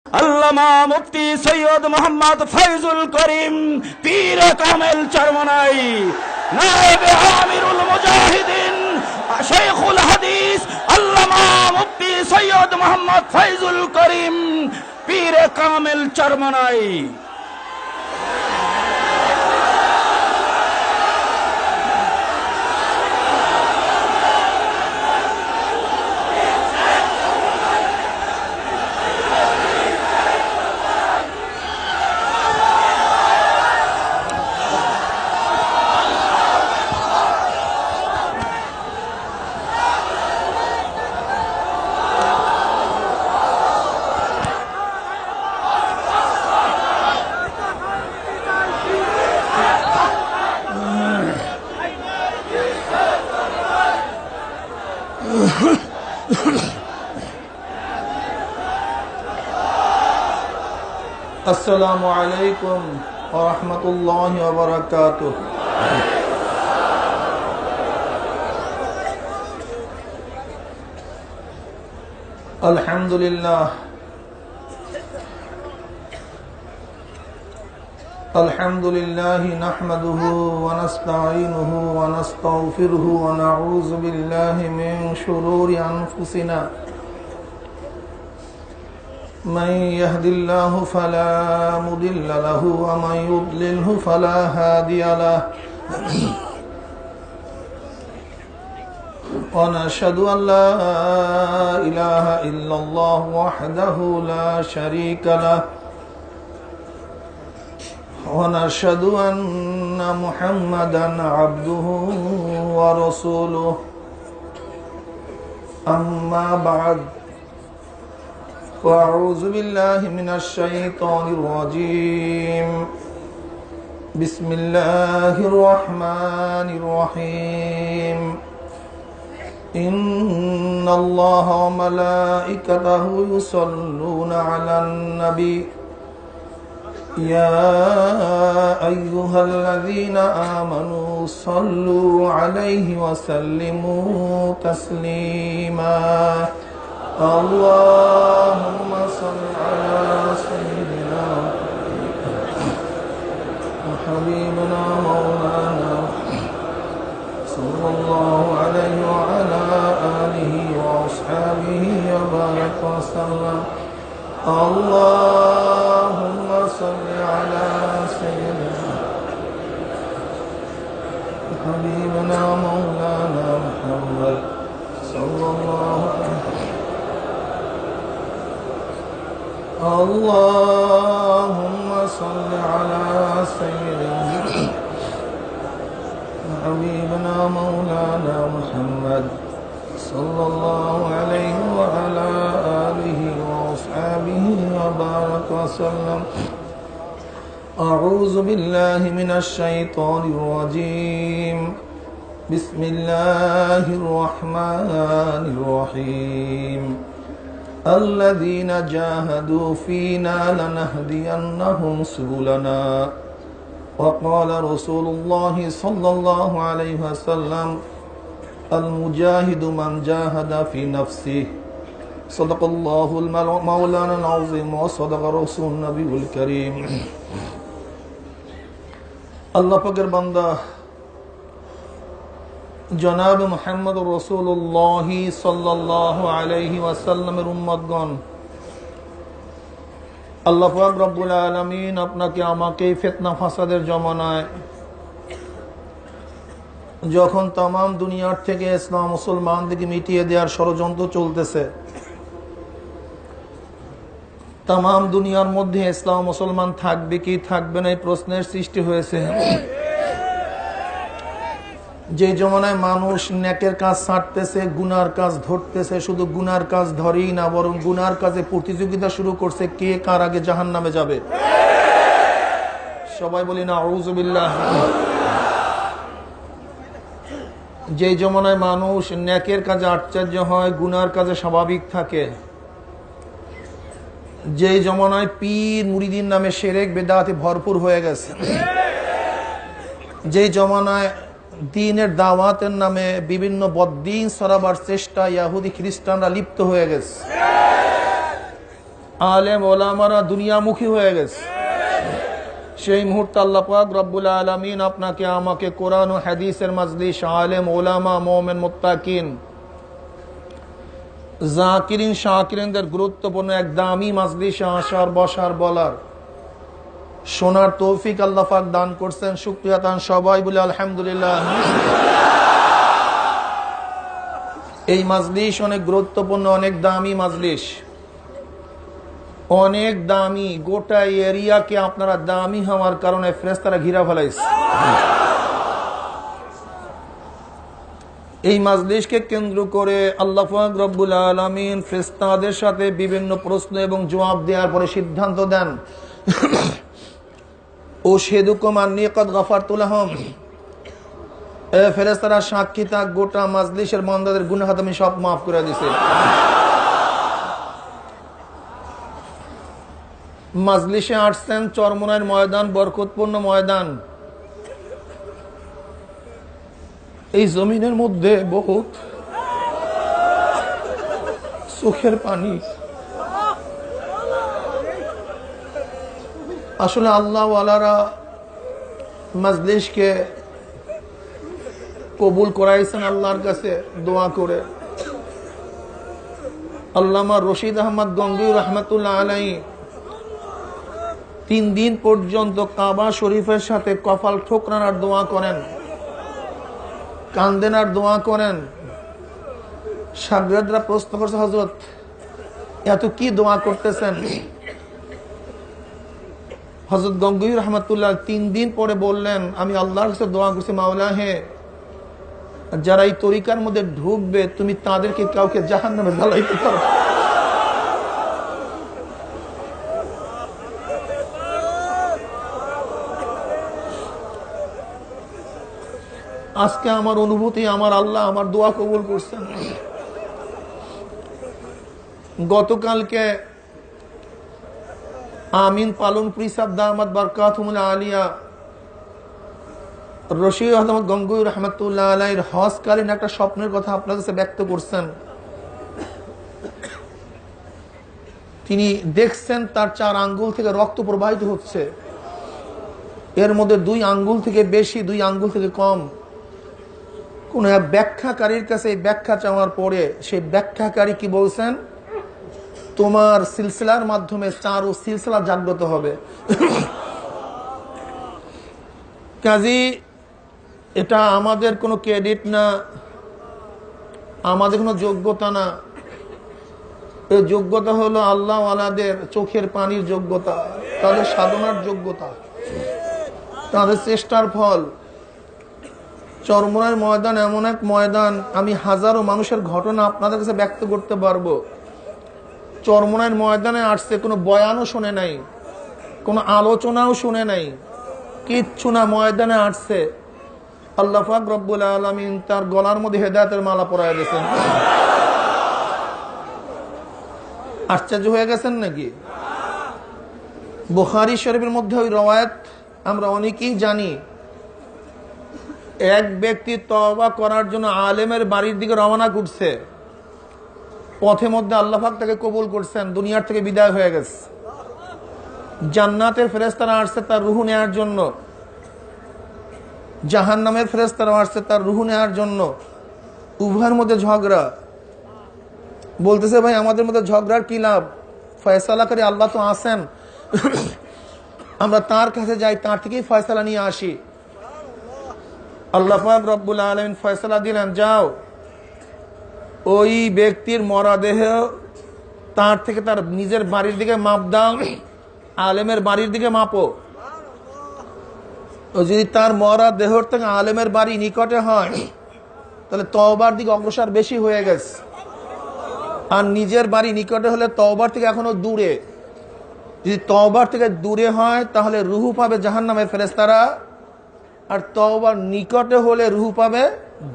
আল্লামা মুফতি সৈয়দ মোহাম্মদ ফয়জুল করিম পীর কামেল চরমনাই, নায়েবে আমিরুল মুজাহিদিন শাইখুল হাদিস আল্লামা মুফতি সৈয়দ মোহাম্মদ ফয়জুল করিম পীর কামেল চরমনাই। আসসালামু আলাইকুম ওয়া রাহমাতুল্লাহি ওয়া বারাকাতুহু। আলহামদুলিল্লাহ নাহমাদুহু ওয়া নাস্তাঈনুহু ওয়া নাস্তাগফিরুহু ওয়া নাউযু বিল্লাহি মিন শুরুরি আনফুসিনা من يهد الله فلا مضل له ومن يضلله فلا هادي له ونشهد أن لا إله إلا الله وحده لا شريك له ونشهد أن محمدا عبده ورسوله أما بعد وأعوذ بالله من الشيطان الرجيم بسم الله الرحمن الرحيم إن الله وملائكته يصلون على النبي يا أيها الذين آمنوا صلوا عليه وسلموا تسليما اللهم صل على سيدنا وحبيبنا مولانا صلى الله عليه وعلى آله وأصحابه وبارك وسلم اللهم صل على سيدنا وحبيبنا مولانا محمد صلى الله عليه وسلم اللهم صل على سيدنا حبيبنا مولانا محمد صلى الله عليه وعلى آله وأصحابه وبارك وسلم أعوذ بالله من الشيطان الرجيم بسم الله الرحمن الرحيم الذين جاهدوا فينا لنهدينهم سبلنا وقال رسول الله صلى الله عليه وسلم المجاهد من جاهد في نفسه صدق الله المولانا العظيم وصدق رسول النبي الكريم الله পাকের বান্দা জনাব মুহাম্মদ রাসূলুল্লাহ সাল্লাল্লাহু আলাইহি ওয়াসাল্লামের উম্মতগণ, আল্লাহ পাক রব্বুল আলামিন আপনাকে আমাকে ফিতনা ফাসাদের জমানায় যখন তাম দুনিয়ার থেকে ইসলাম মুসলমানদেরকে মিটিয়ে দেওয়ার ষড়যন্ত্র চলতেছে, তাম দুনিয়ার মধ্যে ইসলাম মুসলমান থাকবে কি থাকবে না এই প্রশ্নের সৃষ্টি হয়েছে। যে জমানায় মানুষ নেকের কাজ ছাড়তেছে, গুনার কাজ ধরতেছে, শুধু গুনার কাজ ধরেই না বরং গুনার কাজে প্রতিযোগিতা শুরু করছে কে কার আগে জাহান্নামে যাবে। সবাই বলি না আউযু বিল্লাহ। যে জমানায় মানুষ নেকের কাজে আশ্চর্য হয়, গুনার কাজে স্বাভাবিক থাকে, যে জমানায় পীর মুরিদিন নামে শিরক বিদআতে ভরপুর হয়ে গেছে, যে জমানায় দ্বীনের দাওয়াতের নামে বিভিন্ন বদ্দীন ছড়াবার চেষ্টা ইহুদি খ্রিস্টানরা লিপ্ত হয়ে গেছে, আলেম ওলামারা দুনিয়ামুখী হয়ে গেছে। সেই মুহূর্তে আল্লাহ পাক রব্বুল আলামিন আপনাকে আমাকে কোরআন ও হাদিসের মাজলিস, আলেম ওলামা, মুমিন মুত্তাকিন, জাকিরিন শাকিরিনদের গুরুত্বপূর্ণ এক দামি মাজলিসে আসার, বসার, বলার, শোনার তৌফিক আল্লাহ পাক দান করছেন। শুকরিয়া তান সবাই বলে আলহামদুলিল্লাহ। এই মাজলিস অনেক গুরুত্বপূর্ণ, অনেক দামি মাজলিস, অনেক দামি। গোটা এরিয়াকে আপনারা দামি হওয়ার কারণে ফেরেশতারা ঘিরা ফেলাইছে। এই মাজলিসকে কেন্দ্র করে আল্লাহ পাক রব্বুল আলামিন ফেরেশতাদের সাথে বিভিন্ন প্রশ্ন এবং জবাব দেওয়ার পরে সিদ্ধান্ত দেন, ও সেদুকুম আন্নী ক্বাদ গাফারতু লাহুম, এ ফেরেশতারা সাক্ষী থাক, গোটা মাজলিসের বান্দাদের গুনাহ আমি সব মাফ করে দিয়েছি। মাজলিসে আসছেন চরমনাইর ময়দান, বরকতপূর্ণ ময়দান। এই জমিনের মধ্যে বহুত চোখের পানি। আসলে আল্লাহ ওয়ালারা মাজলিসকে কবুল করাইছেন আল্লাহর কাছে দোয়া করে। আল্লামা রশিদ আহমদ গঙ্গুই রহমতুল্লাহ আলাইহি 3 দিন পর্যন্ত কাবা শরীফের সাথে কপাল ঠোকরান আর দোয়া করেন, কান্দেন আর দোয়া করেন। শাগরেদরা প্রশ্ন করছে, হযরত এত কি দোয়া করতেছেন? হযরত গঙ্গুই রহমতুল্লাহ 3 দিন পরে বললেন, আমি আল্লাহর কাছে দোয়া করছি, মাওলা হে, যারা এই তরিকার মধ্যে ঢুকবে তুমি তাদেরকে কাউকে জাহান্নামে জ্বালাইতে পারো। আজকে আমার অনুভূতি, আমার আল্লাহ আমার দোয়া কবুল করছেন। গতকালকে আমিন পালনপুরি সাহেব দামাত বারকাতুহুল আলিয়া রশিদ আহমদ গঙ্গুই রহমতুল্লাহ আলাইহির হজকালীন একটা স্বপ্নের কথা আপনার কাছে ব্যক্ত করছেন। তিনি দেখছেন তার 4 আঙ্গুল থেকে রক্ত প্রবাহিত হচ্ছে, এর মধ্যে 2 আঙ্গুল থেকে বেশি, 2 আঙ্গুল থেকে কম। কোন এক ব্যাখ্যাকারীর কাছে এই ব্যাখ্যা চাওয়ার পরে সেই ব্যাখ্যাকারী কি বলছেন, তোমার সিলসিলার মাধ্যমে 4 সিলসিলা জাগ্রত হবে। কাজী এটা আমাদের কোনো ক্রেডিট না, আমাদের কোনো যোগ্যতা না। এই যোগ্যতা হলো আল্লাহ ওয়ালাদের চোখের পানির যোগ্যতা, তাদের সাধনার যোগ্যতা, তাদের চেষ্টার ফল। চরমনাইয়ের ময়দান এমন এক ময়দান, আমি হাজারো মানুষের ঘটনা আপনাদের কাছে ব্যক্ত করতে পারবো। চরমনাইয়ের ময়দানে আসছে, কোনো বয়ানও শুনে নাই, কোনো আলোচনাও শুনে নাই, কিচ্ছু না, ময়দানে আসছে। আল্লাহ পাক রব্বুল আলামিন তার গলার মধ্যে হেদায়েতের মালা পরায় দিয়েছেন। আশ্চর্য হয়ে গেছেন নাকি? বুখারী শরীফের মধ্যে ওই রওয়ায়াত আমরা অনেকেই জানি। এক ব্যক্তি তওবা করার জন্য আলেমের বাড়ির দিকে রওনা করছে, পথে মধ্যে আল্লাহ পাক তাকে কবুল করছেন, দুনিয়ার থেকে বিদায় হয়ে গেছে। জান্নাতের ফেরেশতারা আসছে তার রূহ নেওয়ার জন্য, জাহান্নামের ফেরেশতারা আসছে তার রূহ নেওয়ার জন্য। উভয়ের মধ্যে ঝগড়া। বলতেছে, ভাই আমাদের মধ্যে ঝগড়ার কি লাভ? ফয়সালাকারী আল্লাহ তো আছেন, আমরা তার কাছে যাই, তার থেকেই ফয়সালা নিয়ে আসি। আল্লাহ পাক রব্বুল আলামিন ফয়সালা দিলেন, যাও ওই ব্যক্তির মরদেহ তার থেকে তার নিজের বাড়ির দিকে মাপ দাও, আলেমের বাড়ির দিকে মাপো। যদি তার মরা দেহর থেকে আলেমের বাড়ি নিকটে হয় তাহলে তওবার দিকে অগ্রসর বেশি হয়ে গেছে, আর নিজের বাড়ি নিকটে হলে তওবার থেকে এখনো দূরে। যদি তওবার থেকে দূরে হয় তাহলে রূহ পাবে জাহান্নামের ফেরেশতারা, আর তওবার নিকটে হলে রূহ পাবে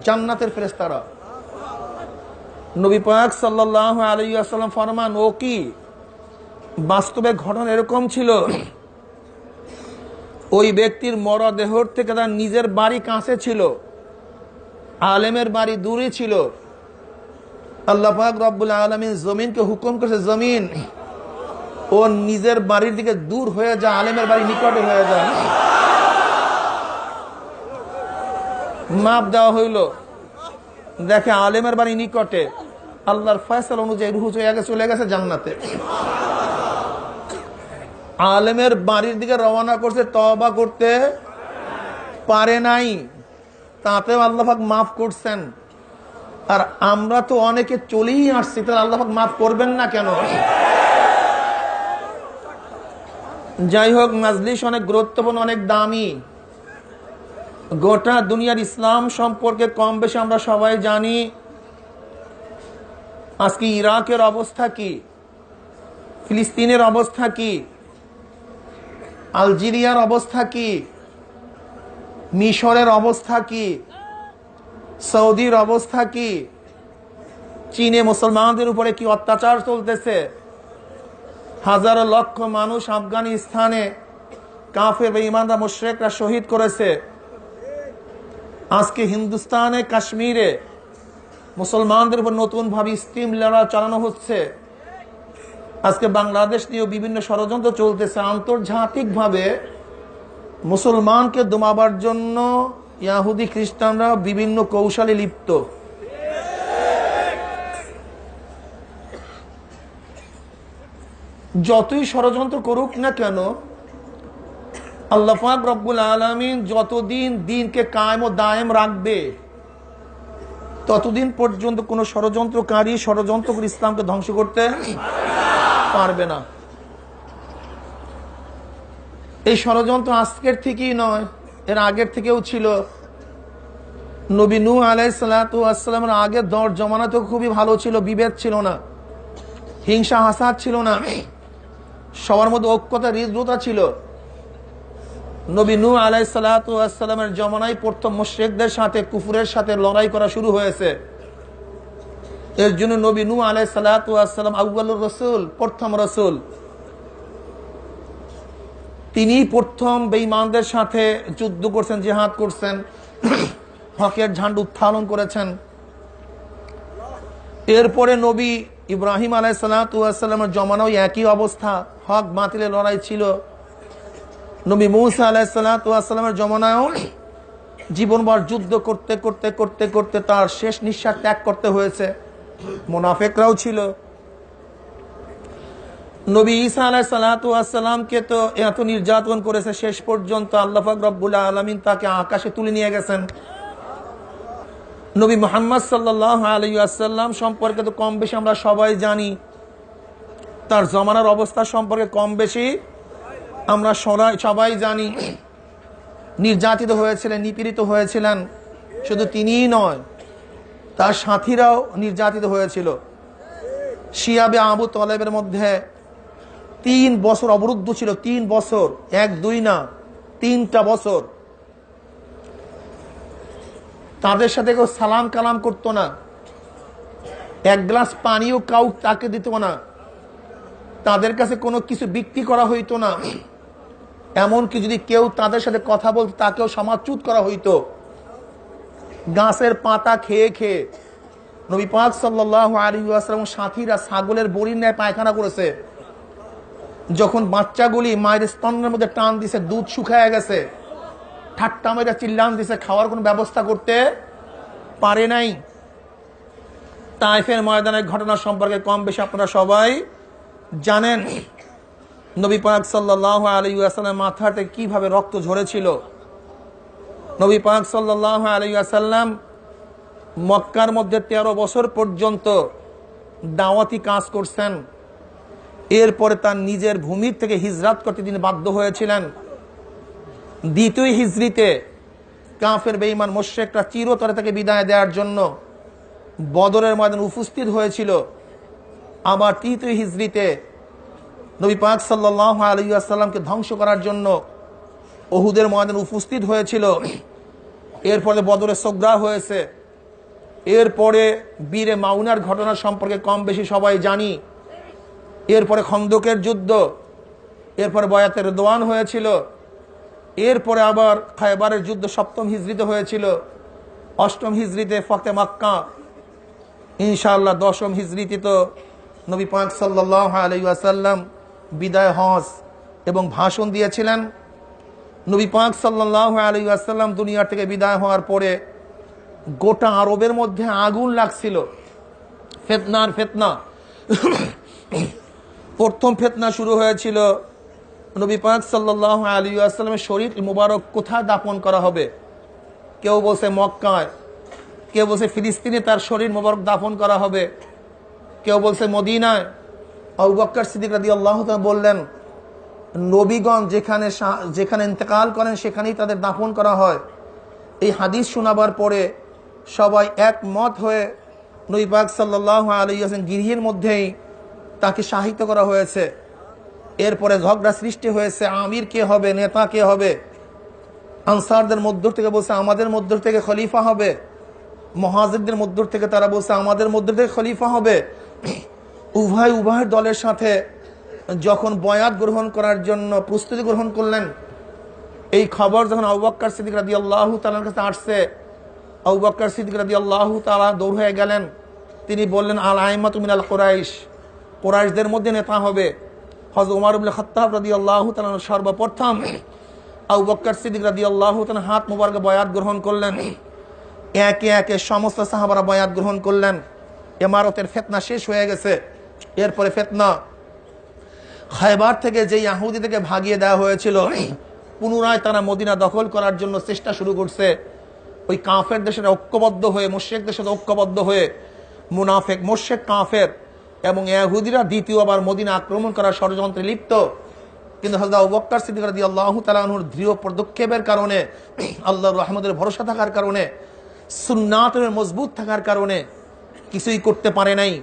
জান্নাতের ফেরেশতারা। নবী পাক সাল্লাল্লাহু আলাইহি ওয়াসাল্লাম ফরমান, ও কি বাস্তবে ঘটনা এরকম ছিল, ওই ব্যক্তির মরদেহর থেকে তার নিজের বাড়ি কাছে ছিল, আলেমের বাড়ি দূরে ছিল। আল্লাহ পাক রব্বুল আলামিন জমিনকে হুকুম করেছে, জমিন ও নিজের বাড়ির দিকে দূর হয়ে যায়, আলেমের বাড়ি নিকটে হয়ে যায়। মাপ দেওয়া হইল, দেখে আলেমের বাড়ি নিকটে, আল্লাহর ফয়সালা অনুযায়ী রুহু চলে গেছে জান্নাতে। আলেমের বাড়ির দিকে রওনা করছে, তওবা করতে পারে নাই, তাতেও আল্লাহ পাক মাফ করছেন। আর আমরা তো অনেকে চলেই আসছি, তাহলে আল্লাহ পাক মাফ করবেন না কেন? যাই হোক, মাজলিস অনেক গুরুত্বপূর্ণ, অনেক দামি। গোটা দুনিয়ার ইসলাম সম্পর্কে কম বেশি আমরা সবাই জানি। আজকে ইরাকের অবস্থা কি, ফিলিস্তিনের অবস্থা কি, আলজেরিয়ার অবস্থা কি, মিশরের অবস্থা কি, সৌদির অবস্থা কি, চীনে মুসলমানদের উপরে কি অত্যাচার চলতেছে, হাজারো লক্ষ মানুষ আফগানিস্তানে কাফের বেঈমানরা মুশরিকরা শহীদ করেছে। আজকে হিন্দুস্তানে কাশ্মীরে মুসলমানদের উপর নতুন ভাবে স্টিম লড়া চালানো হচ্ছে। আজকে বাংলাদেশ নিয়েও বিভিন্ন ষড়যন্ত্র চলতেছে। আন্তর্জাতিকভাবে মুসলমানকে দমাবার জন্য ইহুদি খ্রিস্টানরা বিভিন্ন কৌশলে লিপ্ত। যতই ষড়যন্ত্র করুক না কেন, আল্লাহ পাক রব্বুল আলামিন যতদিন দিনকে কায়েম ও দায়েম রাখবে, ততদিন পর্যন্ত কোন ষড়যন্ত্রকারী ষড়যন্ত্র করে ইসলামকে ধ্বংস করতে পারবে না। এই ষড়যন্ত্র আজকের থেকেই নয়, এর আগের থেকেও ছিল। নবী নূহ আলাইহিস সালাতু ওয়াস সালামের আগের দর জমানাতেও খুবই ভালো ছিল, বিভেদ ছিল না, হিংসা হাসাদ ছিল না, সবার মধ্যে ঐক্যতা হৃদ্রতা ছিল। নবী নূহ আলাইহিস সালাতু ওয়াস সালামের জমানায় প্রথম মুশরিকদের সাথে, কুফরের সাথে লড়াই করা শুরু হয়েছে। এর জন্য নবী নূহ আলাইহিস সালাতু ওয়াস সালাম আউয়ালুর রাসূল, প্রথম রাসূল। তিনি প্রথম বেঈমানদের সাথে যুদ্ধ করছেন, জিহাদ করছেন, হকের ঝান্ডা উত্তোলন করেছেন। এরপরে নবী ইব্রাহিম আলাইহিস সালাতু ওয়াস সালামের জমানায় একই অবস্থা, হক বাতিলের লড়াই ছিল। নবী মূসা আলাইহিস সালাতু ওয়াস সালামের জমানায়ও জীবনভর যুদ্ধ করতে করতে করতে করতে তার শেষ নিঃশ্বাস ত্যাগ করতে হয়েছে। মুনাফিকরাও ছিল। নবী ঈসা আলাইহিস সালাতু ওয়াস সালামকে তো এত নির্যাতন করেছে, শেষ পর্যন্ত আল্লাহ পাক রব্বুল আলামিন তাকে আকাশে তুলে নিয়ে গেছেন। নবী মুহাম্মদ সাল্লাল্লাহু আলাইহি ওয়াসাল্লাম সম্পর্কে তো কম বেশি আমরা সবাই জানি। তার জমানার অবস্থা সম্পর্কে কম বেশি আমরা সবাই জানি। নির্যাতিত হয়েছিলেন, নিপীড়িত হয়েছিলেন। শুধু তিনিই নয়, তার সাথীরাও নির্যাতিত হয়েছিল। শিয়াবে আবু তালেবের মধ্যে 3 বছর অবরুদ্ধ ছিল। 3 বছর, 1-2 না, 3টা বছর। তাদের সাথে কেউ সালাম কালাম করতো না, এক গ্লাস পানিও কাউ তাকে দিত না, তাদের কাছে কোনো কিছু বিক্রি করা হইতো না। এমনকি যদি কেউ তাদের সাথে কথা বলতো, তাকেও সমাজচ্যুত করা হইতো। গাছের পাতা খেয়ে খেয়ে নবী পাক সাল্লাল্লাহু আলাইহি ওয়াসাল্লাম সাথীরা ছাগলের বড়ির ন্যায় পায়খানা করেছে। যখন বাচ্চাগুলি মায়ের স্তনের মধ্যে টান দিছে, দুধ শুকায় গেছে, ঠাট্টা মেরে চিল্লান দিছে, খাওয়ার কোনো ব্যবস্থা করতে পারে নাই। তায়েফের ময়দানের ঘটনা সম্পর্কে কম বেশি আপনারা সবাই জানেন। নবী পাক সাল্লাল্লাহু আলাইহি ওয়াসাল্লাম মাথা থেকে কিভাবে রক্ত ঝরেছিল। নবী পাক সাল্লাল্লাহু আলাইহি ওয়াসাল্লাম মক্কার মধ্যে 13 বছর পর্যন্ত দাওয়াতি কাজ করছেন। এরপরে তার নিজের ভূমির থেকে হিজরত করতে তিনি বাধ্য হয়েছিলেন। দ্বিতীয় হিজরিতে কাফের বেঈমান মুশরিকরা চিরতরে তাকে বিদায় দেওয়ার জন্য বদরের ময়দানে উপস্থিত হয়েছিল। আবার তৃতীয় হিজরিতে নবী পাক সাল্লাল্লাহু আলাইহি ওয়াসাল্লামকে ধ্বংস করার জন্য উহুদের ময়দানে উপস্থিত হয়েছিল। এরপরে বদরে সোগরা হয়েছে। এরপরে বীরে মাউনার ঘটনা সম্পর্কে কম বেশি সবাই জানি। এরপরে খন্দকের যুদ্ধ, এরপরে বয়াতে রিদওয়ান হয়েছিল। এরপরে আবার খায়বারের যুদ্ধ 7ম হিজরিতে হয়েছিল। 8ম হিজরিতে ফতে মক্কা। ইনশাআল্লাহ 10ম হিজরিতে তো নবী পাক সাল্লাল্লাহু আলাইহি ওয়াসাল্লাম বিদায় হজ এবং ভাষণ দিয়েছিলেন। নবী পাক সাল্লাল্লাহু আলাইহি ওয়াসাল্লাম দুনিয়া থেকে বিদায় হওয়ার পরে গোটা আরবের মধ্যে আগুন লাগছিল, ফিতনার ফিতনা। প্রথম ফিতনা শুরু হয়েছিল নবী পাক সাল্লাল্লাহু আলাইহি ওয়াসাল্লামের শরীর মুবারক কোথায় দাফন করা হবে। কেউ বলছে মক্কায়, কেউ বলছে ফিলিস্তিনে তার শরীর মুবারক দাফন করা হবে, কেউ বলছে মদিনায়। আবু বকর সিদ্দিক রাদিয়াল্লাহু তাআলা বললেন, নবীগণ যেখানে যেখানে ইন্তেকাল করেন সেখানেই তাদের দাফন করা হয়। এই হাদিস শোনাবার পরে সবাই একমত হয়ে নবী পাক সাল্লাল্লাহু আলাইহি ওয়াসাল্লাম গৃহের মধ্যেই তাকে শাহিত করা হয়েছে। এরপরে ঝগড়া সৃষ্টি হয়েছে, আমির কে হবে, নেতা কে হবে। আনসারদের মধ্য থেকে বলছে আমাদের মধ্য থেকে খলিফা হবে, মুহাজিরদের মধ্য থেকে তারা বলছে আমাদের মধ্য থেকে খলিফা হবে। উভয় দলের সাথে যখন বয়াত গ্রহণ করার জন্য প্রস্তুতি গ্রহণ করলেন, এই খবর যখন আবু বকর সিদ্দিক রাদিয়াল্লাহু তাআলার কাছে আসছে, আবু বকর সিদ্দিক রাদিয়াল্লাহু তাআলা দৌড় হয়ে গেলেন। তিনি বললেন, আল আইমাতু মিনাল কুরাইশ, কুরাইশদের মধ্যে নেতা হবে হযরত ওমর ইবনে খাত্তাব রাদিয়াল্লাহু তাআলা। সর্বপ্রথম আবু বকর সিদ্দিক রাদিয়াল্লাহু তাআলা হাত মোবারকে বয়াত গ্রহণ করলেন। একে একে সমস্ত সাহাবারা বয়াত গ্রহণ করলেন। ইমারতের ফিতনা শেষ হয়ে গেছে। এরপরে ফিতনা খায়বার থেকে যে ইহুদিদেরকে ভাগিয়ে দেওয়া হয়েছিল, পুনরায় তারা মদিনা দখল করার জন্য চেষ্টা শুরু করছে। ওই কাফের দেশের ঐক্যবদ্ধ হয়ে, মুশরিকদের সাথে ঐক্যবদ্ধ হয়ে, মুনাফিক মুশরিক কাফের এবং ইহুদিরা দ্বিতীয়বার মদিনা আক্রমণ করার ষড়যন্ত্রে লিপ্ত। কিন্তু হযরত আবু বকর সিদ্দিক রাদিয়াল্লাহু তাআলা আনহুর দৃঢ় পদক্ষেপের কারণে, আল্লাহর রহমতের ভরসা থাকার কারণে, সুন্নাতের মজবুত থাকার কারণে কিছুই করতে পারে নাই।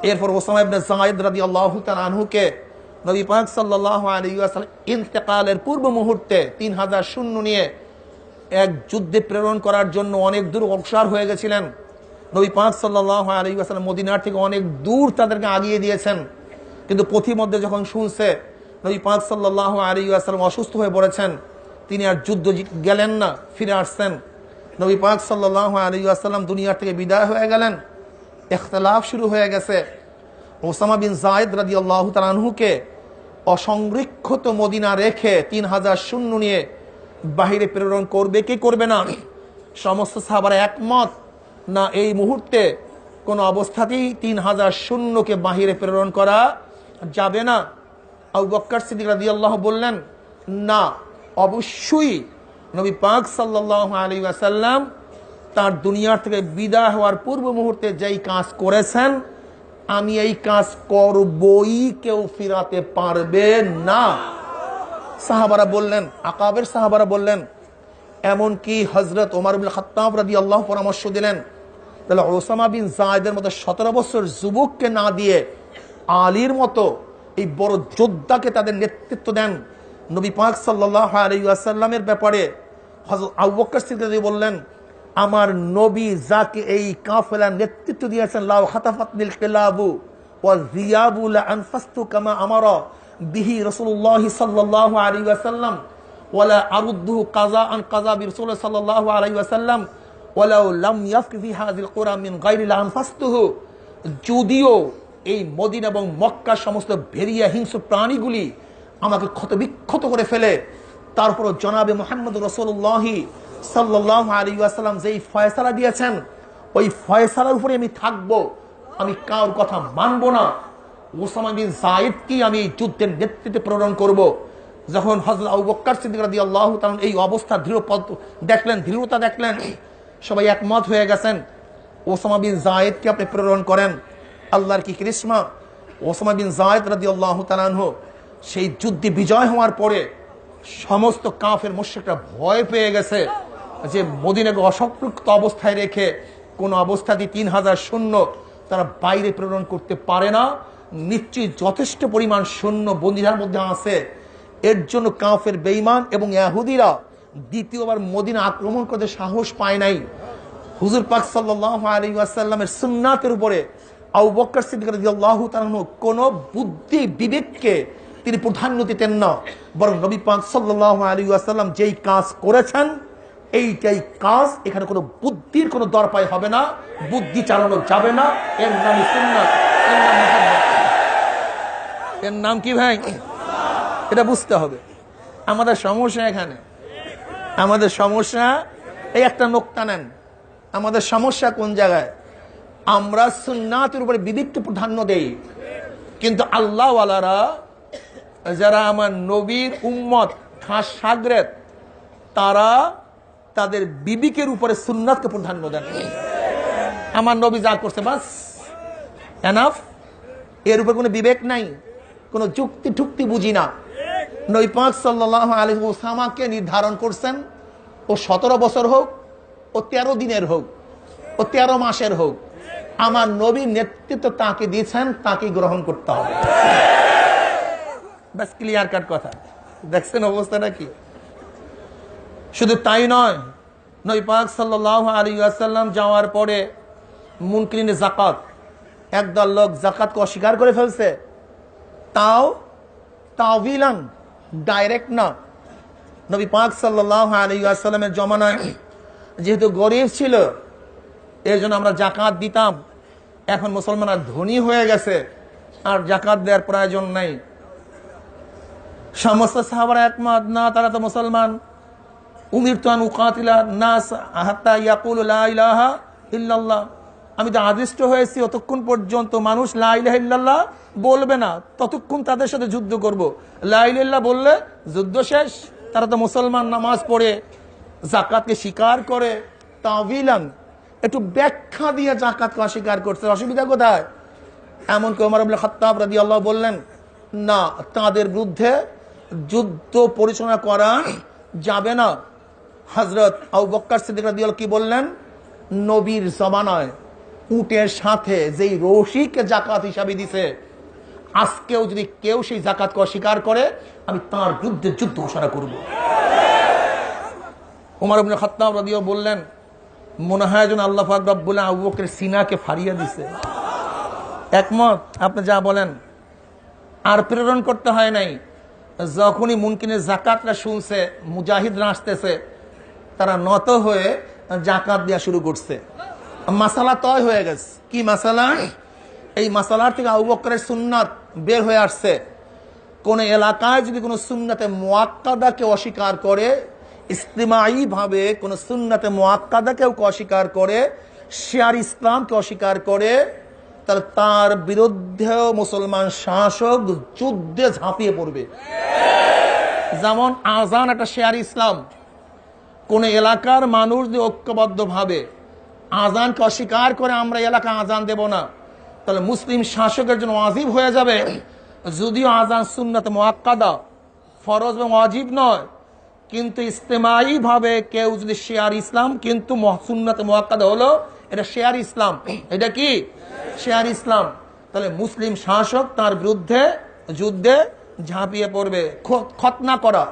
এরপর ওসামা ইবনে যায়েদ রাদিয়াল্লাহু তাআলা আনহুকে নবী পাক সাল্লাল্লাহু আলাইহি ওয়াসাল্লাম ইন্তেকালের পূর্ব মুহূর্তে 3000 সৈন্য নিয়ে এক যুদ্ধে প্রেরণ করার জন্য অনেক দূর অগ্রসর হয়ে গেছিলেন। নবী পাক সাল্লাল্লাহু আলাইহি ওয়াসাল্লাম মদিনার থেকে অনেক দূর তাদেরকে আগিয়ে দিয়েছেন। কিন্তু পথিমধ্যে যখন শুনছে নবী পাক সাল্লাল্লাহু আলাইহি ওয়াসাল্লাম অসুস্থ হয়ে পড়েছেন, তিনি আর যুদ্ধ গেলেন না, ফিরে আসছেন। নবী পাক সাল্লাল্লাহু আলাইহি ওয়াসাল্লাম দুনিয়া থেকে বিদায় হয়ে গেলেন। ইখতিলাফ শুরু হয়ে গেছে। ওসামা বিন যায়েদ রাদিয়াল্লাহু তাআলা আনহুকে অসংরক্ষিত মদিনা রেখে 3000 সৈন্য নিয়ে বাহিরে প্রেরণ করবে কি করবে না। সমস্ত সাহাবারা একমত, না এই মুহূর্তে কোন অবস্থাতেই 3000 সৈন্যকে বাহিরে প্রেরণ করা যাবে না। আবু বকর সিদ্দিক রাদিয়াল্লাহু বললেন, না, অবশ্যই নবী পাক সাল্লাল্লাহু আলাইহি ওয়াসাল্লাম তার দুনিয়ার থেকে বিদায় হওয়ার পূর্ব মুহূর্তে যেই কাজ করেছেন, আমি এই কাজ করবই, কেউ ফিরাতে পারবে না। সাহাবারা বললেন, আকাবের সাহাবারা বললেন, এমনকি হযরত ওমর ইবনে খাত্তাব রাদিয়াল্লাহু পরামর্শ দিলেন, তাহলে ওসামা বিন যায়েদের মতো 17 বছর যুবককে না দিয়ে আলীর মতো এই বড় যোদ্ধাকে তাদের নেতৃত্ব দেন। নবী পাক সাল্লাল্লাহু আলাইহি ওয়াসাল্লামের ব্যাপারে হযরত আবু বকর সিদ্দিক বললেন, আমার নবী যাকে এই কাফেলার নেতৃত্ব দিয়েছেন, লাউ খাতাফাতনিল কিলাবু ওয়া যিয়াবু লা আনফাস্তু কামা আমারা বিহি রাসূলুল্লাহ সাল্লাল্লাহু আলাইহি ওয়াসাল্লাম ওয়ালা আরুদ্দু কাযাআন কাযা বিরাসূল সাল্লাল্লাহু আলাইহি ওয়াসাল্লাম ওয়ালাউ লাম ইয়াফকি ফি হাযিল কুরা মিন গায়রি লা আনফাস্তুহু। যদিও এই মদিনা এবং মক্কার সমস্ত ভেরিয়া হিংস্র প্রাণীগুলি আমাকে ক্ষতবিক্ষত করে ফেলে, তারপর জনাবে মুহাম্মদ রাসূলুল্লাহ সাল্লাল্লাহু আলাইহি ওয়াসাল্লাম যেই ফয়সালা দিয়েছেন, ওই ফয়সালার উপরে আমি থাকব, আমি কারোর কথা মানব না। ওসামা বিন যায়েদকে আমি এই যুদ্ধের নেতৃত্বে প্রেরণ করব। যখন হযরত আবু বকর সিদ্দিক রাদিয়াল্লাহু তাআলা এই অবস্থা দৃঢ়তা দেখলেন, সবাই একমত হয়ে গেছেন, ওসামা বিন যায়েদকে আপনি প্রেরণ করেন। আল্লাহর কি করিশ্মা, ওসামা বিন যায়েদ রাদিয়াল্লাহু তাআলা আনহু সেই যুদ্ধে বিজয় হওয়ার পরে সমস্ত কাফের মুশরিকরা ভয় পেয়ে গেছে যে মদিনাকে অসংরক্ষিত অবস্থায় রেখে কোন অবস্থাতেই 3000 সৈন্য তারা বাইরে প্রেরণ করতে পারে না। নিশ্চয়ই যথেষ্ট পরিমাণ সৈন্য মদিনার মধ্যে আছে। এর জন্য কাফের বেঈমান এবং ইহুদিরা দ্বিতীয়বার মদিনা আক্রমণ করতে সাহস পায় নাই। হুজুর পাক সাল্লাল্লাহু আলাইহি ওয়াসাল্লামের সুন্নাতের উপরে আবু বকর সিদ্দিক রাদিয়াল্লাহু তাআলা কোন বুদ্ধি বিবেককে তিনি প্রাধান্য দিতেন না, বরং নবী পাক সাল্লাল্লাহু আলাইহি ওয়াসাল্লাম যেই কাজ করেছেন এইটাই কাজ, এখানে কোনো বুদ্ধির কোনো দরকার হবে না, বুদ্ধি চালানো যাবে না। এর নামই সুন্নাত, এর নাম মুহাম্মদ। এর নাম কি ভাই? এটা বুঝতে হবে। আমাদের সমস্যা এখানে, আমাদের সমস্যা এই একটা নোক্তা নেন, আমাদের সমস্যা কোন জায়গায়? আমরা সুন্নাতের উপরে বিবিধকে প্রাধান্য দেই, কিন্তু আল্লাহ ওয়ালারা যারা আমার নবীর উম্মত খাস সাগরেদ, তারা তাদের বিবিকের উপরে সুন্নাতকে প্রাধান্য দেন। আমার নবী যা করছে বাস এনাফ, এর উপর কোনো বিবেক নাই, কোনো যুক্তি ঠুক্তি বুঝি না। নবী পাক সাল্লাল্লাহু আলাইহি ওয়াসাল্লামকে নির্ধারণ করছেন, ও 17 বছর হোক, ও 13 দিনের হোক, ও 13 মাসের হোক, আমার নবীর নেতৃত্ব তাকে দিয়েছেন, তাকে গ্রহণ করতে হবে। ব্যাস, ক্লিয়ার কাট কথা। দেখছেন অবস্থাটা কি? শুধু তাই নয়, নবী পাক সাল্লাল্লাহু আলাইহি ওয়াসাল্লাম যাওয়ার পরে মুনকিরিনে যাকাত, একদল লোক যাকাতকে অস্বীকার করে ফেলছে, তাও তাওয়িলান, ডাইরেক্ট না। নবী পাক সাল্লাল্লাহু আলাইহি ওয়াসাল্লামের জমানায় যেহেতু গরিব ছিল, এর জন্য আমরা যাকাত দিতাম। এখন মুসলমানরা ধনী হয়ে গেছে, আর যাকাত দেওয়ার প্রয়োজন নাই। সমস্ত সাহাবারা একমত, না তারা তো মুসলমান। উমিরতু আন উকাতিলা নাস হাত্তা ইয়াকুলু লা ইলাহা ইল্লাল্লাহ, আমি তো আদিষ্ট হয়েছি অতক্ষণ পর্যন্ত মানুষ লা ইলাহা ইল্লাল্লাহ বলবে না, ততক্ষণ তাদের সাথে যুদ্ধ করব। লা ইলাহা ইল্লাল্লাহ বললে যুদ্ধ শেষ। তারা তো মুসলমান, নামাজ পড়ে, যাকাতকে স্বীকার করে। তাওয়িলান, একটু ব্যাখ্যা দিয়ে যাকাতকে অস্বীকার করছে, অসুবিধা কোথায়? এমনকি ওমর ইবনে খাত্তাব রাদিয়াল্লাহু বললেন, না, তাদের বিরুদ্ধে যুদ্ধ পরিচালনা করা যাবে না। হযরত আবু বকর সিদ্দিক রাদিয়াল্লাহু কি বললেন? নবীর জমানায় উটের সাথে যেই রশিকে যাকাত হিসাবে দিছে, আজকেও যদি কেউ সেই যাকাতকে অস্বীকার করে, আমি তার বিরুদ্ধে যুদ্ধ ঘোষণা করব। ওমর ইবনে খাত্তাব রাদিয়াল্লাহু বললেন, মনে হয় যেন আল্লাহ পাক রব্বুল আবু বকরের সিনাকে ফাড়িয়ে দিছে। একমত? আপনি যা বলেন। আর প্রেরণ করতে হয় নাই। যখনই মুনকিনের যাকাতটা শুনছে, মুজাহিদরা আসতেছে, তারা নত হয়ে যাকাত দেওয়া শুরু করছে। মাসালা তয় হয়ে গেছে। কি মাসালা? এই মাসালার থেকে আবু বকরের সুন্নাত বের হয়ে আসছে। কোন এলাকায় যদি কোনো সুন্নাতে মুআক্কাদাকে অস্বীকার করে, ইজতিমাই ভাবে কোন সুন্নাতে মুআক্কাদাকে অস্বীকার করে, শিয়ার ইসলামকে অস্বীকার করে, তাহলে তার বিরুদ্ধেও মুসলমান শাসক যুদ্ধে ঝাঁপিয়ে পড়বে। যেমন আজান একটা শিয়ার ইসলাম। কোন এলাকার মানুষ যদি ঐক্যবদ্ধ ভাবে আজানকে অস্বীকার করে, আমরা এলাকায় আজান দেব না, তাহলে মুসলিম শাসকের জন্য ওয়াজিব হয়ে যাবে, যদিও আজান সুন্নাতে মুআক্কাদা, ফরজ এবং ওয়াজিব নয়, কিন্তু ইজতিমাই ভাবে কেউ যদি শিয়ার ইসলাম, কিন্তু সুন্নাতে মুআক্কাদা হলো, এটা শিয়ার ইসলাম। এটা কি? শিয়ার ইসলাম। তাহলে মুসলিম শাসক তার বিরুদ্ধে যুদ্ধে ঝাঁপিয়ে পড়বে। খতনা করা,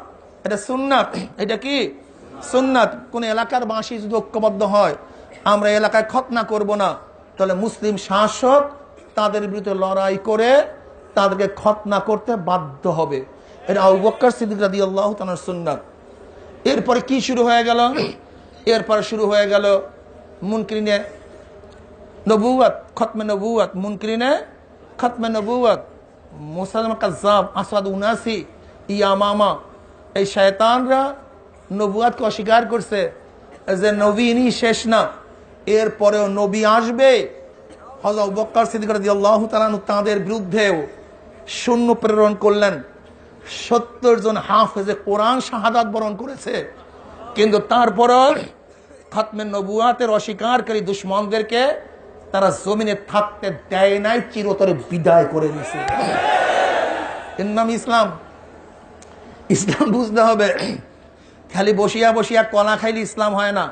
এটা সুন্নাত। এটা কি? সুন্নাত। কোন এলাকার বাসী যদি ঐক্যবদ্ধ হয়, আমরা এলাকায় খতনা করব না, তাহলে মুসলিম শাসক তাদের বিরুদ্ধে লড়াই করে তাদেরকে খতনা করতে বাধ্য হবে। এটা আবু বকর সিদ্দিক রাদিয়াল্লাহু তাআলার সুন্নাত। এরপরে কি শুরু হয়ে গেল? এরপরে শুরু হয়ে গেল মুনকিরিনে নবুয়ত, খতমে নবুয়ত। মুনকিরিনে খতমে নবুয়ত, মুসাইলামা কাজ্জাব, আসওয়াদ উনাসি, ইয়ামামা, এই শয়তানরা নবুয়তকে অস্বীকার করছে যে নবী ইনি শেষ না, এরপরেও নবী আসবে। হযরত আবু বকর সিদ্দিক রাদিয়াল্লাহু তাআলা তাদের বিরুদ্ধেও সৈন্য প্রেরণ করলেন। 70 জন হাফেজে কোরআন শাহাদাত বরণ করেছে, কিন্তু তারপরও খতমে নবুয়তের অস্বীকারী দুশমনদেরকে তারা জমিনে থাকতে দেয় নাই, চিরতরে বিদায় করে দিয়েছে। এর নাম ইসলাম। ইসলাম বুঝতে হবে। খালি বসিয়া বসিয়া কলা খাইলে ইসলাম হয় না।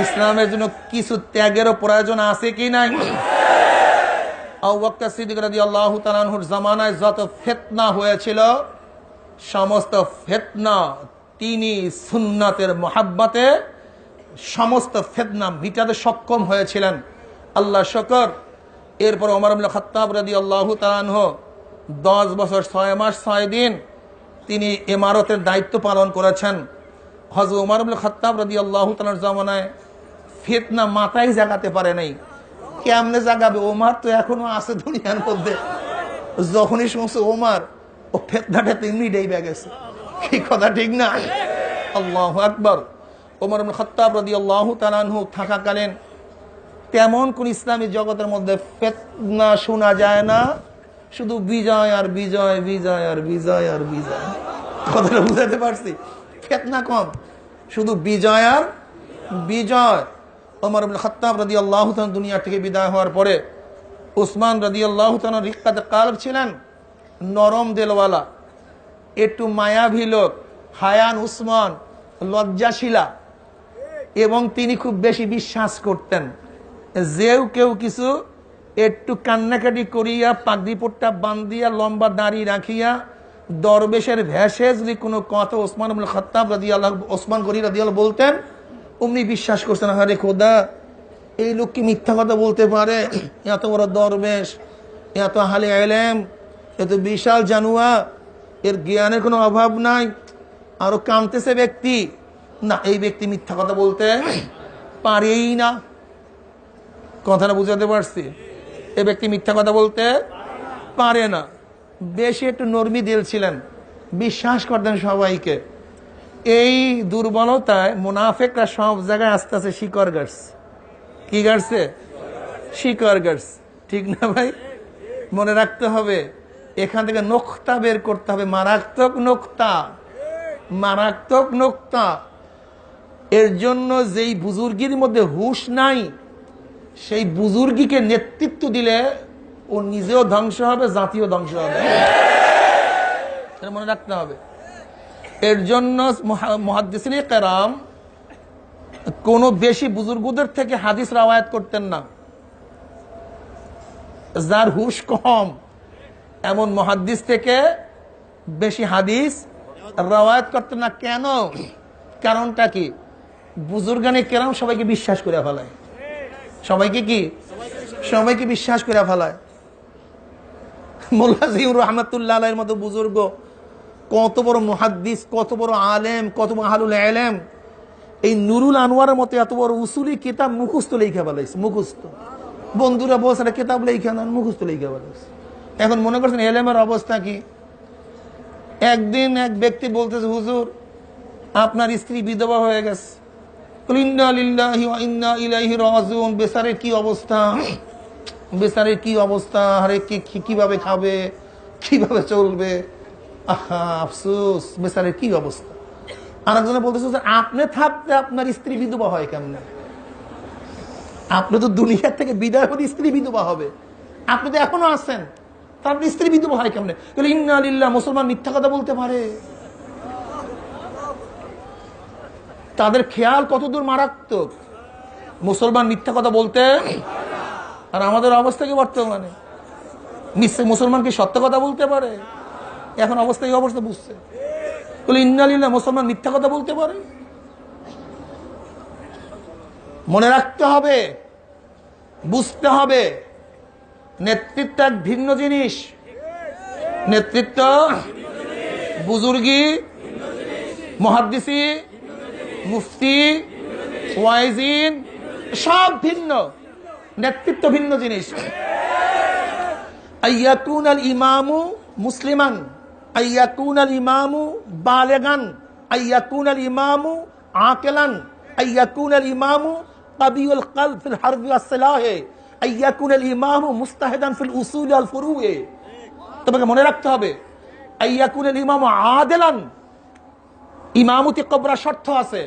ইসলামের জন্য কিছু ত্যাগেরও প্রয়োজন আছে কি নাই? আবু বকর সিদ্দিক রাদিয়াল্লাহু তাআলা আনহুর জামানায় যত ফিতনা হয়েছিল, সমস্ত ফিতনা তিনি সুন্নাতের মুহাব্বতে সমস্ত ফিতনা মিটাতে সক্ষম হয়েছিলেন। আল্লাহ শুকর। এরপর ওমর ইবনে খাত্তাব রাদিয়াল্লাহু তাআলা আনহু 10 বছর 6 মাস 6 দিন তিনি ইমারতের দায়িত্ব পালন করেছেন। হযরত ওমর ইবনে খাত্তাব রাদিয়াল্লাহু তাআলার জামানায় ফিতনা মাথায় জাগাতে পারে নাই। কেমনে জাগাবে? ওমর তো এখনো আছে দুনিয়ার মধ্যে। যখনই শুনছে ওমর, ও ফেতনাটা তেমনি ডেইবে গেছে। কি কথা ঠিক না? আল্লাহু আকবার। ওমর ইবনে খাত্তাব রাদিয়াল্লাহু তাআলা আনহু থাকাকালীন তেমন কোন ইসলামী জগতের মধ্যে ফিতনা শোনা যায় না, শুধু বিজয় আর বিজয়, বিজয় আর বিজয় আর বিজয়। কথাটা বুঝাতে পারছি? ফিতনা কম, শুধু বিজয় আর বিজয়। ওমর ইবনে খাত্তাব রাদিয়াল্লাহু তাআলা দুনিয়া থেকে বিদায় হওয়ার পরে উসমান রাদিয়াল্লাহু তাআলা রিক্কাতে কালব ছিলেন, নরম দিলওয়ালা, একটু মায়াবী লোক, হায়ান উসমান, লজ্জাশীলা, এবং তিনি খুব বেশি বিশ্বাস করতেন। যেও কেউ কিছু একটু কান্নাকাটি করিয়া পাগড়িপট্টা বান্ধিয়া লম্বা দাড়ি রাখিয়া দরবেশের ভেসে যদি কোনো কথা ওসমান ইবনে খাত্তাব রাদিয়াল্লাহু ওসমান গনি রাদিয়াল্লাহু বলতেন, অমনি বিশ্বাস করছেন, আরে খোদা, এই লোক কি মিথ্যা কথা বলতে পারে? এত বড় দরবেশ, এত হালে এলেম, এত বিশাল জানুয়া, এর জ্ঞানের কোনো অভাব নাই। আরো কামতেছে ব্যক্তি, না, এই ব্যক্তি মিথ্যা কথা বলতে পারেই না। কথাটা বুঝাতে পারছি? এই ব্যক্তি মিথ্যা কথা বলতে পারে না। বেশি একটু নরমি দিল ছিলেন, বিশ্বাস করতেন সবাইকে। এই দুর্বলতায় মুনাফিকরা সব জায়গায় আস্তে আস্তে শিকড় গাড়ছে। কি গাড়ছে? শিকড় গাড়ছে। ঠিক না ভাই? মনে রাখতে হবে, এখান থেকে নোক্তা বের করতে হবে, মারাত্মক নোক্তা, মারাত্মক নোক্তা। এর জন্য যেই বুজুর্গির মধ্যে হুঁশ নাই, সেই বুজুর্গিকে নেতৃত্ব দিলে ও নিজেও ধ্বংস হবে, জাতীয় ধ্বংস হবে। এটা মনে রাখতে হবে। এর জন্য মুহাদ্দিসিনে কেরাম কোন বেশি বুজুর্গদের থেকে হাদিস রাওয়ায়াত করতেন না। যার হুঁশ কম এমন মুহাদ্দিস থেকে বেশি হাদিস রাওয়ায়াত করতেন না। কেন? কারণটা কি? বুজুর্গানে কেরাম সবাইকে বিশ্বাস করে ফেলায়। সবাইকে কি? সবাইকে বিশ্বাস করে ফেলায়। মোল্লা জিউর রহমাতুল্লাহ আলাইহির মতো বুজুর্গ, কত বড় মুহাদ্দিস, কত বড় আলেম, কত বড় আহলুল ইলম, এই নুরুল আনোয়ারের মতো এত বড় উসুলি কিতাব মুখস্থ লেখা ফেলাইছে। মুখস্থ, বন্ধুরা বলছে কিতাব লেখা না, মুখস্থ লেখা ফেলাইছে। এখন মনে করছেন এলেমের অবস্থা কি? একদিন এক ব্যক্তি বলতেছে, হুজুর, আপনার স্ত্রী বিধবা হয়ে গেছে। ইন্না লিল্লাহি ওয়া ইন্না ইলাইহি রাজিউন। বেচারের কি অবস্থা, বেচারের কি অবস্থা, আরে কিভাবে খাবে, কিভাবে চলবে, আহা আফসোস, বেচারের কি অবস্থা। আরেকজনে বলতেছে, আপনি থাকতে আপনার স্ত্রী বিধবা হয় কেমনে? আপনি তো দুনিয়ার থেকে বিদায় হলে স্ত্রী বিধবা হবে, আপনি তো এখনো আছেন, তার স্ত্রী বিধবা হয় কেমনে? ইন্না লিল্লাহ। মুসলমান মিথ্যা কথা বলতে পারে? তাদের খেয়াল কতদূর মারাত্মক। মুসলমান মিথ্যা কথা বলতে, আর আমাদের অবস্থা কি বর্তমানে? নিশ্চয় মুসলমান কি সত্য কথা বলতে পারে? এখন অবস্থা এই অবস্থা বুঝছে। ইন্নালিল্লাহ, মুসলমান মিথ্যা কথা বলতে পারে? মনে রাখতে হবে, বুঝতে হবে, নেতৃত্ব এক ভিন্ন জিনিস। নেতৃত্ব, বুজুর্গি, মুহাদ্দিসি, মুফতি, ওয়াইজিন সব ভিন্ন, নেতৃত্ব ভিন্ন জিনিস। আইয়াকুনাল ইমামু মুসলিমান, আইয়াকুনাল ইমামু বালেগান, আইয়াকুনাল ইমামু আকিলান, আইয়াকুনাল ইমামু কাবিউল কলব ফিল হারব ওয়াস সালাহ, আইয়াকুনাল ইমামু মুস্তাহিদান ফিল উসুল ওয়াল ফুরু। তোমাকে মনে রাখতে হবে, আইয়াকুনাল ইমামু আদিলান। ইমামতি কবরার শর্ত আছে,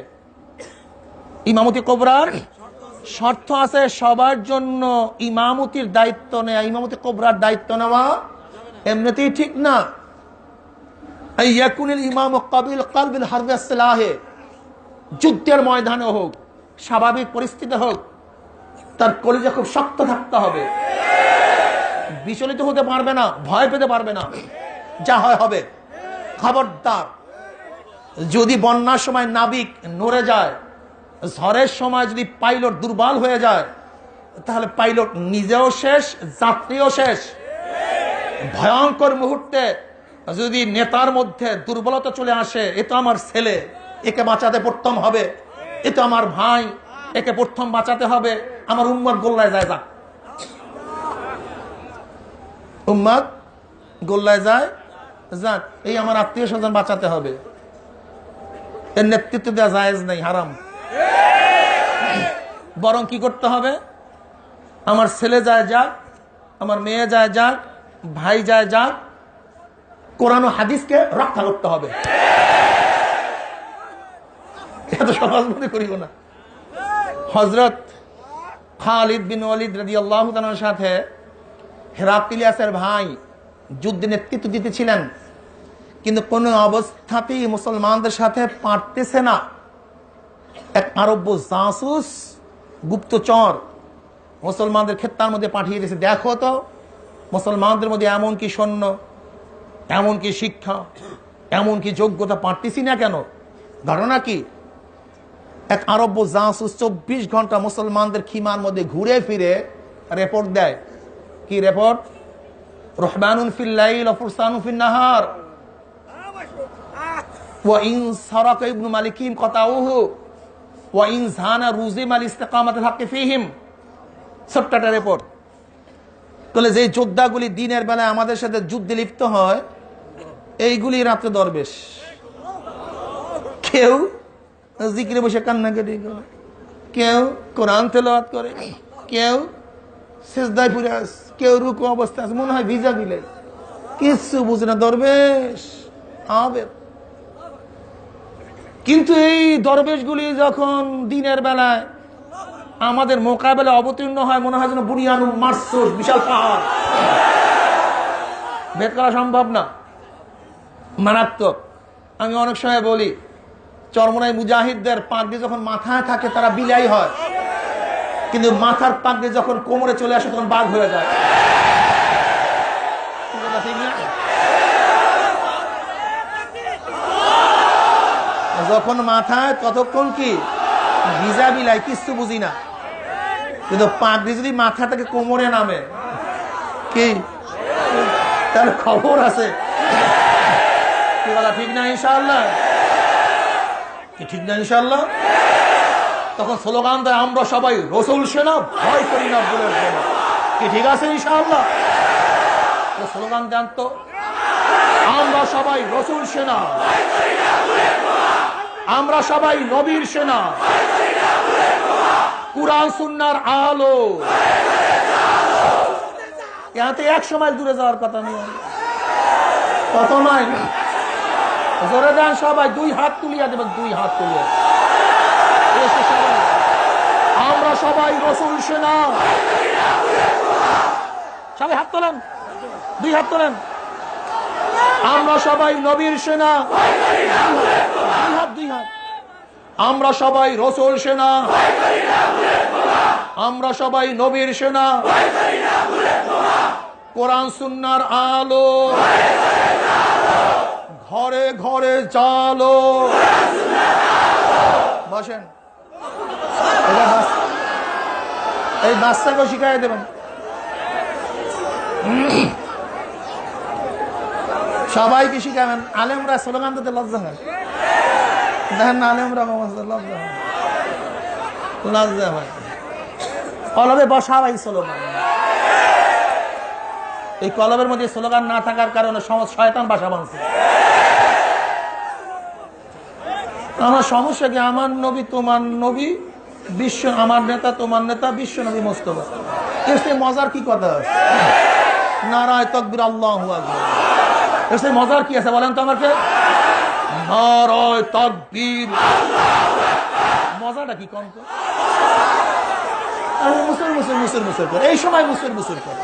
ইমামতি কবরার শর্ত আছে। সবার জন্য ইমামতির দায়িত্ব নেওয়া, ইমামতি কবরার দায়িত্ব নেওয়া এমনিতেই ঠিক না। ইয়াকুনুল ইমাম কাবিল কলবিল হারব ওয়াস সালাহ, যুদ্ধের ময়দানে হোক, স্বাভাবিক পরিস্থিতি হোক, তার কলিজা খুব শক্ত থাকতে হবে, বিচলিত হতে পারবে না, ভয় পেতে পারবে না, যা হয় হবে। খবরদার, যদি বন্যার সময় নাবিক নড়ে যায়, ঝড়ের সময় যদি পাইলট দুর্বল হয়ে যায়, তাহলে পাইলট নিজেও শেষ, যাত্রীও শেষ। ভয়ঙ্কর মুহূর্তে যদি নেতার মধ্যে দুর্বলতা চলে আসে, এ তো আমার ছেলে, একে বাঁচাতে প্রথম হবে, এ তো আমার ভাই, একে প্রথম বাঁচাতে হবে, আমার উম্মত গোল্লায় যায়, যা উম্মত গোল্লায় যায়, যাক এই আমার আত্মীয় স্বজন বাঁচাতে হবে, এর নেতৃত্ব দেওয়া জায়েজ নাই, হারাম। বরং কি করতে হবে, আমার ছেলে যায় যাক, আমার মেয়ে যায় যাক, ভাই যায় যাক, কোরআন ও হাদিসকে রক্ষা করতে হবে। এত সহজ মনে করিব না। হযরত খালিদ বিন ওয়ালিদ রাদিয়াল্লাহু তাআলার সাথে হেরাক্লিয়াসের ভাই যুদ্ধে নেতৃত্ব দিতেছিলেন, কিন্তু কোন অবস্থাতেই মুসলমানদের সাথে পারতেছে না। এক আরব জাসুস, গুপ্তচর মুসলমানদের ক্ষেত্রের মধ্যে পাঠিয়ে দিয়েছে, দেখো তো মুসলমানদের মধ্যে এমন কি সৈন্য, এমন কি শিক্ষা, এমন কি যোগ্যতা, পারতেছি না কেন, ঘটনা কি? এক আরব জাসুস 24 ঘন্টা মুসলমানদের খিমার মধ্যে ঘুরে ফিরে রিপোর্ট দেয়। কি রিপোর্ট? রহমানুন ফিল লাইল ওয়া ফুরসানুন ফিন নাহার ওয়া ইন সারাকা ইবনু মালিকিম কাতাউহু ওয়া ইন জানা রুজিম আল ইস্তিকামাতুল হক ফীহিম। ছোট্টটা রিপোর্ট। তাহলে যে যোদ্ধাগুলি দিনের বেলায় আমাদের সাথে যুদ্ধে লিপ্ত হয়, এইগুলি রাতে দরবেশ। কেউ জিকিরে বসে কান্নাকাটি করে, কেউ কোরআন তেলাওয়াত করে, কেউ সিজদায় পড়ে আছে, কেউ রুকু অবস্থা আছে, মনে হয় ভিজা বিলে, কিচ্ছু বুঝে না, দরবেশ আবেদ। কিন্তু এই দরবেশগুলি যখন দিনের বেলায় আমাদের মোকাবেলা অবতীর্ণ হয়, মনে হয় যেন বুনিয়ানুল মারসুস, বিশাল পাহাড়, ভেদ করা সম্ভব না, মারাত্মক। আমি অনেক সময় বলি, চরমনাই মুজাহিদদের পাগড়ি যখন মাথায় থাকে তারা বিলাই হয়, কিন্তু মাথার পাগড়ি যখন কোমরে চলে আসে তখন বাঘ হয়ে যায়। ঠিক না? যখন মাথায় ততক্ষণ কি ভিজা বিলাই, কিচ্ছু বুঝি না, কিন্তু পাগড়ি যদি মাথা থেকে কোমরে নামে, কি তার খবর আছে। কি বলা ঠিক না? ইনশাআল্লাহ কি ঠিক না? ইনশাআল্লাহ। তখন স্লোগান দেয়, আমরা সবাই রসুল সেনা, ভয় করি না বলে। কি ঠিক আছে? ইনশাআল্লাহ স্লোগান দেন তো, আমরা সবাই রসুল সেনা, আমরা সবাই নবীর সেনা, কুরআন সুন্নাহর আলো। এতে 100 মাইল দূরে যাওয়ার কথা নেই, কত মাইল জোরে দেন সবাই, 2 হাত তুলিয়া দেবেন, 2 হাত তুলিয়া। আমরা সবাই রসুল সেনা, সবাই হাত তোলেন, 2 হাত তোলেন। আমরা সবাই নবীর সেনা, 2 হাত, 2 হাত। আমরা সবাই রসুল সেনা, আমরা সবাই নবীর সেনা, কোরআন সুন্নাহর আলো, ঘরে ঘরে জালো। বসেন, এই বাচ্চাকে শিখাই দেবেন। সবাইকে শিখাবেন। আলেমরা স্লোগান দিতে লজ্জা হয়, দেখেন না, আলেমরা লজ্জা হয়, লজ্জা হয়। কলবে বসাবাই স্লোগান। এই কলবের মধ্যে স্লোগান না থাকার কারণে শয়তান বাসা বাঁধছে। আমার সমস্যা কি? আমার নবী তোমার নবী, বিশ্ব আমার নেতা তোমার নেতা, বিশ্ব নবী মোস্তফা। এসে মজার কি কথা আছে? নারায়ে তাকবীর, আল্লাহু আকবার। এসে মজার কি আছে বলেন তো আমাকে? নারায়ে তাকবীর, মজাটা কি কম তো? আরে মুসুর মুসুর মুসুর মুসুর করে, এই সময় মুসুর মুসুর করে,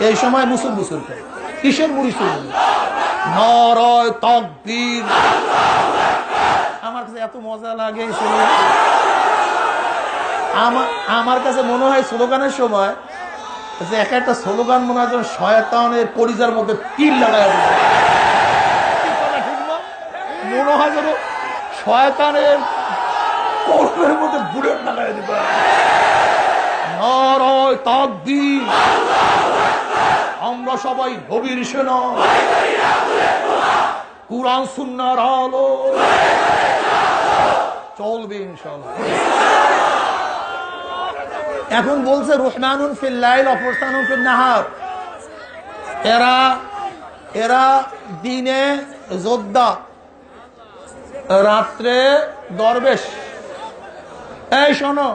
এই সময় মুসুর মুসুর করে, কিসের মুড়ি শুরু? নারায়ে তাকবীর। আমার কাছে এত মজা লাগে আমার কাছে মনে হয় স্লোগানের সময় যে এক একটা স্লোগান মনে হয় যেন শয়তানের কলিজার মধ্যে তীর লাগায়, মনে হয় যেন শয়তানের কলবের মধ্যে বুলেট লাগায় দিবে। নারায়ে তাকবীর, আমরা সবাই নবীর সেনা, কুরআন সুন্নাহর আলো, চলবে ইনশাআল্লাহ। এখন বলছে রহমানুন ফিল লাইল ওয়া ফুরসানুন ফিন নাহার। এরা এরা দিনে যোদ্ধা, রাত্রে দরবেশ। এই শোনো,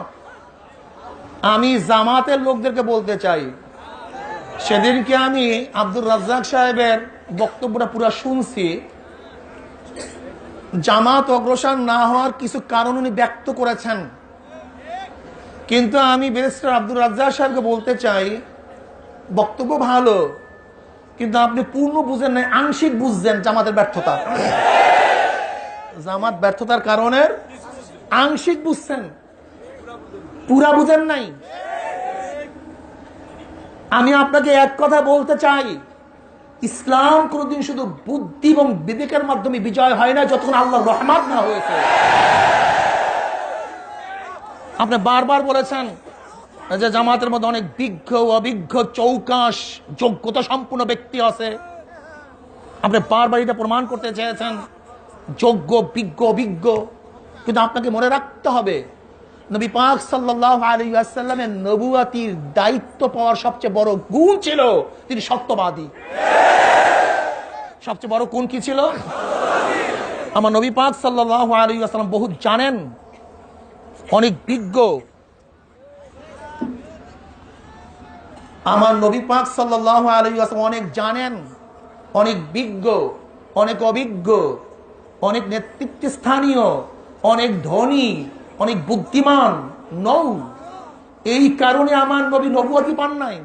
আমি জামাতের লোকদেরকে বলতে চাই, সেদিনকে আমি আব্দুর রাজ্জাক সাহেবের বক্তব্যটা পুরো শুনছি। জামাত অগ্রসর না হওয়ার কিছু কারণ উনি ব্যক্ত করেছেন, কিন্তু আমি ব্যারিস্টার আব্দুর রাজ্জাক সাহেবকে বলতে চাই, বক্তব্য ভালো, কিন্তু আপনি পূর্ণ বুঝেন নাই, আংশিক বুঝছেন জামাতের ব্যর্থতা। জামাত ব্যর্থতার কারণের আংশিক বুঝছেন, পুরা বুঝেন নাই। আমি আপনাকে এক কথা বলতে চাই, ইসলাম কোনদিন শুধু বুদ্ধি এবং বিবেকের মাধ্যমে বিজয় হয় না, যতক্ষণ আল্লাহর রহমত না হয়েছে। আপনি বারবার বলেছেন যে জামাতের মধ্যে অনেক বিজ্ঞ অভিজ্ঞ চৌকাশ যোগ্যতা সম্পূর্ণ ব্যক্তি আছে। আপনি বারবার এটা প্রমাণ করতে চেয়েছেন যোগ্য বিজ্ঞ অভিজ্ঞ, কিন্তু আপনাকে মনে রাখতে হবে নবী পাক সাল্লাল্লাহু আলাইহি ওয়াসাল্লামের নবুয়াতির দায়িত্ব পাওয়ার সবচেয়ে বড় গুণ ছিল তিনি সত্যবাদী। সবচেয়ে বড় গুণ কি ছিল? আমার নবী পাক সাল্লাল্লাহু আলাইহি ওয়াসাল্লাম বহুত জানেন, অনেক বিজ্ঞ। আমার নবী পাক সাল্লাল্লাহু আলাইহি ওয়াসাল্লাম অনেক জানেন, অনেক বিজ্ঞ, অনেক অভিজ্ঞ, অনেক নেতৃত্ব স্থানীয়, অনেক ধনী, অনেক বুদ্ধিমান নৌ। এই কারণে আমার নবী নবুয়াতি পান নাই।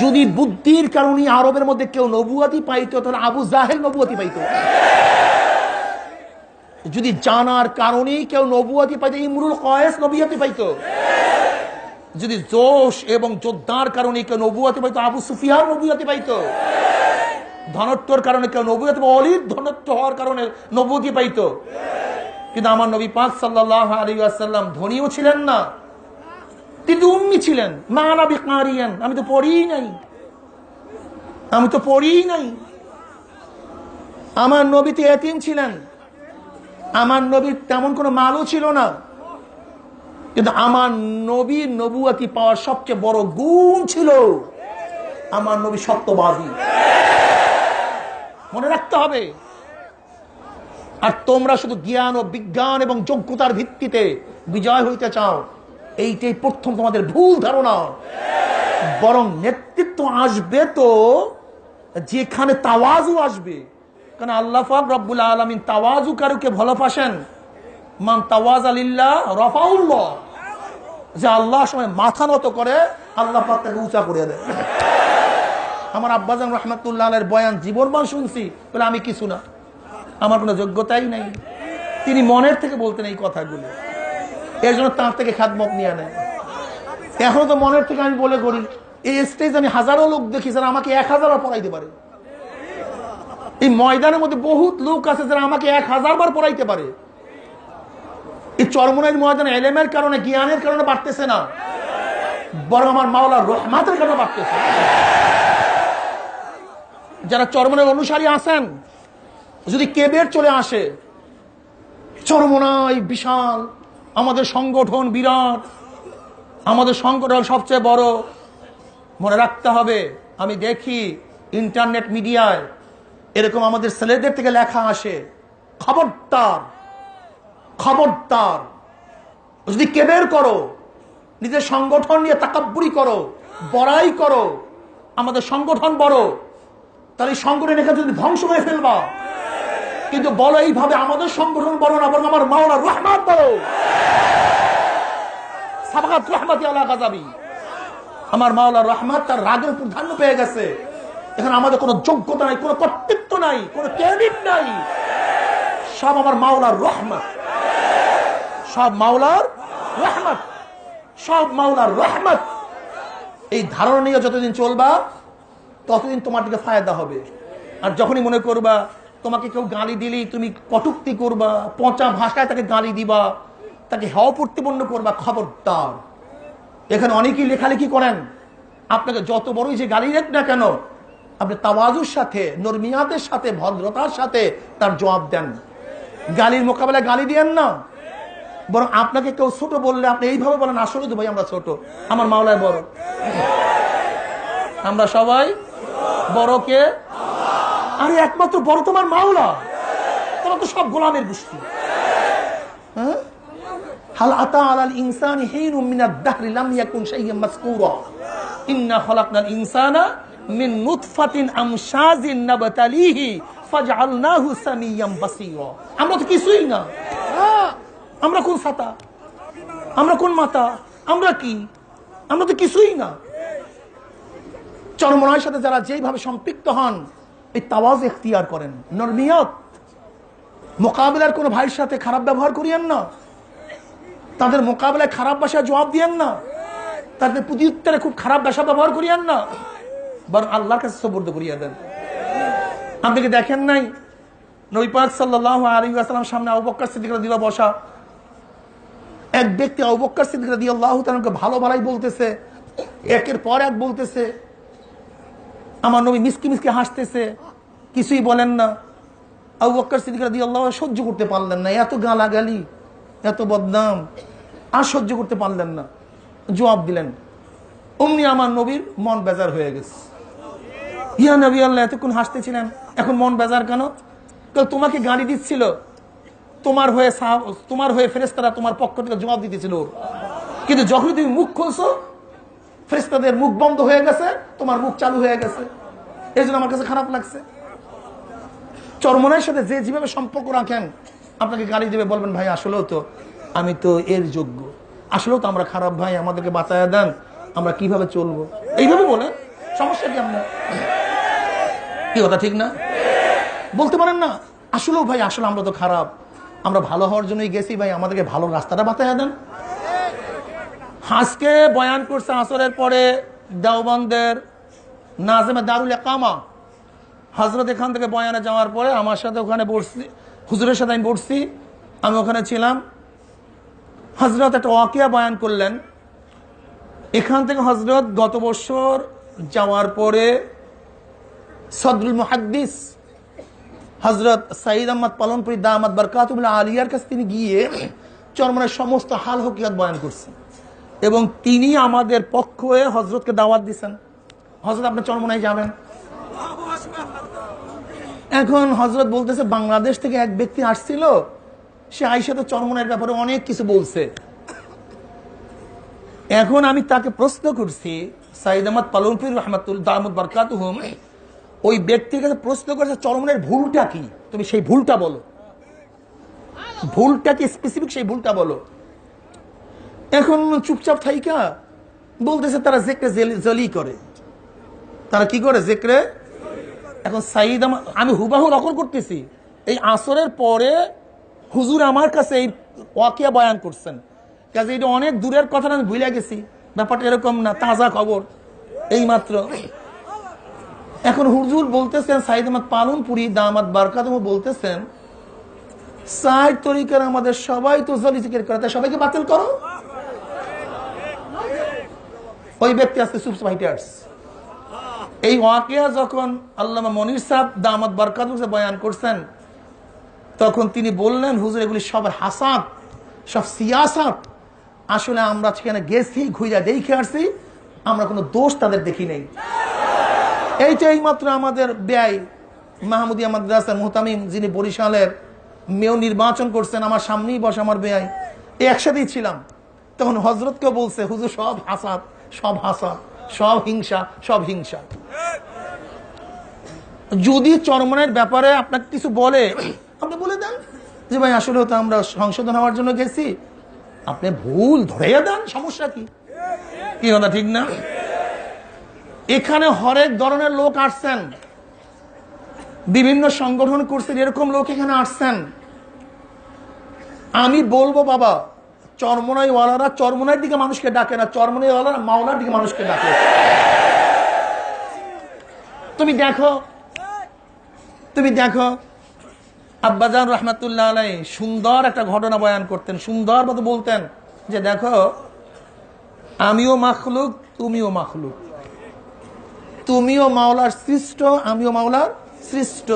যদি বুদ্ধির কারণে আরবের মধ্যে কেউ নবুয়াতি পাইতো, তাহলে আবু জাহেল নবুয়াতি পাইতো। যদি জানার কারণেই কেউ নবুয়াতি পাইতো, ইমরুল কয়েস নবুয়াতি পাইতো। যদি জোশ এবং যোদ্ধার কারণে কেউ নবুয়াতি পাইতো, আবু সুফিয়ান নবুয়াতি পাইতো। ধনত্বর কারণে কেউ নবুয়াতি, অলিদ ধনত্ব হওয়ার কারণে নবুয়াতি পাইতো। কিন্তু আমার নবী পাক সাল্লাল্লাহু আলাইহি ওয়াসাল্লাম ধনীও ছিলেন না, তিনি উম্মি ছিলেন। মা আনা বিকারিয়ান, আমি তো পড়িই নাই, আমি তো পড়িই নাই। আমার নবী তো এতিম ছিলেন, আমার নবীর তেমন কোনো মালও ছিল না, কিন্তু আমার নবীর নবুয়াতি পাওয়ার সবচেয়ে বড় গুণ ছিল আমার নবী সত্যবাদী। মনে রাখতে হবে। আর তোমরা শুধু জ্ঞান ও বিজ্ঞান এবং যোগ্যতার ভিত্তিতে বিজয় হইতে চাও, এইটাই প্রথম তোমাদের ভুল ধারণা। বরং নেতৃত্ব আসবে তো যেখানে তাওয়াজু আসবে, কারণ আল্লাহ পাক রব্বুল আলামিন তাওয়াজু কারুকে ভালোবাসেন। মান তাওয়াজা লিল্লাহ রাফাউল্লাহ, যে আল্লাহর সময় মাথা নত করে আল্লাহ পাক তাকে উঁচা করে দেয়। আমার আব্বাজান রহমাতুল্লাহ আলাইহির বয়ান জীবনবান শুনছি, বলে আমি কিছু না, আমার কোনো যোগ্যতাই নেই। তিনি মনের থেকে বলতেন এই কথাগুলো, এর জন্য তার থেকে খাদমত নিয়ে নেয়। এখনো তো মনের থেকে আমি বলে করি, এই স্টেজ আমি হাজারো লোক দেখি যারা আমাকে 1000 বার পড়াইতে পারে। এই ময়দানের মধ্যে বহুত লোক আছে যারা আমাকে 1000 বার পড়াইতে পারে। এই চরমনাইয়ের ময়দানে এলেমের কারণে, জ্ঞানের কারণে বাড়তেছে না, বরং আমার মাওলার রহমতের কারণে বাড়তেছে। যারা চরমনাইয়ের অনুসারী আছেন, যদি কেবের চলে আসে, চরমনাই বিশাল, আমাদের সংগঠন বিরাট, আমাদের সংগঠন সবচেয়ে বড়। মনে রাখতে হবে, আমি দেখি ইন্টারনেট মিডিয়ায় এরকম আমাদের ছেলেদের থেকে লেখা আসে, খবরদার খবরদার, যদি কেবের করো, নিজের সংগঠন নিয়ে তাকাব্বুরি করো, বড়াই করো, আমাদের সংগঠন বড়, তাহলে সংগঠন এখানে যদি ধ্বংস করে ফেলবা। কিন্তু বলো এইভাবে আমাদের সংগঠন বড় না, বরং আমার মাওলার রহমত বড়। সাবাকাত রহমতি আলা গাযাবি, আমার মাওলার রহমত তার রাগের প্রাধান্য পেয়ে গেছে। এখানে আমাদের কোনো যোগ্যতা নাই, কোনো কর্তৃত্ব নাই, কোনো ক্রেডিট নাই, সব আমার মাওলার রহমত, সব মাওলার রহমত, সব মাওলার রহমত। এই ধারণা নিয়ে যতদিন চলবা ততদিন তোমার দিকে ফায়দা হবে। আর যখনই মনে করবা তোমাকে কেউ গালি দিলেই তুমি কটূক্তি করবা, পচা ভাষায় তাকে গালি দিবা, তাকে হেয় প্রতিপন্ন করবা, খবরদার। এখানে অনেকেই লেখালেখি করেন, আপনাকে যত বড়ই যে গালি দেখ না কেন, আপনি তাওয়াজুর সাথে, নরমিয়াতের সাথে, ভদ্রতার সাথে তার জবাব দেন। গালির মোকাবেলায় গালি দিয়েন না, বরং আপনাকে কেউ ছোট বললে আপনি এইভাবে বলেন, আসলে তো ভাই আমরা ছোট, আমার মাওলায় বড়, আমরা সবাই বড় কে? আরে একমাত্র বড় তোমার মাওলা, তোরা তো সব গোলামের গোষ্ঠী। হ্যাঁ, হাল আতা আলাল ইনসানি হিনুম মিনাদ দাহরি লাম ইয়াকুন শাইয়্যান মাযকুরা ইন্না খালাকনাল ইনসানা মিন নুতফাতিন আমশাজিন নাবতালিহি ফাজআলনাহু সামিয়্যান বাসীরা। আমরা তো কিছুই না। আমরা কোন ছাতা, আমরা কোন মাতা, আমরা কি? আমরা তো কিছুই না। চরমনায়ের সাথে যারা যেভাবে সম্পৃক্ত হন, এই তাওয়াজ ইখতিয়ার করেন, নরমিয়ত, মোকাবিলার কোনো ভাইয়ের সাথে খারাপ ব্যবহার করিয়েন না, তাদের মোকাবিলায় খারাপ ভাষায় জবাব দিয়েন না, তাদের প্রতি উত্তরে খুব খারাপ ভাষা ব্যবহার করিয়েন না, বরং আল্লাহর কাছে সুপর্দ করিয়ে দেন। আপনি কি দেখেন নাই নবী পাক সাল্লাল্লাহু আলাইহি ওয়াসাল্লাম সামনে আবু বকর সিদ্দিক রাদিয়াল্লাহু বসা, এক ব্যক্তি আবু বকর সিদ্দিক রাদিয়াল্লাহু তাআলাকে ভালো ভালোই বলতেছে, একের পর এক বলতেছে, আমার নবী মিসকি মিসকি হাসতেছে, কিছুই বলেন না। আবু বকর সিদ্দিক রাদিয়াল্লাহু সহ্য করতে পারলেন না, এত গালাগালি, এত বদনাম, আর সহ্য করতে পারলেন না, জবাব দিলেন। অমনি আমার নবীর মন বেজার হয়ে গেছে। ইয়া নবী আল্লাহ, এতক্ষণ হাসতেছিলেন, এখন মন বেজার কেন? তোমাকে গালি দিচ্ছিল, তোমার হয়ে ফেরেশতারা তোমার পক্ষ থেকে জবাব দিতেছিল, কিন্তু যখন তুমি মুখ খুলছো ফেরেশতাদের মুখ বন্ধ হয়ে গেছে, তোমার মুখ চালু হয়ে গেছে। এই জন্য আমার কাছে খারাপ লাগছে। চরমনায়ের সাথে যে যেভাবে সম্পর্ক রাখেন, আপনাকে গালি দেবে, বলবেন ভাই আসলেও তো আমি তো এর যোগ্য, আসলেও তো আমরা খারাপ ভাই, আমাদেরকে বাঁচায়া দেন, আমরা কিভাবে চলবো, এইভাবে বলেন, সমস্যা কি? আপনার কি কথা ঠিক না? বলতে পারেন না আসলেও ভাই, আসলে আমরা তো খারাপ, আমরা ভালো হওয়ার জন্যই গেছি ভাই, আমাদেরকে ভালো রাস্তাটা বাতায়া দেন। আজকে বয়ান করছে আসরের পরে দেওবন্দের নাজেমে দারুল ইকামা হযরত, এখান থেকে বয়ানে যাওয়ার পরে আমার সাথে ওখানে বসছি, হুজুরের সাথে আমি বসছি, আমি ওখানে ছিলাম। হযরত একটা ওয়াকিয়া বয়ান করলেন। এখান থেকে হযরত গত বছর যাওয়ার পরে সদরুল মুহাদ্দিস হযরত সাইয়্যিদ আহমদ পালনপুরি দামাত বরকাতুহুল আলিয়ার কাছে তিনি গিয়ে চরমনায়ের সমস্ত হাল হকিকত বয়ান করছেন, এবং তিনি আমাদের পক্ষ হয়ে হযরতকে দাওয়াত দিয়েছেন, হযরত আপনি চরমনায় যাবেন। এখন হযরত বলতেছে বাংলাদেশ থেকে এক ব্যক্তি আসছিল, সে আইসা তো চরমনায়ের ব্যাপারে অনেক কিছু বলছে। এখন আমি তাকে প্রশ্ন করছি, সাইয়্যিদ আহমদ পালনপুরি রহমাতুল্লাহ দামাত বরকাতুহুম ওই ব্যক্তির কাছে প্রশ্ন করেছে চরমনায়ের ভুলটা কি, তুমি সেই ভুলটা বলো, ভুলটা কি স্পেসিফিক, সেই ভুলটা বলো। এখন চুপচাপ থাইকা বলতেছে তারা জিকরে জলি করে, তারা কি করে, জিকরে। এখন সাইয়্যিদ আমি হুবাহু নকল করতেছি, এই আসরের পরে হুজুর আমার কাছে এই ওয়াকিয়া বয়ান করছেন, কাজে এটা অনেক দূরের কথা, আমি ভুলে গেছি, ব্যাপারটা এরকম না, তাজা খবর এই মাত্র। এখন হুজুর বলতেছেন, সাইয়্যিদ আহমদ পালনপুরি দামাত বরকাতুহু বলতেছেন, সাইদ তরিকার আমাদের সবাই তো জলি জিকির করে, তাই সবাইকে বাতিল করো। ওই ব্যক্তি আজকে সুপস ফাইটার্স। এই ওয়াকিয়া যখন আল্লামা মনির সাহেব দামাত বরকাতুহু বয়ান করছেন, তখন তিনি বললেন, হুজুর এগুলি সব হাসাদ, সব সিয়াসাত, আসলে আমরা সেখানে গেছি, ঘুরে দেখে আসছি, আমরা কোনো দোষ তাদের দেখি নেই। এইটা এইমাত্র আমাদের ব্যয় মাহমুদিয়া মাদ্রাসার মুহতামিম, যিনি বরিশালের মেয়র নির্বাচন করছেন, আমার সামনেই বসে আমার ব্যয়, একসাথেই ছিলাম। তখন হযরতকে বলছে, হুজুর সব হাসাদ, সব হাসাদ, সব হিংসা, সব হিংসা। যদি চরমনায়ের ব্যাপারে আপনাকে কিছু বলে, আপনি বলে দেন যে ভাই আসলে তো আমরা সংশোধন হওয়ার জন্য গেছি, আপনি ভুল ধরে দেন, সমস্যা কি? কি কথা ঠিক না? এখানে হরেক ধরনের লোক আসছেন, বিভিন্ন সংগঠন করছেন, এরকম লোক এখানে আসছেন। আমি বলবো বাবা, চরমনাই ওয়ালারা চরমনাইয়ের দিকে মানুষকে ডাকে না, চরমনাই ওয়ালারা মাওলার দিকে মানুষকে ডাকে। তুমি দেখো আব্বাজান রহমাতুল্লাহ আলাইহি সুন্দর একটা ঘটনা বয়ান করতেন, সুন্দর মতো বলতেন যে দেখো, আমিও মাখলুক, তুমিও মাখলুক, তুমিও মাওলার সৃষ্ট, আমিও মাওলার সৃষ্ট।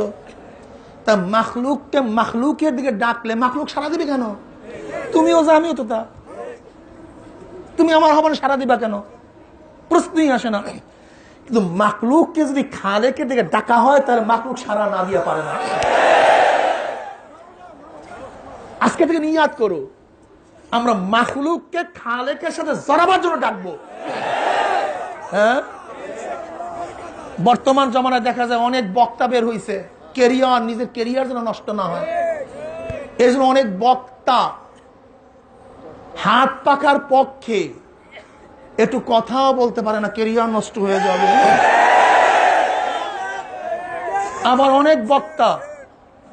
তা মাখলুককে মাখলুকের দিকে ডাকলে মাখলুক সারা দিবে কেন? তুমিও যা, আমিও তো তা, তুমি আমার হবে না, সারা দিবা কেন? প্রশ্নই আসে না। কিন্তু মাকলুককে যদি খালেকের দিকে ডাকা হয় তাহলে মাকলুক সারা না দিয়া পারে না। আজকে থেকে নিয়াত করো, আমরা মাখলুককে খালেকের সাথে জড়াবার জন্য ডাকবো। হ্যাঁ, বর্তমান জমানায় দেখা যায় অনেক বক্তা বের হইছে, কেরিয়ার, নিজের কেরিয়ার যেন নষ্ট না হয় এই জন্য অনেক বক্তা হাত পাকার পক্ষে, একটু কথাও বলতে পারে না, কেরিয়ার নষ্ট হয়ে যাবে। আবার অনেক বক্তা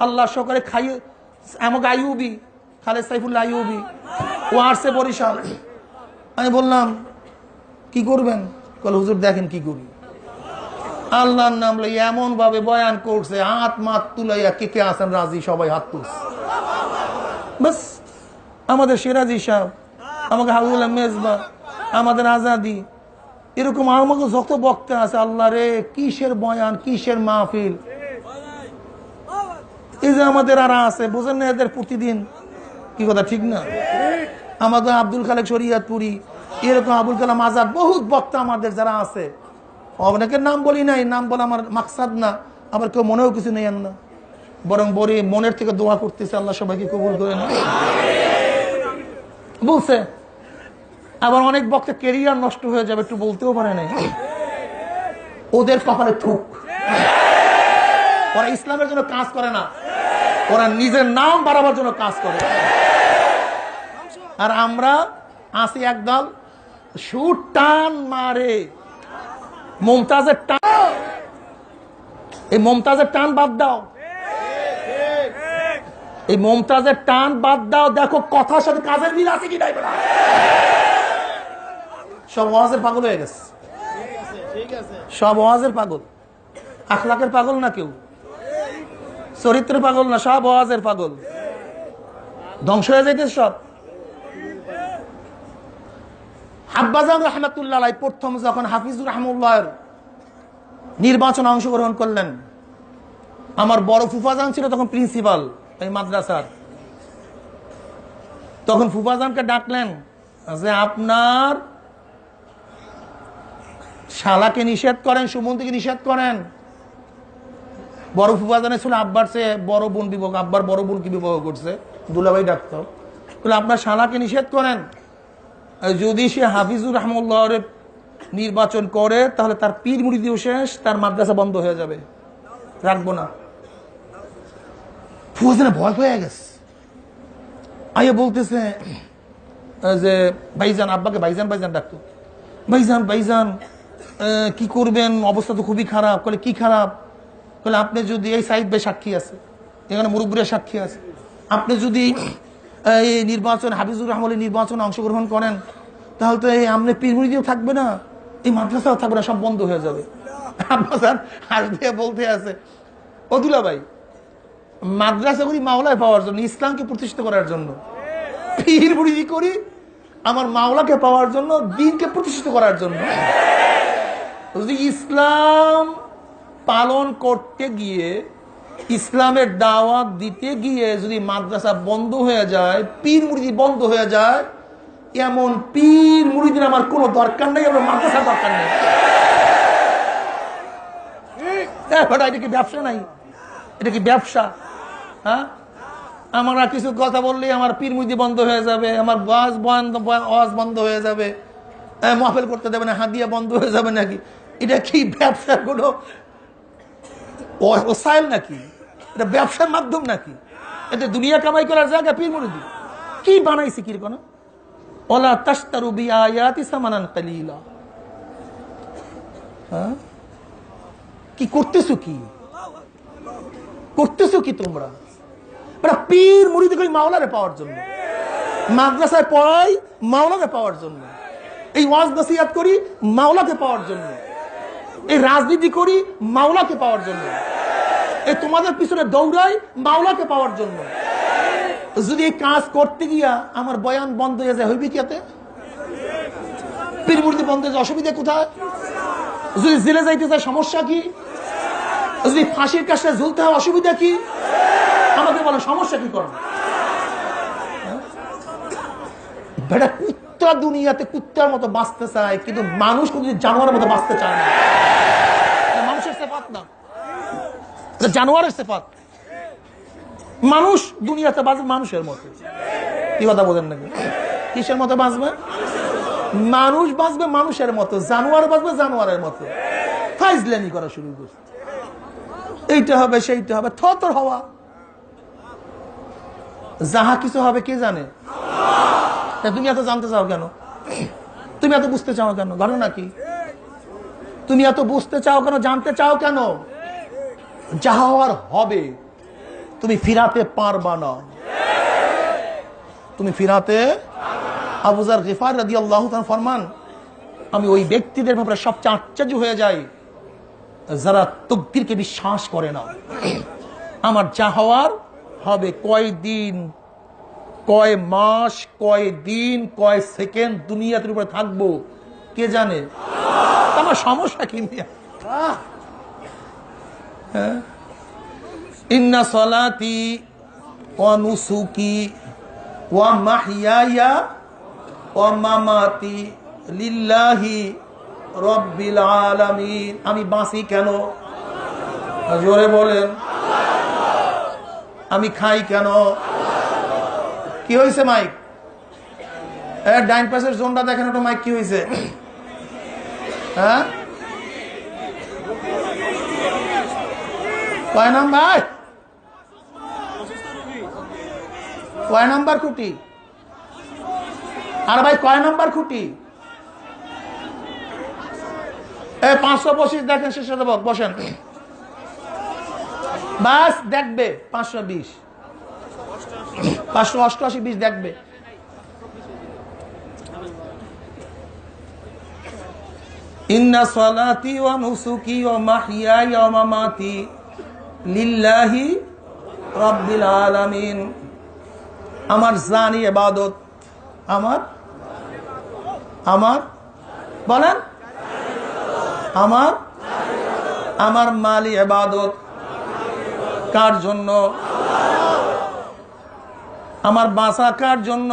আল্লাহ সকালে খাইয়ে, আমাকে আইয়ুবি, খালেদ সাইফুল্লাহ আইয়ুবি, ও আসছে বরিশাল। আমি বললাম কি করবেন? বলে হুজুর দেখেন কি করি। আল্লাহর নাম লই এমন ভাবে বয়ান করছে, হাত মাত তুলাইয়া কে কে আছেন রাজি সবাই হাত তুলছে। বাস আমাদের সিরাজি সাহেব, আমাকে হাবিবুল্লাহ মেজবা, আমাদের আজাদি, এরকম আমাকে যত বক্তা আছে, আল্লাহ রে কিসের বয়ান, কিসের মাহফিল। এই যে আমাদের আর আছে, বোঝেন না এদের প্রতিদিন কি কথা, ঠিক না? আমাদের আব্দুল খালেক শরিয়াতপুরি, এরকম আবুল কালাম আজাদ, বহুত বক্তা আমাদের যারা আছে, অনেকের নাম বলি নাই, নাম বলা আমার মাকসাদ না, আবার কেউ মনেও কিছু নেই না, বরং বলি মনের থেকে দোয়া করতেছে আল্লাহ সবাইকে কবুল করে না বলছে। আবার অনেক বক্তা কেরিয়ার নষ্ট হয়ে যাবে, একটু বলতেও পারে নাই। ওদের কপালে থুক, ওরা ইসলামের জন্য কাজ করে না, ওরা নিজের নাম বাড়াবার জন্য কাজ করে। আর আমরা আসি একদল সুর টান মারে, মমতাজের টান, এই মমতাজের টান বাদ দাও, এই মমতাজের টান বাদ দাও, দেখো কথার সাথে কাজের মিল আছে কি নাই। সব ওয়াজের পাগল হয়ে গেছে, সব ওয়াজের পাগল, আখলাকের পাগল না, কেউ চরিত্রের পাগল না, সব ওয়াজের পাগল, ধ্বংস হয়ে যাইতেছে সব। আব্বাজান রহমতুল্লাহ প্রথম যখন হাফিজুর রহমুল্লাহর নির্বাচনে অংশগ্রহণ করলেন, আমার বড় ফুফাজান ছিল তখন প্রিন্সিপাল এই মাদ্রাসার, তখন ফুফাজানকে ডাকলেন যে আপনার শালাকে নিষেধ করেন, সুমন্তিকে নিষেধ করেন। বড় ফুফাজানের ছিল আব্বার চেয়ে বড় বোন বিবাহ, আব্বার বড় বোনকে বিবাহ করছে, দুলাভাই ডাক্তার, বলে আপনার শালাকে নিষেধ করেন, যদি সে হাফিজুর রহমুল্লাহর নির্বাচন করে তাহলে তার পীর মুরিদিও শেষ, তার মাদ্রাসা বন্ধ হয়ে যাবে, রাখবো না। ফুফাজানে ভয় পেয়ে গেছে, আইয়া বলতেছে যে ভাইজান, আব্বাকে ভাইজান ভাইজান ডাকতো, ভাইজান ভাইজান কি করবেন, অবস্থা তো খুবই খারাপ। বলে কি খারাপ? বলে আপনি যদি, এই সাইদ ভাই সাক্ষী আছে, এখানে মুরব্বীরা সাক্ষী আছে, আপনি যদি এই নির্বাচন, হাফিজুর রহমানের নির্বাচনে অংশগ্রহণ করেন তাহলে তো এই আমনে পীর মুরিদিও থাকবে না, এই মাদ্রাসাও থাকবে না, সব বন্ধ হয়ে যাবে। আব্বাজান হাসতে বলতে আছে, ও দুলা ভাই, মাদ্রাসা করি মাওলায় পাওয়ার জন্য, ইসলামকে প্রতিষ্ঠিত করার জন্য, পীর মুরিদি করি আমার মাওলাকে পাওয়ার জন্য, দ্বীনকে প্রতিষ্ঠিত করার জন্য। যদি ইসলাম পালন করতে গিয়ে, ইসলামের দাওয়াত দিতে গিয়ে যদি মাদ্রাসা বন্ধ হয়ে যায়, পীর মুরিদি বন্ধ হয়ে যায়, এমন পীর মুরিদির আমার কোনো দরকার নেই, আমার মাদ্রাসার দরকার নেই। এটা কি ব্যবসা নাই? এটা কি ব্যবসা? হ্যাঁ, আমরা কিছু কথা বললে আমার পীর মুরিদি বন্ধ হয়ে যাবে, আমার ওয়াজ বন্ধ হয়ে যাবে, মাহফিল করতে দেবে না, হাদিয়া বন্ধ হয়ে যাবে নাকি? এটা কি ব্যবসার কোনো ওসাইল নাকি? এটা ব্যবসার মাধ্যম নাকি? এটা দুনিয়া কামাই করার জায়গা পীর মুরিদি? কি বানাইছে কি কোন? ওয়ালা তাশতারু বিআয়াতি সামানান কালিলা। হ্যাঁ, কি করতেছো? কি করতেছো কি তোমরা? পীর মুরিদি করি মাওলারে পাওয়ার জন্য, মাদ্রাসায় পড়াই মাওলাকে পাওয়ার জন্য, এই ওয়াজ নসিহত করি মাওলাকে পাওয়ার জন্য, এই রাজনীতি করি মাওলাকে পাওয়ার জন্য, এই তোমাদের পিছনে দৌড়াই মাওলাকে পাওয়ার জন্য। যদি এই কাজ করতে গিয়া আমার বয়ান বন্ধ হয়ে যায়, হইবে কি? পীর মুরিদি বন্ধ হয়ে যায়, অসুবিধা কোথায়? যদি জেলে যাইতে যায়, সমস্যা কি? যদি ফাঁসির কাছে ঝুলতে হয়, অসুবিধা কি? আমাকে বলে সমস্যা কি করবে? বেটা কুত্তা দুনিয়াতে কুত্তার মতো বাঁচতে চায়, কিন্তু মানুষ কিন্তু জানোয়ারের মতো বাঁচতে চায় না। না, এটা জানোয়ারের সিফাত। মানুষ দুনিয়াতে বাঁচবে মানুষের মতো। কি কথা বলেন নাকি? কিসের মতো বাঁচবে? মানুষ বাঁচবে মানুষের মতো, জানোয়ার বাঁচবে জানোয়ারের মতো। ফাইজলামি করা শুরু করছে, এইটা হবে সেইটা হবে, থর হওয়া। যাহা কিছু হবে কে জানে? তুমি এত জানতে চাও কেন? তুমি এত বুঝতে চাও কেন? ঘটনা কি? তুমি এত বুঝতে চাও কেন, জানতে চাও কেন? যাহা হওয়ার হবে, তুমি ফিরাতে পারবা না। তুমি ফিরাতে। আবু যার গিফার রাদিয়াল্লাহু তাআলা ফরমান, আমি ওই ব্যক্তিদের ব্যাপারে সবচেয়ে আশ্চর্য হয়ে যাই যারা তাকদীরকে বিশ্বাস করে না। আমার যা হওয়ার হবে, কয় দিন, কয় মাস, কয় দিন, কয় সেকেন্ড দুনিয়ার উপরে থাকবো কে জানে? আমার সমস্যা কি? ইন্না সলাতি ওয়া নুসুকি ওয়া মাহইয়ায়া ওয়া মামাতি লিল্লাহি রাব্বিল আলামিন। আমি বাঁচি কেন? জোরে বলেন। আমি খাই কেন? কি হয়েছে মাইক? ডাইন পাশের জোনটা দেখেন, ওটা মাইক কি হয়েছে? হ্যাঁ, কয় নাম্বার? কয় নাম্বার খুঁটি? আর ভাই কয় নাম্বার খুঁটি? 525 দেখেন, শেষে দেব, বসেন। বাস দেখবে 520, 588, 20 দেখবে। ইন্না সলাতি ওয়া নুসুকি ওয়া মাহইয়ায়া ওয়া মামাতি লিল্লাহি রাব্বিল আলামিন। আমার জানি ইবাদত, আমার বলেন, আমার মালি ইবাদত কার জন্য? আমার বাঁচা কার জন্য?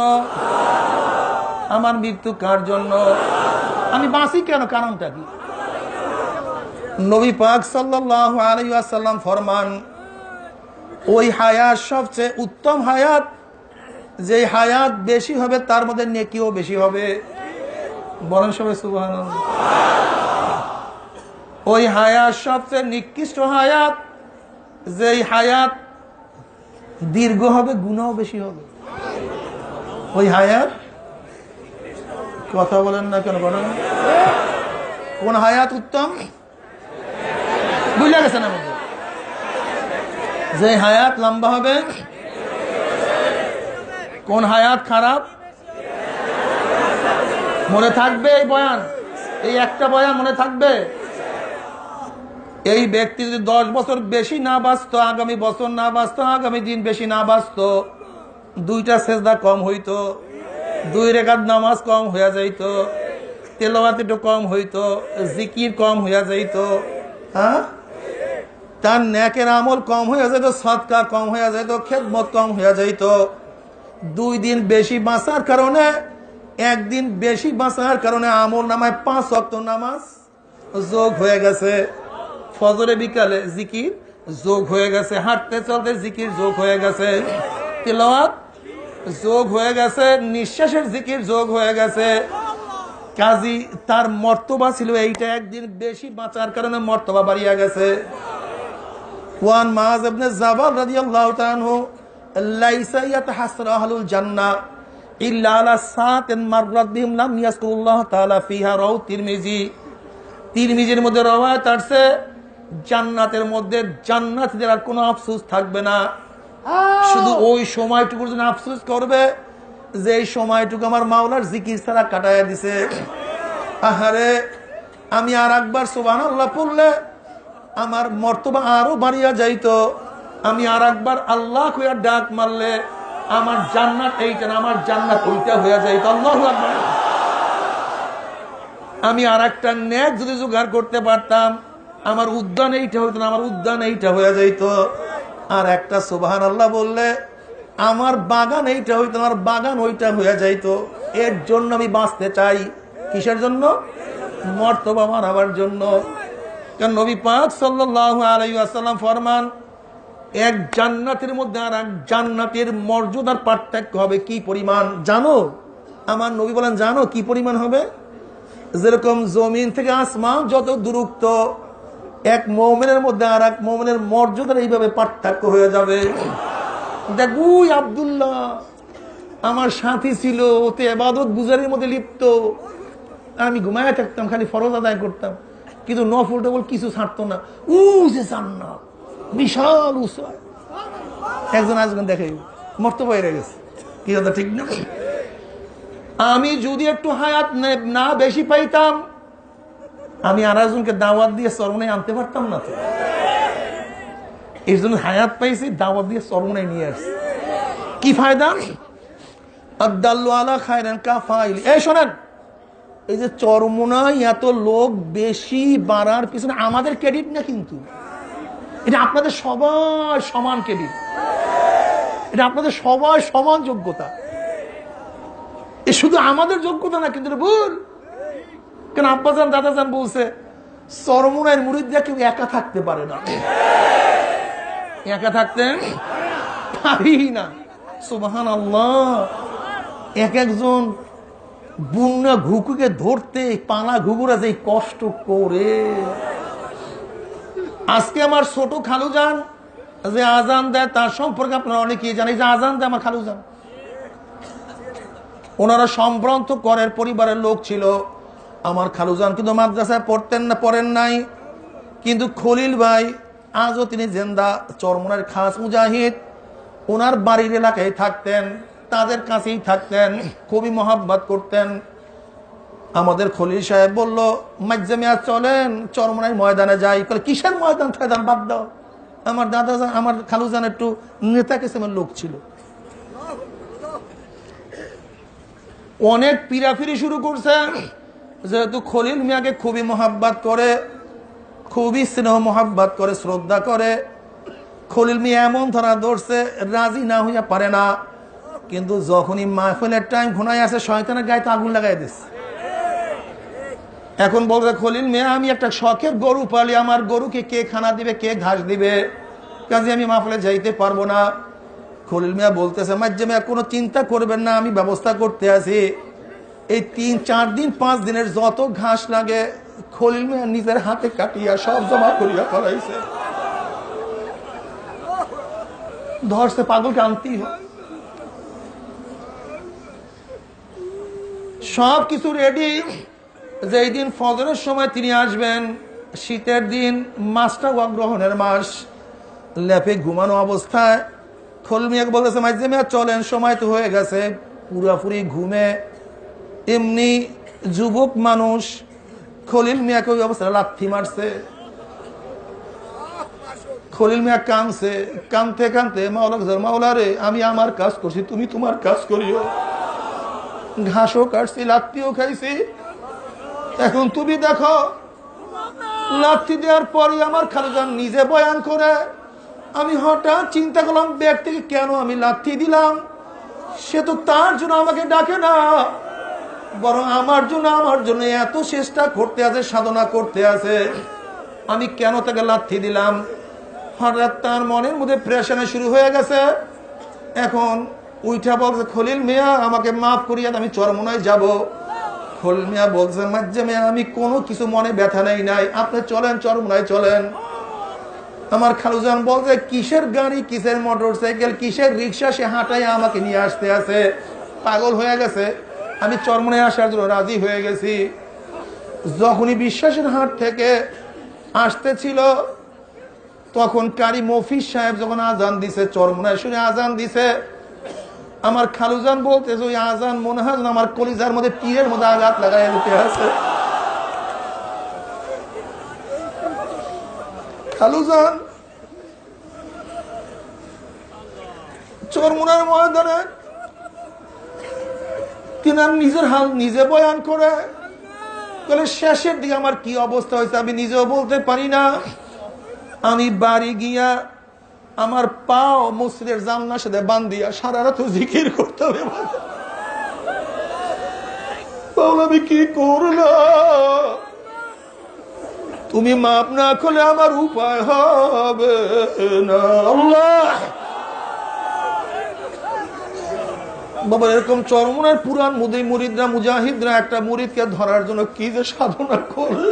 আমার মৃত্যু কার জন্য? আমি বাঁচি কেন? কারণটা কি? নবী পাক সাল্লাল্লাহু আলাইহি ওয়াসাল্লাম ফরমান, ওই হায়াত সবচেয়ে উত্তম হায়াত, যে হায়াত বেশি হবে তার মধ্যে নেকিও বেশি হবে। বলেন সবাই সুবহানাল্লাহ। ওই হায়াত সবচেয়ে নিকৃষ্ট হায়াত, যেই হায়াত দীর্ঘ হবে গুনাহও বেশি হবে। ওই হায়াত, কথা বলেন না কেন? বলেন কোন হায়াত উত্তম? বুঝলে গেছেন আমাদের? যে হায়াত লম্বা হবে। কোন হায়াত খারাপ? মনে থাকবে এই বয়ান, এই একটা বয়ান মনে থাকবে। এই ব্যক্তি যদি 10 বছর বেশি না বাঁচতো, আগামী বছর না বাঁচতো, আগামী দিন বেশি না বাঁচতো, 2টা সেজদা কম হইতো, 2 রাকাত নামাজ কম হইয়া যাইত, তেলাওয়াত একটু কম হইতো, জিকির কম হইয়া যাইত, হ্যাঁ, তার নেকের আমল কম হইয়া যাইত, সদকা কম হইয়া যাইত, খেদমত কম হইয়া যাইত। 2 দিন বেশি বাঁচার কারণে, 1 দিন বেশি বাঁচার কারণে আমল নামায় 5 ওয়াক্ত নামাজ যোগ হয়ে গেছে, ফজরে বিকালে জিকির যোগ হয়ে গেছে, হাঁটতে চলতে জিকির যোগ হয়ে গেছে, তেলাওয়াত যোগ হয়ে গেছে, নিঃশ্বাসের জিকির যোগ হয়ে গেছে। কাজী তার মর্তবা ছিল এইটা, 1 দিন বেশি বাঁচার কারণে মর্তবা বাড়িয়া গেছে। ওয়ান মুআয ইবনে জাবাল রাদিয়াল্লাহু তাআলা আনহু, লাইসা ইয়াতাহাসসারু আহলুল জান্নাহ ইল্লা আলা সাআতিন মাররাত বিহিম লাম ইয়াজকুরুল্লাহ তাআলা ফিহা। রাও তিরমিজির মধ্যে রওয়ায়াত আছে, জান্নাতের মধ্যে জান্নাতীদের আর কোনো আফসোস থাকবে না, শুধু ওই সময়টুকুর জন্য আফসোস করবে যে এই সময়টুকু আমার মাওলার জিকির ছাড়া কাটাইয়া দিছে। আহারে, আমি আর একবার সুবহানাল্লাহ পড়লে আমার মর্তবা আরো বাড়িয়া যাইতো, আমি আর একবার আল্লাহ কইয়া ডাক মারলে আমার জান্নাত এইটা না, আমার জান্নাত ওইটা হইয়া যাইতো। আল্লাহু আকবার। আমি আর একটা নেক যদি জোগাড় করতে পারতাম, আমার উদ্যান এইটা হইতো না, আমার উদ্যান এইটা হইয়া যাইতো। আর একটা সুবহানাল্লাহ বললে আমার বাগান এইটা হইতো, আমার বাগান ওইটা হইয়া যাইতো। এর জন্য আমি বাঁচতে চাই। কিসের জন্য? মর্তবা বাড়াবার জন্য। কারণ নবী পাক সাল্লাল্লাহু আলাইহি ওয়াসাল্লাম ফরমান, এক জান্নাতের মধ্যে আর এক জান্নাতের মর্যাদার পার্থক্য হবে কি পরিমাণ জানো? আমার নবী বলেন, জানো কি পরিমাণ হবে? যেরকম জমিন থেকে আসমান যত দূরত্ব, এক মুমিনের মধ্যে আর এক মুমিনের মর্যাদার এইভাবে পার্থক্য হয়ে যাবে। দেখ, ওই আব্দুল্লাহ আমার সাথী ছিল, ওতে ইবাদত গুজারির মধ্যে লিপ্ত, আমি ঘুমায় থাকতাম, খালি ফরজ আদায় করতাম, কিন্তু নফল টফল কিছু ছাড়তো না। ও যে জান্নাত বিশাল উঁচু। একজন আজকে দেখে মর্তবা হয়ে গেছে, কি কথা ঠিক না? আমি যদি একটু হায়াত না বেশি পাইতাম, আমি আর একজনকে দাওয়াত দিয়ে চরমনায় আনতে পারতাম না তো। এই জন্য হায়াত পাইছি, দাওয়াত দিয়ে চরমনায় নিয়ে আসছি। কি ফায়দা? আদাল্লু আলা খায়রান কাফাইল। এই শোনেন, এই যে চরমনায় এত লোক বেশি বাড়ার পিছনে আমাদের ক্রেডিট না, কিন্তু এটা আপনাদের সবার সমান ক্রেডিট, এটা আপনাদের সবার সমান যোগ্যতা। এ শুধু আমাদের যোগ্যতা না, কিন্তু ভুল। কেন আব্বাজান দাদাজান বলছে, চরমনায়ের মুরিদরা কেউ একা থাকতে পারে না, একা থাকতে পারি না। সুবহানাল্লাহ। এক একজন বুন্না ঘুকুকে ধরতে পানা ঘুঘুরা যে কষ্ট করে। আজকে আমার ছোট খালুজান যে আজান দেয়, তার সম্পর্কে আপনারা অনেকেই জানেন। যে আজান দেয় আমার খালুজান, ওনারা সম্ভ্রান্ত করের পরিবারের লোক ছিল। আমার খালুজান কিন্তু মাদ্রাসায় পড়তেন না, পড়েন নাই, কিন্তু খলিল ভাই আজও তিনি জিন্দা, চরমনার খাস মুজাহিদ। ওনার বাড়ির এলাকায় থাকতেন, তাদের কাছেই থাকতেন, খুবই মহাব্বত করতেন। আমাদের খলিল সাহেব বলল, মাজ্জামিয়া চলেন চরমনাই ময়দানে যাই। কিসের ময়দান ফয়দান বাদ দাও। আমার দাদা আমার খালুজান একটু নেতা কিসেমের লোক ছিল, অনেক পিরাফিরি শুরু করছে। যেহেতু খলিল মিয়াকে খুবই মহাব্বত করে, খুবই স্নেহ মহাব্বত করে, শ্রদ্ধা করে, খলিল মিয়া এমন ধরা ধরছে, রাজি না হইয়া পারে না। কিন্তু যখনই মাহফিলের টাইম ঘুনায় আসে, শয়তানের গায়ে তো আগুন লাগাই দিচ্ছে। এখন বলছে, খলিল মিয়া আমি একটা শখের গরু পালি, আমার গরুকে কে খানা দিবে, কে ঘাস দিবে, কাজে আমি মাহফিলে যাইতে পারবো না। খলিল মিয়া বলতেছে, মাঝে মিয়া কোনো চিন্তা করবেন না, আমি ব্যবস্থা করতে আছি। এই 3-4 দিন 5 দিনের যত ঘাস লাগে খলিল মিয়া নিজের হাতে কাটিয়া সব জমা করিয়া ফেলাইছে। ধরছে, পাগলকে আনতেই হয়। সব কিছু রেডি, যেই দিন ফজরের সময় তিনি আসবেন, শীতের দিন, মাসটা অগ্রহণের মাস, ল্যাপে ঘুমানো অবস্থায় খলিল মিয়াকে বলতেছে, মাঝে মিয়া চলেন, সময় তো হয়ে গেছে। পুরাপুরি ঘুমে, এমনি যুবক মানুষ। খলিল মিয়াকে ওই অবস্থায় লাথি মারছে। খলিল মিয়া কানছে, কানতে কানতে মাওলা, মাওলা রে, আমি আমার কাজ করছি, তুমি তোমার কাজ করিও। ঘাসও কাটছি, লাথিও খাইছি, এখন তুমি দেখো। লাথি দেওয়ার পরে আমার খালুজান নিজে বয়ান করে, আমি হঠাৎ চিন্তা করলাম, ব্যক্তিকে কেন আমি লাথি দিলাম? সে তো তার জন্য আমাকে ডাকে না, বরং আমার জন্য এত চেষ্টা করতে আছে, সাধনা করতে আছে, আমি কেন তাকে লাথি দিলাম? হঠাৎ তার মনের মধ্যে প্রেশানে শুরু হয়ে গেছে। এখন উইঠা বলছে, খলিল মিয়া আমাকে মাফ করিয়া আমি চরমনায় যাব। খলিল মিয়া বলছে, মাঝে মিয়া আমি কোনো কিছু মনে ব্যথা নাই, আপনি চলেন চরমনায় চলেন। আমার খালুজান বলছে, কিসের গাড়ি, কিসের মোটর সাইকেল, কিসের রিক্সা, সে হাঁটাই আমাকে নিয়ে আসতে আছে, পাগল হয়ে গেছে। আমি চরমনায় আসার জন্য রাজি হয়ে গেছি। যখনই বিশ্বাসের হাট থেকে আসতেছিল, তখন কারি মফিজ সাহেব যখন আজান দিছে, চরমনায় শুনে আজান দিছে, আমার খালুজান বলতেছে, ওই আজান মনে হয় আমার কলিজার মধ্যে তীরের মধ্যে আঘাত লাগাই দিতে আছে। খালুজান চরমনার ময়দানে তিনি নিজের হাল নিজে বয়ান করে, শেষের দিকে আমার কি অবস্থা হয়েছে আমি নিজেও বলতে পারি না। আমি বাড়ি গিয়া আমার পাও মসজিদের জানলার সাথে বান্ধিয়া সারা রাত জিকির করতে হবে। আমি কি করলাম? তুমি মাপ না করলে আমার উপায় হবে না আল্লাহ। বাবা এরকম চরমনের পুরান মুরিদরা মুজাহিদরা একটা মুরিদকে ধরার জন্য কি যে সাধনা করে।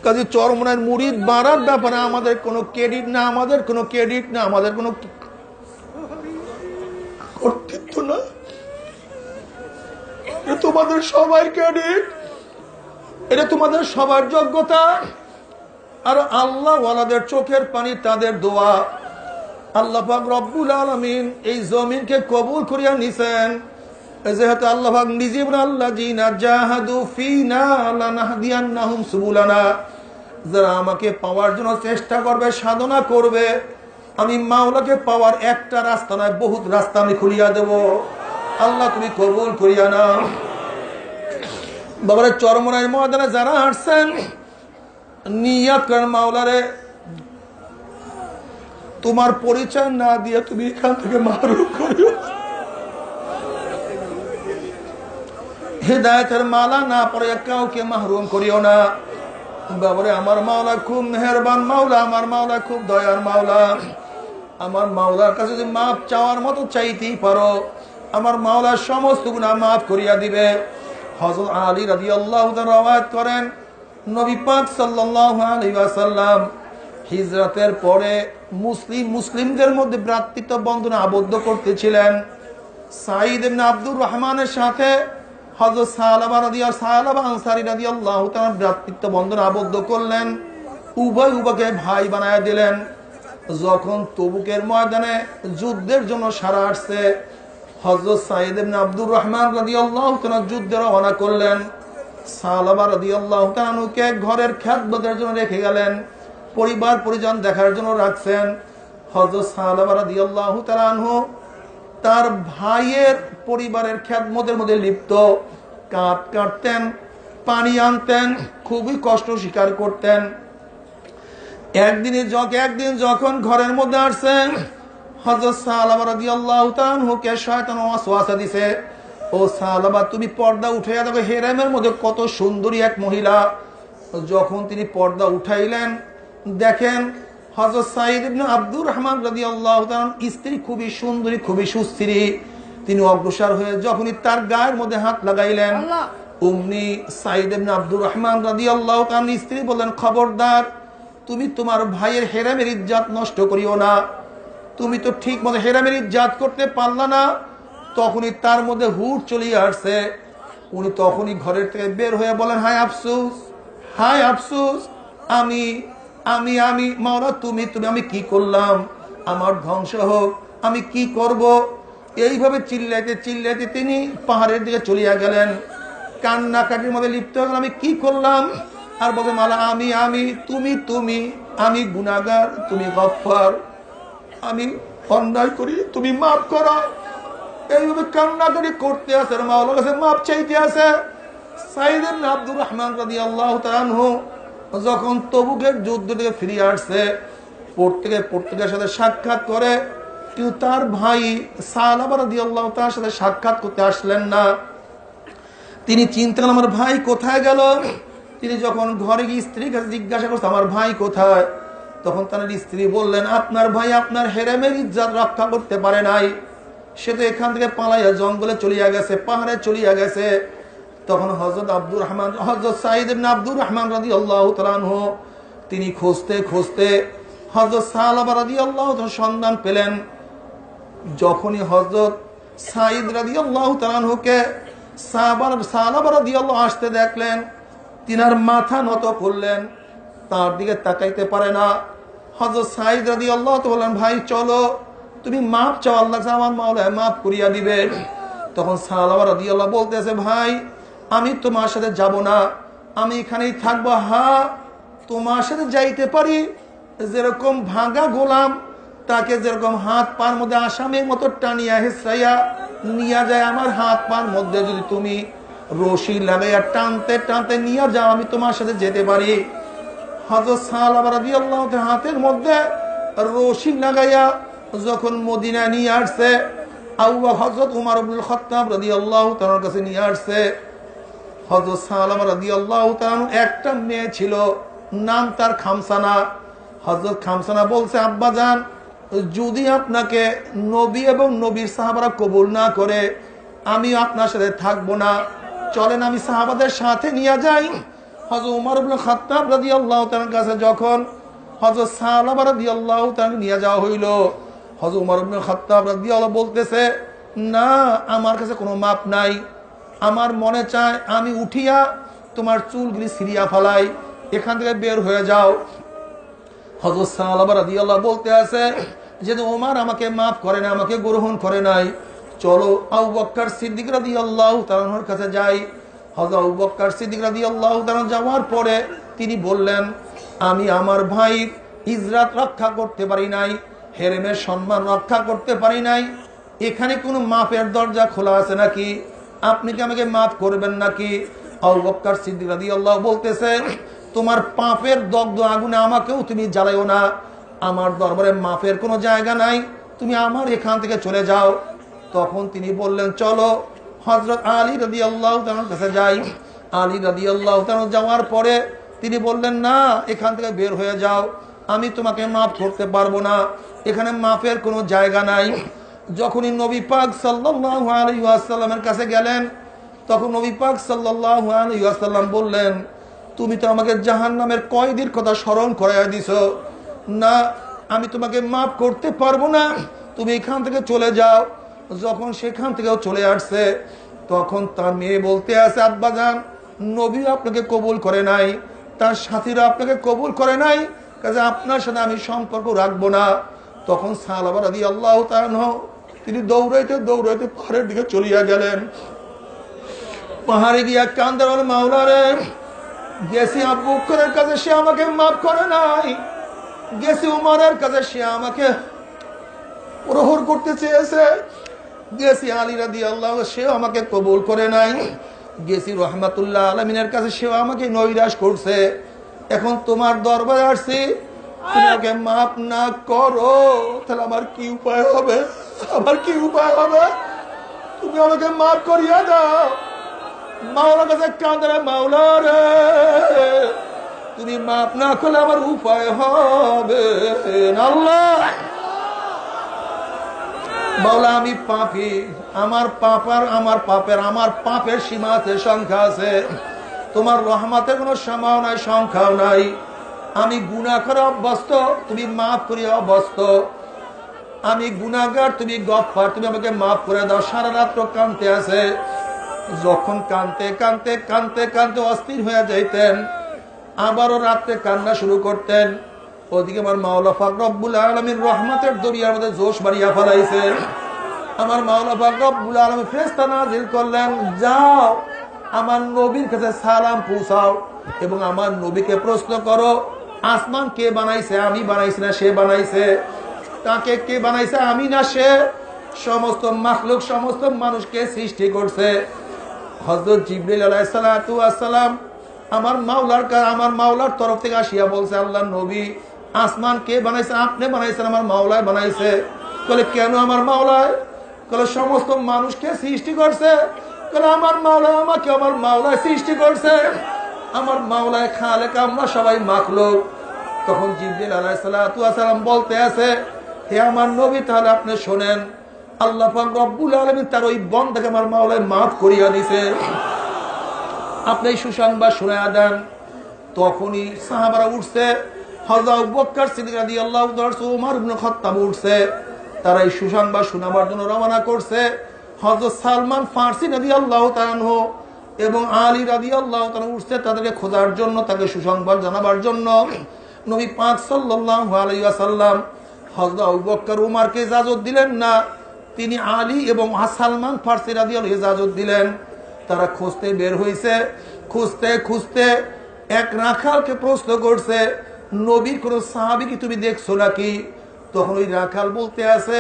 কাজে চরমনের মুরিদ বাড়ার ব্যাপারে আমাদের কোনো ক্রেডিট না, আমাদের কোনো ক্রেডিট না, আমাদের কোনো কর্তৃত্ব না, এটা তোমাদের সবাই ক্রেডিট, এটা তোমাদের সবার যোগ্যতা। আর আল্লাহ ওয়ালাদের চোখের পানি তাদের দোয়া। আল্লাহ পাক রব্বুল আলামিন এই জমিনকে কবুল করিয়া নিছেন, যেহেতু আল্লাহ পাক নিজে আল্লাযিনা জাহাদু ফিনা লানাহদিয়ান্নাহুম সুবুলানা, যারা আমাকে পাওয়ার জন্য চেষ্টা করবে, সাধনা করবে, আমি মাওলাকে পাওয়ার একটা রাস্তা নয় বহুত রাস্তা আমি খুলিয়া দেব। আল্লাহ তুমি কবুল করিয়া নাও। বাবারে চরমনাই ময়দানে যারা আসছেন নিয়াত করেন মাওলারে তোমার পরিচয় না দিয়ে তুমি এখান থেকে মাহরুম করিও, হেদায়েতের মালা না পড়ে কাউকে মাহরুম করিও না। বাবারে আমার মাওলা খুব মেহেরবান মাওলা, আমার মাওলা খুব দয়ার মাওলা। আমার মাওলার কাছে যদি মাপ চাওয়ার মতো চাইতেই পারো, আমার মাওলার সমস্ত গুনাহ মাফ করিয়া দিবে। হযরত আলী রাদিয়াল্লাহু তাআলা রওয়ায়াত করেন, নবী পাক সাল্লাল্লাহু আলাইহি ওয়াসাল্লাম হিজরতের পরে মুসলিমদের মধ্যে ভ্রাতৃত্ব বন্ধনে আবদ্ধ করতেছিলেন। সাঈদ ইবনে আব্দুর রহমানের সাথে হযরত সালাবা আনসারী রাদিয়াল্লাহু তাআলা ভ্রাতৃত্ব বন্ধনে আবদ্ধ করলেন, উভয় উভয়কে ভাই বানায় দিলেন। যখন তবুকের ময়দানে যুদ্ধের জন্য সারা আসছে, হযরত সাঈদ ইবনে আব্দুর রহমান রাদিয়াল্লাহু তাআলা যুদ্ধে রওনা করলেন। সালাবা রাদিয়াল্লাহু তাআলাকে ঘরের খেদমতের জন্য রেখে গেলেন, পরিবার পরিজন দেখার জন্য রাখছেন। হযরত সালাবা রাদিয়াল্লাহু তাআলা তার ভাইয়ের পরিবারের খেদমতের মধ্যে লিপ্ত, কাঠ কাটতেন, পানি আনতেন, খুবই কষ্ট স্বীকার করতেন। একদিন যখন ঘরের মধ্যে আসছেন, হযরত সালাবা রাদিয়াল্লাহু তাআলাকে শয়তান ওয়াসওয়াসা দিছে, ও সালাবা তুমি পর্দা উঠাইয়া দেখো হেরেমের মধ্যে কত সুন্দরী এক মহিলা। যখন তিনি পর্দা উঠাইলেন, দেখেন হযরত সাঈদ ইবনে আব্দুর রহমান রাদিয়াল্লাহু তাআলা স্ত্রী খুবই সুন্দরী, খুবই সুস্থিরী। তিনি অগ্রসর হয়ে যখনই তার গায়ের মধ্যে হাত লাগাইলেন, উম্মি সাঈদ ইবনে আব্দুর রহমান রাদিয়াল্লাহু তাআলা স্ত্রী বললেন, খবরদার তুমি তোমার ভাইয়ের হেরামের ইজ্জত নষ্ট করিও না, তুমি তো ঠিক মতো হেরামের ইজ্জত করতে পারলা না। তখনই তার মধ্যে হুট চলিয়ে আসছে। উনি তখনই ঘরের থেকে বের হয়ে বলেন, হায় আফসোস, হায় আফসোস, আমি আমি আমি মাওলা তুমি তুমি আমি কি করলাম, আমার ধ্বংস হোক, আমি কি করব। এইভাবে চিল্লাইতে চিল্লাইতে তিনি পাহাড়ের দিকে চলিয়া গেলেন, কান্নাকাটির মধ্যে লিপ্ত হয়ে গেলেন, আমি কি করলাম। আর বলতে মালা আমি আমি তুমি তুমি আমি গুনাহগার, তুমি গফফার, আমি অন্যায় করি, তুমি মাফ করো। এইভাবে কান্নাকাটি করতে আছে, মাওলার কাছে মাপ চাইতে আছে। সাঈদ ইবনে আব্দুর রহমান রাদিয়াল্লাহু তাআলা যখন তবুকের যুদ্ধ থেকে ফিরে আসছে, প্রত্যেকের সাথে সাক্ষাৎ করে, কিন্তু তার ভাই সালাবা রাদিয়াল্লাহু তাআলার সাথে সাক্ষাৎ করতে আসলেন না। তিনি চিন্তা করলেন আমার ভাই কোথায় গেল। তিনি যখন ঘরে গিয়ে স্ত্রীর কাছে জিজ্ঞাসা করছে আমার ভাই কোথায়, তখন তার স্ত্রী বললেন, আপনার ভাই আপনার হেরেমের ইজ্জত রক্ষা করতে পারে নাই, সে তো এখান থেকে পালাইয়া জঙ্গলে চলিয়া গেছে, পাহাড়ে চলিয়া গেছে। তখন হযরত সাঈদ ইবনে আব্দুর রহমান রাদিয়াল্লাহু তাআলা তিনি খুঁজতে খুঁজতে হযরত সালাবা রাদিয়াল্লাহু তাআলা সন্ধান পেলেন। যখনই হযরত সাঈদ রাদিয়াল্লাহু তাআলাকে সালাবা রাদিয়াল্লাহু আসতে দেখলেন, তিনার মাথা নত করলেন, তার দিকে তাকাইতে পারে না। হযরত সাঈদ রাদিয়াল্লাহু তাআলা বললেন, ভাই চলো, তুমি মাপ চাও, আল্লাহ আমার মাওলা মাফ করিয়া দিবে। তখন সালাবা রাদিয়াল্লাহু বলতেছে, ভাই আমি তোমার সাথে যাব না, আমি এখানেই থাকবো। হ্যাঁ তোমার সাথে যাইতে পারি, যেরকম ভাঙা গোলাম তাকে যেরকম হাত পার মধ্যে আসামের মতো টানিয়া হেসরাইয়া নিয়ে যায়, আমার হাত পার মধ্যে যদি তুমি রশি লাগাইয়া টানতে টানতে নিয়ে যাও, আমি তোমার সাথে যেতে পারি। হযরত সালাবা রাদিয়াল্লাহু তাআলা হাতের মধ্যে রশি লাগাইয়া যখন মদিনা নিয়ে আসছে, হযরত উমর ইবনুল খাত্তাব রাদিয়াল্লাহু তাআলার কাছে নিয়ে আসছে। হযরত সালামা রাদিয়াল্লাহু তাআলা একটা মেয়ে ছিল, নাম তার খামসানা। হযরত খামসানা বলছে, আব্বাজান, যদি আপনাকে নবী এবং নবীর সাহাবারা কবুল না করে আমি আপনার সাথে থাকবো না, চলেন আমি সাহাবাদের সাথে নিয়ে যাই। হযরত উমর ইবনুল খাত্তাব রাদিয়াল্লাহু তাআলার কাছে যখন হযরত সালামা রাদিয়াল্লাহু তাআলা নিয়ে যাওয়া হইল, হযরত উমর ইবনুল খাত্তাব রাদিয়াল্লাহু বলতেছে, না, আমার কাছে কোনো মাপ নাই, আমার মনে চায় আমি উঠিয়া তোমার চুলগুলি ছিঁড়িয়া ফেলাই, এখান থেকে বের হয়ে যাও। হযরত সালামা রাদিয়াল্লাহু বলতে আছে যে ওমর আমাকে মাফ করে না, আমাকে গ্রহণ করে নাই, চলো আবু বকর সিদ্দিক রাদিয়াল্লাহু তাআলার কাছে যাই। হযরত আবু বকর সিদ্দিক রাদিয়াল্লাহু তাআলা যাওয়ার পরে তিনি বললেন, আমি আমার ভাই ইজ্জত রক্ষা করতে পারি নাই, হেরেমের সম্মান রক্ষা করতে পারি নাই, এখানে কোনো মাফের দরজা খোলা আছে নাকি? আপনি কি আমাকে মাফ করবেন নাকি? আবু বকর সিদ্দিক রাদিয়াল্লাহু বলতেছে, তোমার পাপের দগ্ধ আগুনে আমাকেও তুমি জ্বালাইও না, আমার দরবারে মাফের কোনো জায়গা নাই, তুমি আমার এখান থেকে চলে যাও। তখন তিনি বললেন, চলো হযরত আলী রাদিয়াল্লাহু তাআলার কাছে যাই। আলী রাদিয়াল্লাহু তাআলা যাওয়ার পরে তিনি বললেন, না, এখান থেকে বের হয়ে যাও, আমি তোমাকে মাফ করতে পারবো না, এখানে মাফের কোনো জায়গা নাই। যখনই নবী পাক সাল্লাল্লাহু আলাইহি ওয়াসাল্লামের কাছে গেলেন, তখন নবী পাক সাল্লাল্লাহু আলাইহি ওয়াসাল্লাম বললেন, তুমি তো আমাকে জাহান্নামের কয়েদির কথা স্মরণ করাইয়া দিছো, না, আমি তোমাকে মাফ করতে পারবো না, তুমি এখান থেকে চলে যাও। যখন সেখান থেকেও চলে আসছে, তখন তার মেয়ে বলতে আছে, আব্বাজান, নবী আপনাকে কবুল করে নাই, তার সাথীরা আপনাকে কবুল করে নাই, কাজে আপনার সাথে আমি সম্পর্ক রাখবো না। তখন সালামা রাদিয়াল্লাহু তাআলা তিনি দৌড়াইতে দৌড়াইতে পাহাড়ের দিকে চলিয়া গেলেন। পাহাড়ে গিয়া কান্দার, মাওলা রে, গেছি আবু বকরের কাছে, সে আমাকে মাফ করে নাই, গেছি উমরের কাছে, সে আমাকে প্রহর করতে চেয়েছে, গেছি আলী রাদিয়াল্লাহু, সেও আমাকে কবুল করে নাই, গেছি রহমাতুল্লাহ আলামিনের কাছে, সেও আমাকে নৈরাশ করছে, এখন তোমার দরবারে আসছি, তুমি আমাকে মাফ না করো, তাহলে আমার কি উপায় হবে? আমার কি উপায় হবে? তুমি আমাকে মাফ করিয়া দাও। মাওলার কাছে কাঁদে, মাওলা রে, তুমি মাফ না করলে আমার উপায় হবে না। আল্লাহ, মাওলা, আমি পাপী, আমার পাপের সীমা আছে, সংখ্যা আছে, তোমার রহমতের কোনো সীমাও নাই, সংখ্যাও নাই, আমি গুনাহ করে অভ্যস্ত, তুমি মাফ করিয়া অভ্যস্ত, আমি গুনাহগার, তুমি গফফার, তুমি আমাকে মাফ করে দাও। সারা রাত্র কাঁদতে আছে। যখন কাঁদতে কাঁদতে কাঁদতে কাঁদতে অস্থির হয়ে যাইতেন, আবারও রাত্রে কান্না শুরু করতেন। ওদিকে আমার মাওলা পাক রব্বুল আলামিন রহমতের দরিয়ার মধ্যে জোশ বাড়িয়া ফেলাইছে। আমার মাওলা পাক রব্বুল আলামিন ফেরেশতা নাযিল করলেন, যাও আমার নবীর কাছে সালাম পৌঁছাও এবং আমার নবীকে প্রশ্ন করো, আসমান কে বানাইছে? আমি বানাইছি না সে বানাইছে? তাকে কে বানাইছে? আমি না সে? সমস্ত মাখলুক, সমস্ত মানুষকে সৃষ্টি করছে। হযরত জিবরিল আলাইহিস সালাতু ওয়াস সালাম আমার মাওলার তরফ থেকে আসিয়া বলছে, আল্লাহর নবী, আসমান কে বানাইছে? আপনি বানাইছেন, আমার মাওলায় বানাইছে। বলে, কেন আমার মাওলায়? বলে, সমস্ত মানুষকে সৃষ্টি করছে। বলে, আমার মাওলায় আমাকে আমার মাওলায় সৃষ্টি করছে। আমার মাওলায় খালেক, আমরা সবাই মাখলুক। তখন জিবরিল আলাইহিস সালাতু ওয়াস সালাম বলতে আছে, হে আমার নবী, তাহলে আপনি শোনেন, আল্লাহ পাক রব্বুল আলামিন তার ওই বান্দাকে আমার মাওলায় মাফ করিয়া দিয়েছে, আপনি সুসংবাদ শুনায়া দেন। তখনই সাহাবারা উঠছে, হযরত আবু বকর সিদ্দিক রাদিয়াল্লাহু তাআলা, ওমর ইবনে খাত্তাব উঠছে, তারা এই সুসংবাদ শোনাবার জন্য রওনা করছে। হযরত সালমান ফারসি রাদিয়াল্লাহু তাআলা এবং আলী রাদিয়াল্লাহু তাআলা উঠছে তাদেরকে খোঁজার জন্য, তাকে সুসংবাদ জানাবার জন্য। নবী পাক সাল্লাল্লাহু আলাইহি ওয়াসাল্লাম হযরত আবু বকর ওমরকে ইজাজত দিলেন না, তিনি আলী এবং সালমান ফারসি রাদিয়াল্লাহু ইজাজত দিলেন। তারা খুঁজতে বের হয়েছে। খুঁজতে খুঁজতে এক রাখালকে প্রশ্ন করছে, নবীর কোন সাহাবী কি তুমি দেখছো নাকি? তখন ওই রাখাল বলতে আছে,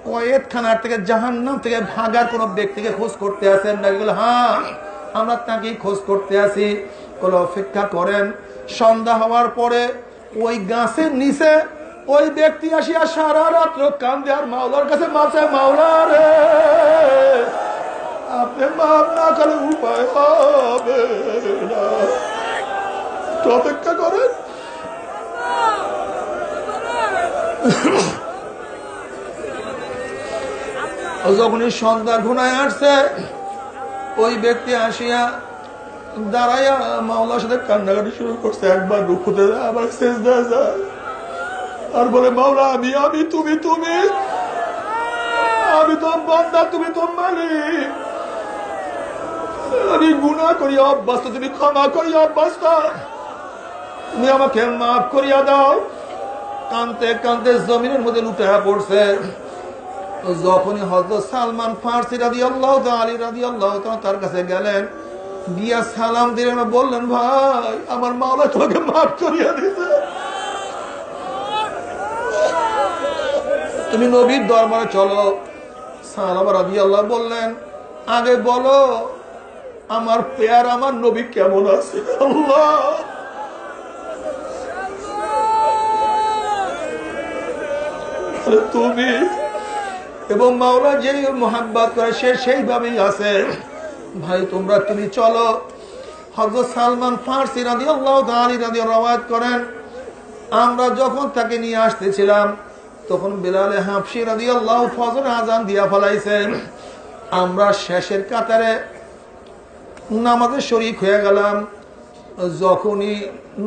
কয়েদখানার থেকে, জাহান্নাম থেকে ভাগার কোন ব্যক্তিকে খোঁজ করতে আছেন নাকি? বলে, হ্যাঁ, আমরা তাকেই খোঁজ করতে আছি। বলে, অপেক্ষা করেন, সন্ধ্যা হওয়ার পরে ওই গাছের নিচে ওই ব্যক্তি আসিয়া সারা রাত্র কান্দে আর মাওলার কাছে মাছে, মাওলা রে আপনি মাফ না করে উপায় হবে না, একটু অপেক্ষা করেন। যখনই সন্ধ্যা ঘুনায় আসছে, ওই ব্যক্তি আসিয়া দাঁড়াইয়া মাওলার সাথে কান্নাকাটি শুরু করছে। একবার রুকুতে যায়, আবার সেজদায় যায়, আর বলে মাওলা আমি তুমি আমি তো বান্দা, তুমি তো মালিক, আমি গুনাহ করি অভ্যস্ত, তুমি ক্ষমা করি অভ্যস্ত, তুমি আমাকে মাফ করিয়া দাও। কানতে কানতে জমিনের মধ্যে লুটায়া পড়ছে। যখনই হযরত সালমান ফারসি রাদিয়াল্লাহু তাআলা রাদিয়াল্লাহু তাআলা তার কাছে গেলেন, গিয়া সালাম দিলেন, বললেন ভাই আমার মাওলা তোমাকে মাফ করিয়া দিয়েছে, তুমি নবীর দরবারে চলো। সাহাবা রাদিয়াল্লাহু বললেন আগে বলো আমার পেয়ার আমার নবী কেমন আছে। আল্লাহ তুমি এবং মাওলা যে মোহাব্বত করে সে সেইভাবেই আছে। ভাই তোমরা তুমি চলো। হযরত সালমান ফারসি রাদিয়াল্লাহু তাআলা রাওয়ায়াত করেন, আমরা যখন তাকে নিয়ে আসতেছিলাম তখন বিলাল হাবশী রাদিয়াল্লাহু ফজর আযান দিয়া ফলাইছেন। আমরা শেষের কাতারে নামাজে শরীক হয়ে গেলাম। যখনই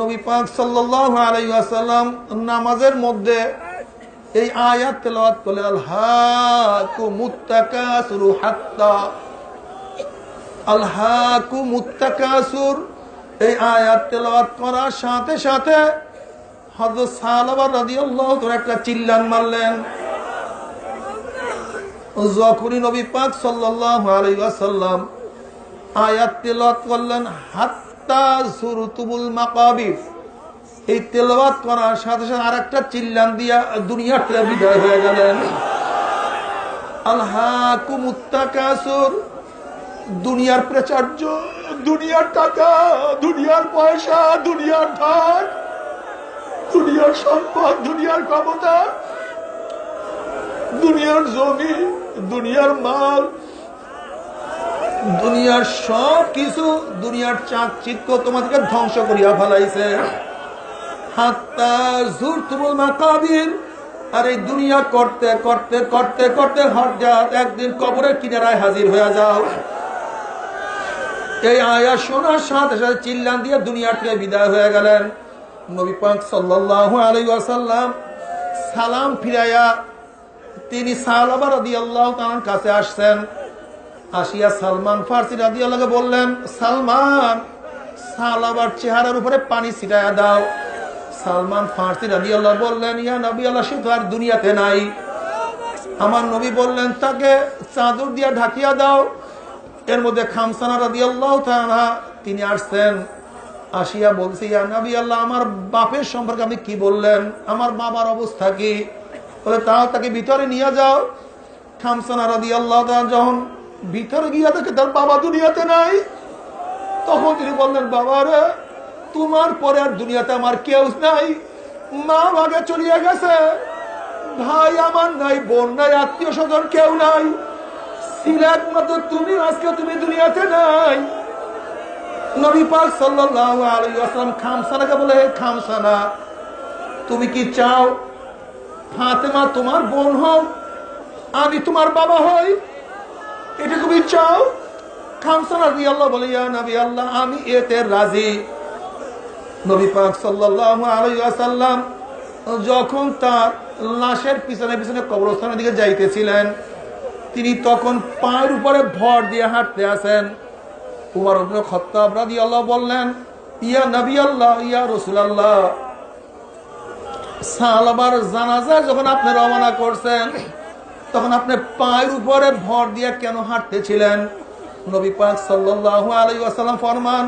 নবী পাক সাল্লাল্লাহু আলাইহি ওয়াসাল্লাম নামাজের মধ্যে এই আয়াত তেলাওয়াত করলে, আলহাকুমুত তাকাসুর হাত্তা, আলহাকুমুত তাকাসুর, এই আয়াত তেলাওয়াত করার সাথে সাথে হযরত সাহাবা রাদিয়াল্লাহু তাআলা একটা চিল্লান মারলেন। যখনই নবী পাক সাল্লাল্লাহু আলাইহি ওয়াসাল্লাম আয়াত তেলাওয়াত করলেন হাত্তা যুরতুমুল মাকাবির, এই তেলাওয়াত করার সাথে সাথে আরেকটা চিল্লান দিয়া দুনিয়ার থেকে বিদায় হয়ে গেলেন। আলহাকুমুত তাকাসুর, দুনিয়ার প্রাচুর্য, দুনিয়ার টাকা, দুনিয়ার পয়সা, দুনিয়ার ধন, দুনিয়ার সম্পদ, দুনিয়ার ক্ষমতা, দুনিয়ার জমি, দুনিয়ার মাল, দুনিয়ার সব কিছু, দুনিয়ার চাকচিক্য তোমাদেরকে ধ্বংস করিয়া ফেলাইছে। হাত্তা যুরতুমুল মাকাবির, আর এই দুনিয়া করতে করতে করতে করতে হঠাৎ একদিন কবরের কিনারায় হাজির হয়ে যাও। এই আয়াত শোনার সাথে সাথে চিল্লান দিয়ে দুনিয়ার থেকে বিদায় হয়ে গেলেন। নবী পাক সাল্লাল্লাহু আলাইহি ওয়াসাল্লাম সালাম ফিরাইয়া তিনি সাহাবা রাদিয়াল্লাহু তাআলার কাছে আসছেন। আসিয়া সালমান ফারসি রাদিয়াল্লাহু বললেন, সালমান সাহাবার চেহারার উপরে পানি ছিটায়া দাও। সালমান ফারসি রাদিয়াল্লাহু বললেন, ইয়া নবী আল্লাহ, সে তো আর দুনিয়াতে নাই। আমার নবী বললেন তাকে চাদর দিয়া ঢাকিয়া দাও। এর মধ্যে খামসানা রাদিয়াল্লাহু তাআলা তিনি আসছেন। আসিয়া বলছি, ইয়া নবী আল্লাহ, আমার বাপের সম্পর্কে আপনি কি বললেন, আমার বাবার অবস্থা কি? বলে তাও তাকে ভিতরে নিয়ে যাও। খামসানা রাদিয়াল্লাহু তাআলা যখন ভিতরে গিয়া দেখে তার বাবা দুনিয়াতে নাই, তখন তিনি বললেন, বাবা রে, তোমার পরে আর দুনিয়াতে আমার কেউ নাই, মা আগে চলিয়া গেছে, ভাই আমার নাই, বোন নাই, আত্মীয় স্বজন কেউ নাই, ছিলেন মাত্র তুমি, আজকে তুমি দুনিয়াতে নাই। নবী পাক সাল্লাল্লাহু আলাইহি ওয়াসাল্লাম খামসানাকে বলে, হে খামসানা, তুমি কি চাও ফাতেমা তোমার বোন হও, আমি তোমার বাবা হই? এটা তুমি চাও? খামসানা রাদিয়াল্লাহু বলে, ইয়া নবী আল্লাহ, আমি এতে রাজি। নবী পাক সাল্লাল্লাহু আলাইহি ওয়াসাল্লাম যখন তার লাশের পিছনে পিছনে কবরস্থানের দিকে যাইতেছিলেন, তিনি তখন পায়ের উপরে ভর দিয়ে হাঁটতে আছেন। উমর ইবনে খাত্তাব রাদিয়াল্লাহু বললেন, ইয়া নবী আল্লাহ, ইয়া রাসূলুল্লাহ, সাহাবার জানাজা যখন আপনি রওনা করছেন তখন আপনি পায়ের উপরে ভর দিয়ে কেন হাঁটতেছিলেন? নবী পাক সাল্লাল্লাহু আলাইহি ওয়াসাল্লাম ফরমান,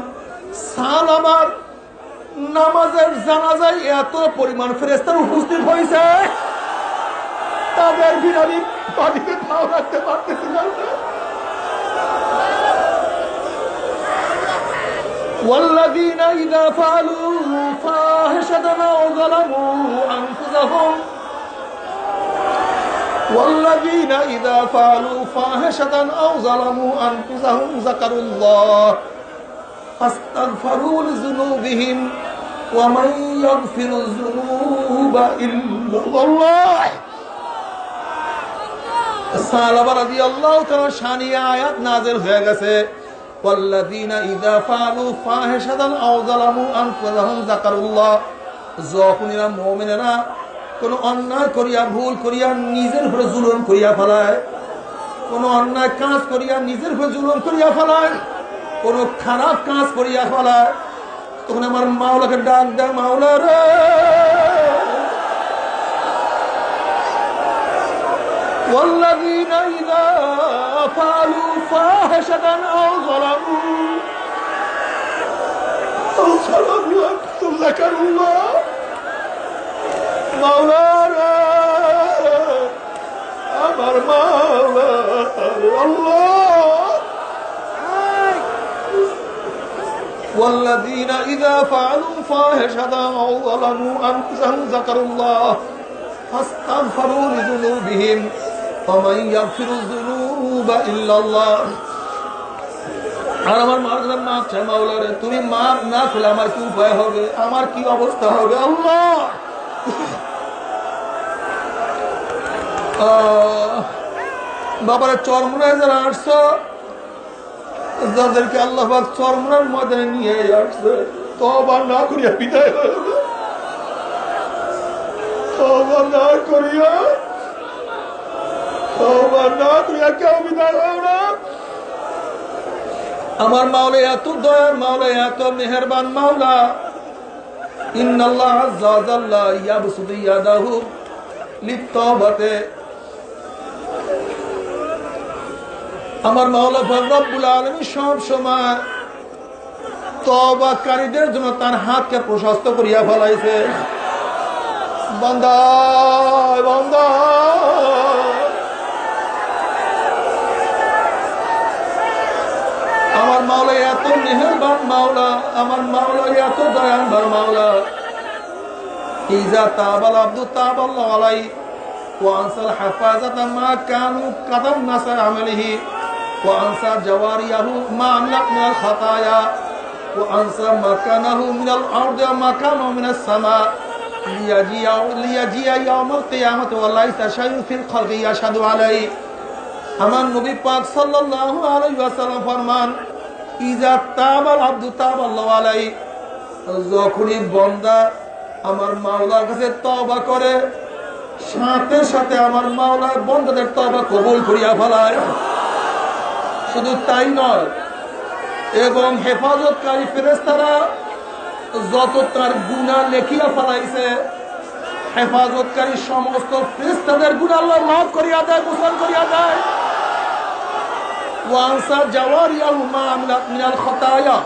সাহাবার নামাজের জানাজায় এত পরিমাণ ফেরেশতা উপস্থিত হয়েছে, তাদের বিনানি পানিতে পাও রাখতে পারতেছিলাম না। والذين إذا فعلوا فاحشة أو ظلموا أنفسهم والذين إذا فعلوا فاحشة أو ظلموا أنفسهم ذكروا الله فاستغفروا لذنوبهم ومن يغفر الذنوب إلا الله সাহাবা রাদিয়াল্লাহু তাআলা শানি আয়াত নাযিল হয়ে গেছে والذين إذا فعلوا فاحشة أو ظلموا أنفسهم ذكروا الله যখন এরা মুমিনেরা কোন অন্যায় করিয়া ভুল করিয়া নিজের উপরে জুলুম করিয়া ফেলায় কোন অন্যায় কাজ করিয়া নিজের উপরে জুলুম করিয়া ফেলায় কোন খারাপ কাজ করিয়া ফেলায় তখন আমার মাওলাকে ডাক দেয় মাওলা রে والذين إذا فعلوا فاحشة أو ظلموا أنفسهم ذكروا الله مولانا أمر مولا الله والذين إذا فعلوا فاحشة أو ظلموا أنفسهم ذكروا الله فاستغفروا لذنوبهم ومن يغفر الذنوب إلا الله আর আমার মাওলার মাফ চাই মাওলা রে তুমি মাফ না করলে আমার কি উপায় হবে আমার কি অবস্থা হবে আল্লাহ বাবারা চরমনায় যারা আসছো যাদেরকে আল্লাহ পাক চরমনার ময়দানে নিয়ে আসছে তওবা না করিয়া বিদায় হয়ে যাবে তওবা না করিয়া কেউ বিদায় হয় না আমার মাওলা এত দয়ার মাওলা এত মেহেরবান মাওলা ইন্নাল্লাহ আযজা ওয়া জাল্লা ইয়াবসুতু ইয়াদাহু লিত-তাওবাতি আমার মাওলা রব্বুল আলামিন সব সময় তওবাকারীদের জন্য তার হাতকে প্রশস্ত করিয়া ফেলাইছে বান্দা বান্দা আমার মাওলা এত মেহেরবান মাওলা আমার মাওলা এত দয়াবান মাওলা ইজা তাবাল আব্দু তাবাল্লাহু আলাইহি ওয়া আনসাল হাফাজাতা মা কানু কাদাম নাসার আমালিহি ওয়া আনসা জাওয়ারিয়াহু মা আমলাক মিনাল খাতায়া ওয়া আনসা মাকানাহু মিনাল আরদি ওয়া মাকানাহু মিনাস সামা লিয়াজিয়া ইয়াউমাল কিয়ামাতি ওয়া লাইসা শাইউন ফিল খালকি ইয়াশহাদু আলাইহি আমার নবী পাক সাল্লাল্লাহু আলাইহি ওয়াসাল্লাম ফরমান ইজা তাবাল আব্দু তাবাল্লাহু আলাইহি যখনই বান্দা আমার মাওলার কাছে তওবা করে সাথে সাথে আমার মাওলা বান্দাদের তওবা কবুল করিয়া ফেলায় শুধু তাই নয় এবং হেফাজতকারী ফেরেশতারা যত তার গুনাহ লেখিয়া ফেলাইছে হেফাজতকারী সমস্ত ফেরেশতাদের গুনাহ আল্লাহ মাফ করিয়া দেয় গোসল করিয়া দেয় ওয়ানসা জাওয়ারিয়াহু মা আমলাক মিনাল খাতায়া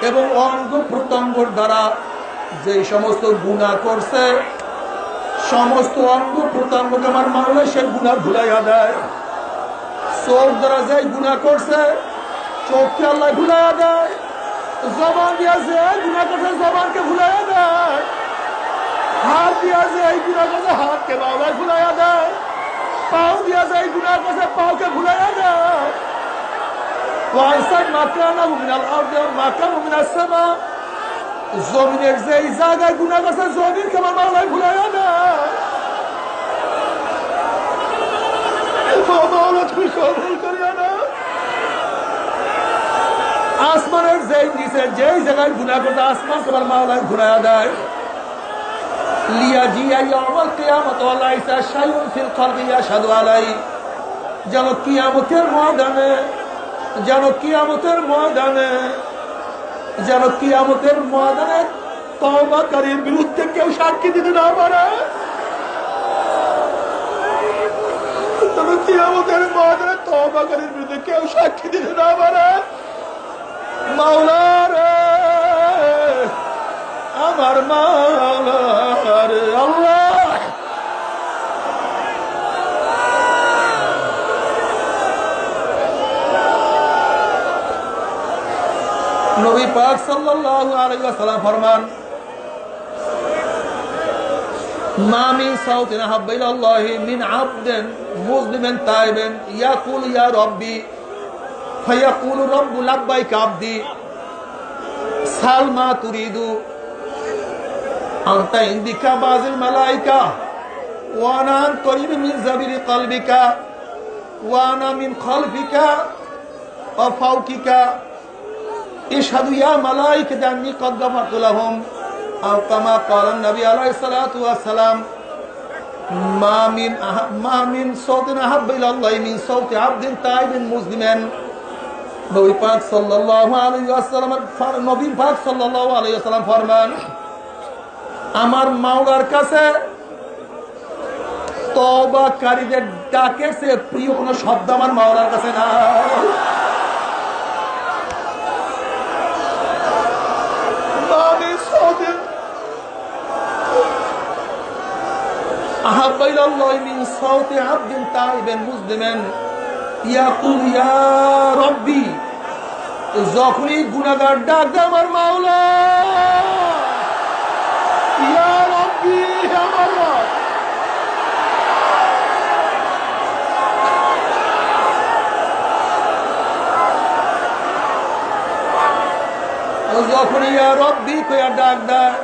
এবং অঙ্গ প্রত্যঙ্গের দ্বারা যে সমস্ত গুনাহ করছে সমস্ত অঙ্গ প্রত্যঙ্গকে আমার মাওলা সেই গুনাহ ভুলাইয়া দেয় চোখ দ্বারা যে গুনাহ করছে চোখকে আল্লাহ ভুলাইয়া দেয় জবান দিয়া যে গুনাহ করছে জবানকে ভুলাইয়া দেয় হাত দিয়া যে গুনাহ করছে হাতকে মাওলা ভুলাইয়া দেয় পাও দিয়া যে গুনাহ করছে পাওকে ভুলাইয়া দেয় ওয়াইসা মাকানাহু মিনাল আরদি ওয়া মাকানাহু মিনাস সামা জমিনের যে জায়গায় গুনাহ করছে জমিনকে আমার মাওলা ভুলাইয়া দেয় মাওলা তুমি কবুল করিয়া নাও আসমানের যেই নিচে যেই জায়গায় গুনাহ করতে আসমান তোমার মাওলা ঘুরাইয়া দেয় লিয়াজিয়া ইয়াউমাল কিয়ামাতি ওয়া লাইসা শাইউন ফিল খালকি ইয়াশহাদু আলাইহি যেন কিয়ামতের ময়দানে যেন কিয়ামতের ময়দানে যেন কিয়ামতের ময়দানে তওবাকারীর বিরুদ্ধে কেউ সাক্ষী দিতে না পারে তবে কিয়ামতের ময়দানে তওবাকারীর বিরুদ্ধে কেউ সাক্ষী দিতে না পারে মাওলা রে আমার মাওলা রে আল্লাহ নবী পাক সাল্লাল্লাহু আলাইহি ওয়াসাল্লাম ফরমান মা মিন সাউতিন আহাব্বা ইলাল্লাহি মিন আবদিন মুসলিমিন তাইবিন ইয়াকুল ইয়া রাব্বি ফায়াকুলু রাব্বু লাব্বাইকা আবদি সাল মা তুরিদু আনতা ইনদিকা বাযিল মালাইকা ওয়া আনা করিব মিন জাবিরি কলবিকা ওয়া আনা মিন খালফিকা ওয়া ফাওকিকা ইশহাদু ইয়া মালাইকাতি আন্নী ক্বাদ গাফারতু লাহুম আও কামা ক্বালা নবী আলাইহিস সালাতু ওয়াস সালাম মা মিন সাউতিন আহাব্বা ইলাল্লাহি মিন সাউতি আবদিন তাইবিন মুসলিমিন নবী পাক সাল্লাল্লাহু আলাইহি ওয়াসাল্লাম নবী পাক সাল্লাল্লাহু আলাইহি ওয়াসাল্লাম ফরমান আমার মাওলার কাছে তওবাকারীদের ডাকের চেয়ে প্রিয় কোনো শব্দ আমার মাওলার কাছে না। আহাব্বা ইলাল্লাহি মিন সাউতি আবদিন তাইবিন মুসলিমিন ইয়াকুল ইয়া রাব্বি যখনই গুনাহগার ডাক দেয় আমার মাওলা ইয়া রাব্বি আমার রব যখন ইয়া রাব্বি কইয়া ডাক দেয়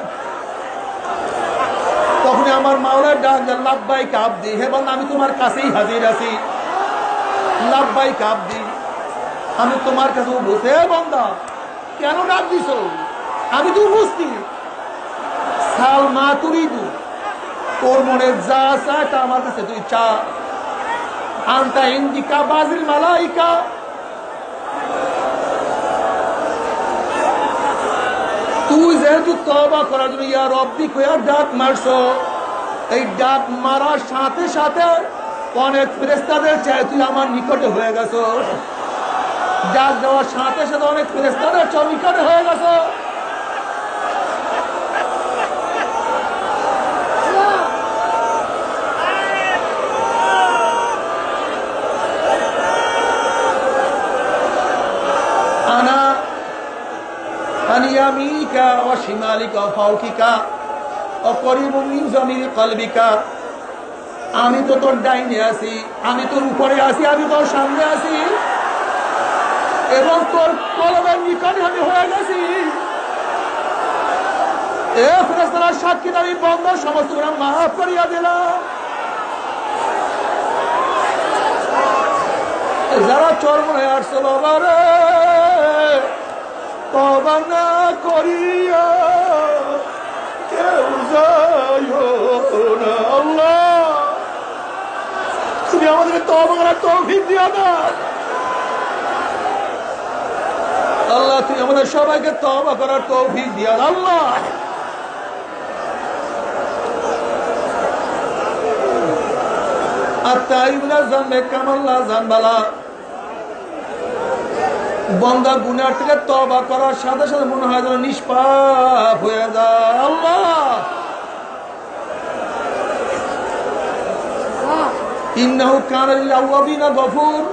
তখন আমার মাওলার ডাক দেয় লাব্বাইকা আবদি হে বান্দা আমি তোমার কাছেই হাজির আছি লাব্বাইকা আবদি আমি তোমার কাছে বসে বান্দা কেন ডাক দিছো আমি তো বুঝতি সাল মা তুরিদু তোর মনে যা চায় তা আমার কাছে তুই চা আনতা ইনদিকা বাযিল মালাইকা তুই যেহেতু তওবা করার জন্য ইয়া রব্বি কইয়া ডাক মারছো এই ডাক মারার সাথে সাথে অনেক ফেরেশতাদের চেয়ে তুই আমার নিকটে হয়ে গেছো ডাক দেওয়ার সাথে সাথে অনেক ফেরেশতাদের চেয়ে নিকটে হয়ে গেছো আনা আনিয়ামিকা ওয়া শিমালিকা ওয়া ফাওকিকা ওয়া করিবুম মিন জামিরি কলবিকা আমি তো তোর ডাইনে আছি আমি তোর উপরে আছি আমি তোর সামনে আছি এবং তোর কলবের নিকটে আমি হয়ে গেছি এ ফেরেশতারা সাক্ষী আমি বান্দার সমস্ত গুনাহ মাফ করিয়া দিলাম যারা চরমনে আসছে বাবা রে তওবা না করিয়া কেউ যাইও না আল্লাহ তুমি আমাদেরকে তওবা করার তৌফিক দিও না আল্লাহ তুমি আমাদের সবাইকে তওবা করার তৌফিক দিও আল্লাহ আত্তাইবুনা জামে কামাল্লা জানবালা বান্দা গুনাহ থেকে তওবা করার সাথে সাথে মনে হয় যেন নিষ্পাপ হয়ে যায় আল্লাহ ইন্নাহু কানা লিল আওয়াবিনা গফুর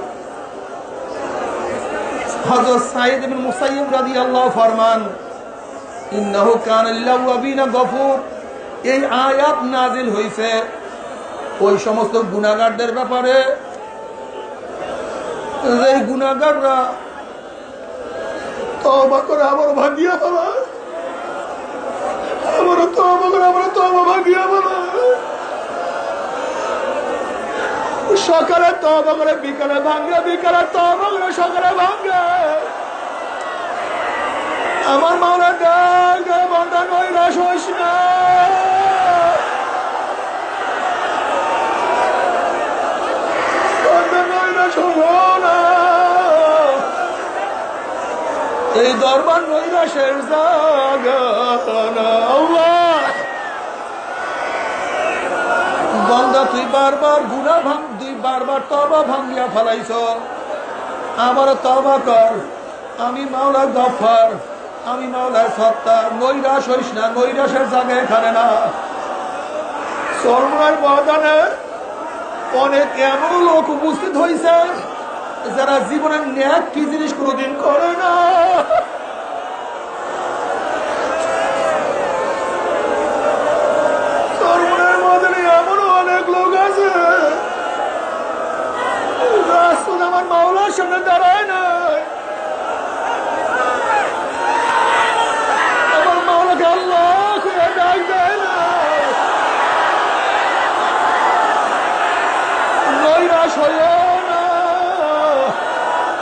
হযরত সাঈদ ইবনে মুসাইয়্যিব রাদিয়াল্লাহু ফরমান ইন্নাহু কানা লিল আওয়াবিনা গফুর এই আয়াত নাযিল হইছে ওই সমস্ত গুনাহগারদের ব্যাপারে এই গুনাহগাররা তওবা করে আবার ভাগিয়া বাবা আবার তওবা করে আবার তওবা ভাগিয়া বাবা সকালে তওবা করে বিকালে ভাঙে বিকালে তওবা করে সকালে ভাঙে আমার মাওলা ডাক বান্দা নৈরাশ হইস না বান্দা নৈরাশ হইও না এই দরবার নৈরাশের জায়গা না আল্লাহ বান্দা তুই বারবার গুনাহ তুই বারবার তওবা ভাঙিয়া ফেলাইছ আবার তওবা কর আমি মাওলা গফফার আমি মাওলা সত্তার নৈরাশ হইস না নৈরাশের জায়গা এখানে না চরমনার ময়দানে অনেক এমন লোক উপস্থিত হয়েছে যারা জীবনের ন্যাক কি জিনিস কোনোদিন করে না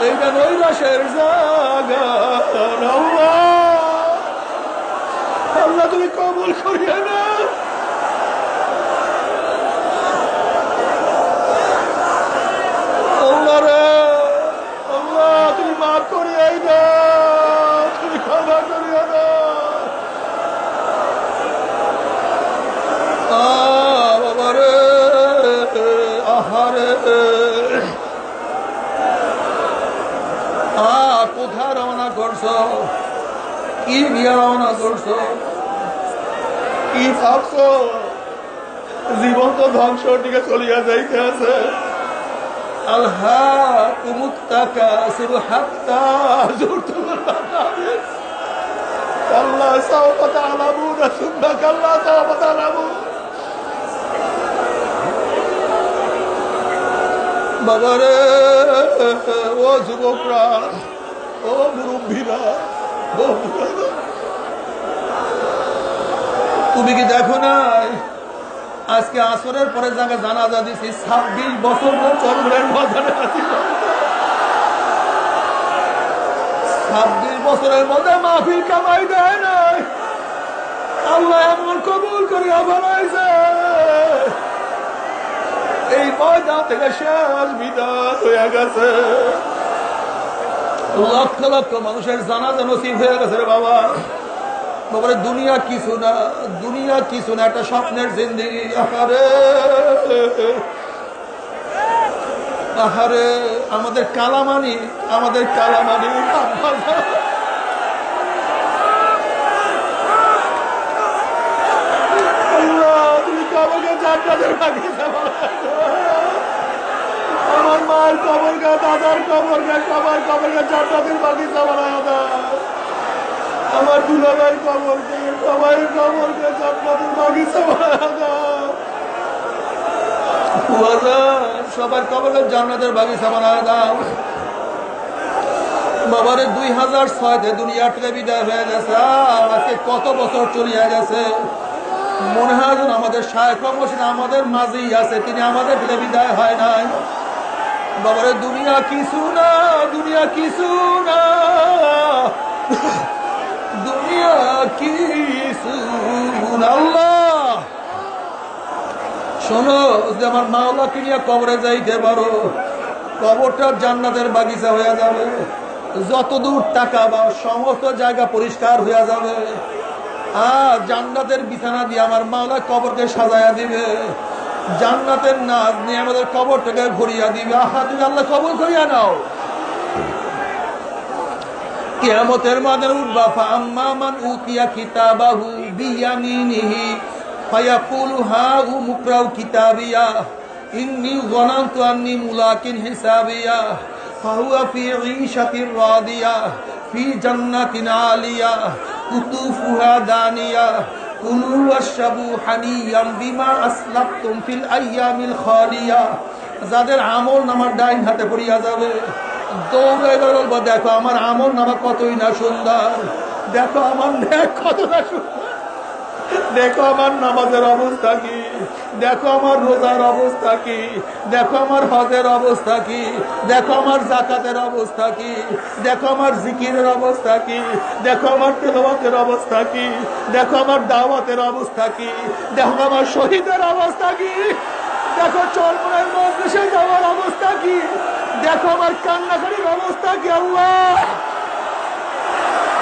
এইটা নৈরাশের জায়গা। আল্লাহ আল্লাহ তুমি কবুল করিয়ে না। আল্লাহ রে আল্লাহ তুমি মাফ করিয়ে দাও, তুমি ক্ষমা করিয়ে দাও। বাবা রে আহারে কোথায় রওনা করছো? কি নিয়ে রওনা করছো? কি ভাবছো? জীবন তো ধ্বংসর দিকে চলিয়া যাইতে আছে। আল্লাহ কুমুক্তাকা শুরু হাত্তা জুরতুল মাকাবির। আল্লাহ সাওফা তা'লামুনা সুম্মা কাল্লা সাওফা তা'লামুন। বাবারে ও যুবকরা, ও মুরব্বীরা, ও বুড়ারা, তুমি কি দেখো নাই আজকে আসরের পরে যাকে জানাজা দিছি 26 বছর চন্দ্রের মাঝারে আছি। 26 বছরের মধ্যে মাহফিল কামাই দেয় নাই। আল্লাহ এমন কবুল করিয়া বানাইছে, এই ময়দান থেকে শেষ বিদায় হয়ে গেছে। লক্ষ লক্ষ মানুষের জানাজা নসিব হয়ে গেছে রে বাবা। বাবারে দুনিয়া কিছু না, দুনিয়া কিছু না, একটা স্বপ্নের জিন্দেগি। আহারে আহারে আমাদের কালামানি, আমাদের কালামানি তুমি কবরকে জান্নাতের বাগিচা বানাইছো। আমার মার কবরকে, দাদার কবরকে, সবার কবরকে জান্নাতের বাগিচা বানায় দাও। আমার দুলাভাইয়ের কবরকে, সবাই কবরকে জান্নাতের বাগিচা বানায় দাও। সবার কবরকে জান্নাতের বাগিচা বানায় দাও। বাবারে 2006-তে দুনিয়া থেকে বিদায় হয়ে গেছে। আজকে কত বছর চলিয়া গেছে। মনে হয় যেন আমাদের শায়খ মসজিদ আমাদের মাঝেই আছে, তিনি আমাদের থেকে বিদায় হয় নাই। বাবারে দুনিয়া কিছু না, দুনিয়া কিছু না, দুনিয়া কিছু না। আল্লাহ শোনো, যদি আমার মাওলাকে নিয়ে কবরে যাইতে পারো, কবরটা জান্নাতের বাগিচা হয়ে যাবে। যতদূর টাকা বা সমস্ত জায়গা পরিষ্কার হয়ে যাবে। জান্নাতের বিছানা দিয়ে আমার মাওলা কবরকে সাজাইয়া দিবে। জান্নাতের নাজ নিয়ে আমাদের কবরটাকে ভরিয়া দিবে। আহা তুমি আল্লাহ কবর করিয়া নাও। কিয়ামতের মাঠে উঠবা, ফাআম্মা মান উতিয়া কিতাবাহু বিয়ামিনিহি ফায়াকুলু হাউ মুকরাউ কিতাবিয়া ইন্নী যানানতু আন্নী মুলাকিন হিসাবিয়া ফাহুয়া ফি ঈশাতির রাদিয়া ফি জান্নাতিন আলিয়া কুতুফুহা দানিয়া কুলু ওয়াশরাবু হানিয়াম বিমা আসলাফতুম ফিল আইয়ামিল খালিয়া। যাদের আমল নামার ডাইন হাতে পড়িয়া যাবে, দৌড়ে বলবো, দেখো আমার আমল নামা কতই না সুন্দর, দেখো আমার নেক কত না সুন্দর, দেখো আমার নামাজের অবস্থা কি, দেখো আমার রোজার অবস্থা কি, দেখো আমার হজের অবস্থা কি, দেখো আমার যাকাতের অবস্থা কি, দেখো আমার জিকিরের অবস্থা কি, দেখো আমার তেলাওয়াতের অবস্থা কি, দেখো আমার দাওয়াতের অবস্থা কি, দেখো আমার শহীদের অবস্থা কি, দেখো চরমনের মজলিসে যাওয়ার অবস্থা কি, দেখো আমার কান্নাকারীর অবস্থা কি। আল্লাহ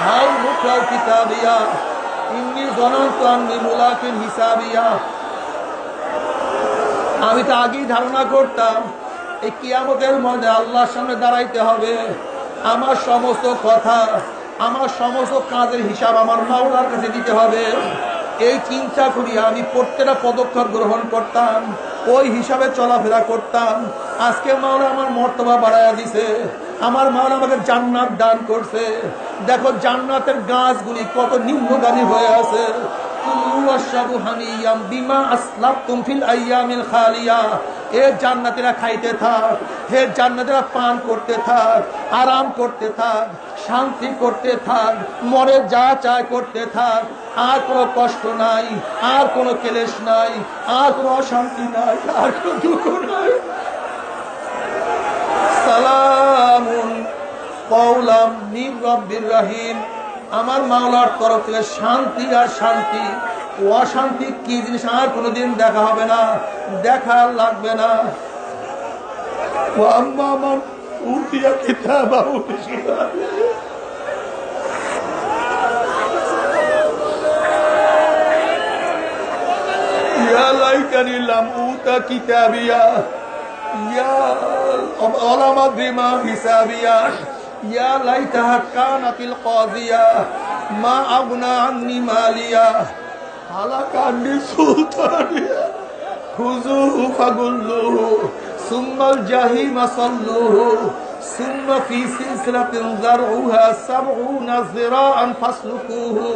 হাউ মুকরাউ কিতাবিয়া ইন্নী যানানতু আন্নী মুলাকিন হিসাবিয়া। আমি তো আগেই ধারণা করতাম এই কিয়ামতের মধ্যে আল্লাহর সামনে দাঁড়াইতে হবে। আমার সমস্ত কথা, আমার সমস্ত কাজের হিসাব আমার মাওলার কাছে দিতে হবে। এই চিন্তা করিয়া আমি প্রত্যেকটা পদক্ষেপ গ্রহণ করতাম, ওই হিসাবে চলাফেরা করতাম। আজকে মাওলা আমার মর্তবা বাড়াইয়া দিছে, আমার মাওলা আমাকে জান্নাত দান করছে। দেখো জান্নাতের গাছগুলি কত নিম্নগামী হয়ে আছে। এ জান্নাতীরা খাইতে থাক, হে জান্নাতীরা পান করতে থাক, আরাম করতে থাক, শান্তি করতে থাক, মনে যা চায় করতে থাক। আর কোনো কষ্ট নাই, আর কোনো ক্লেশ নাই, আর কোনো অশান্তি নাই, আর কোনো দুঃখ নাই। সালামুন কওলাম মির রব্বির রহিম, আমার মাওলার তরফ থেকে শান্তি আর শান্তি। অশান্তি কি জিনিস আর কোনোদিন দেখা হবে না, দেখা লাগবে না। ওয়াম্মা মান উতিয়া কিতাবাহু বিশিমালিহি, ইয়া লাইতানি লাম উতা কিতাবিয়া, ইয়া ওয়ালা মাদরি মা হিসাবিয়া, ইয়া লাইতাহা কানাতিল কাযিয়া, মা আগনা আন্নি মালিয়া, হালাকা আন্নি সুলতানিয়া, খুযুহু ফাগুল্লুহু সুম্মাল জাহিমা সাল্লুহু সুম্মা ফি সিলসিলাতিন যারউহা সাবউনা যিরাআন ফাসলুকুহু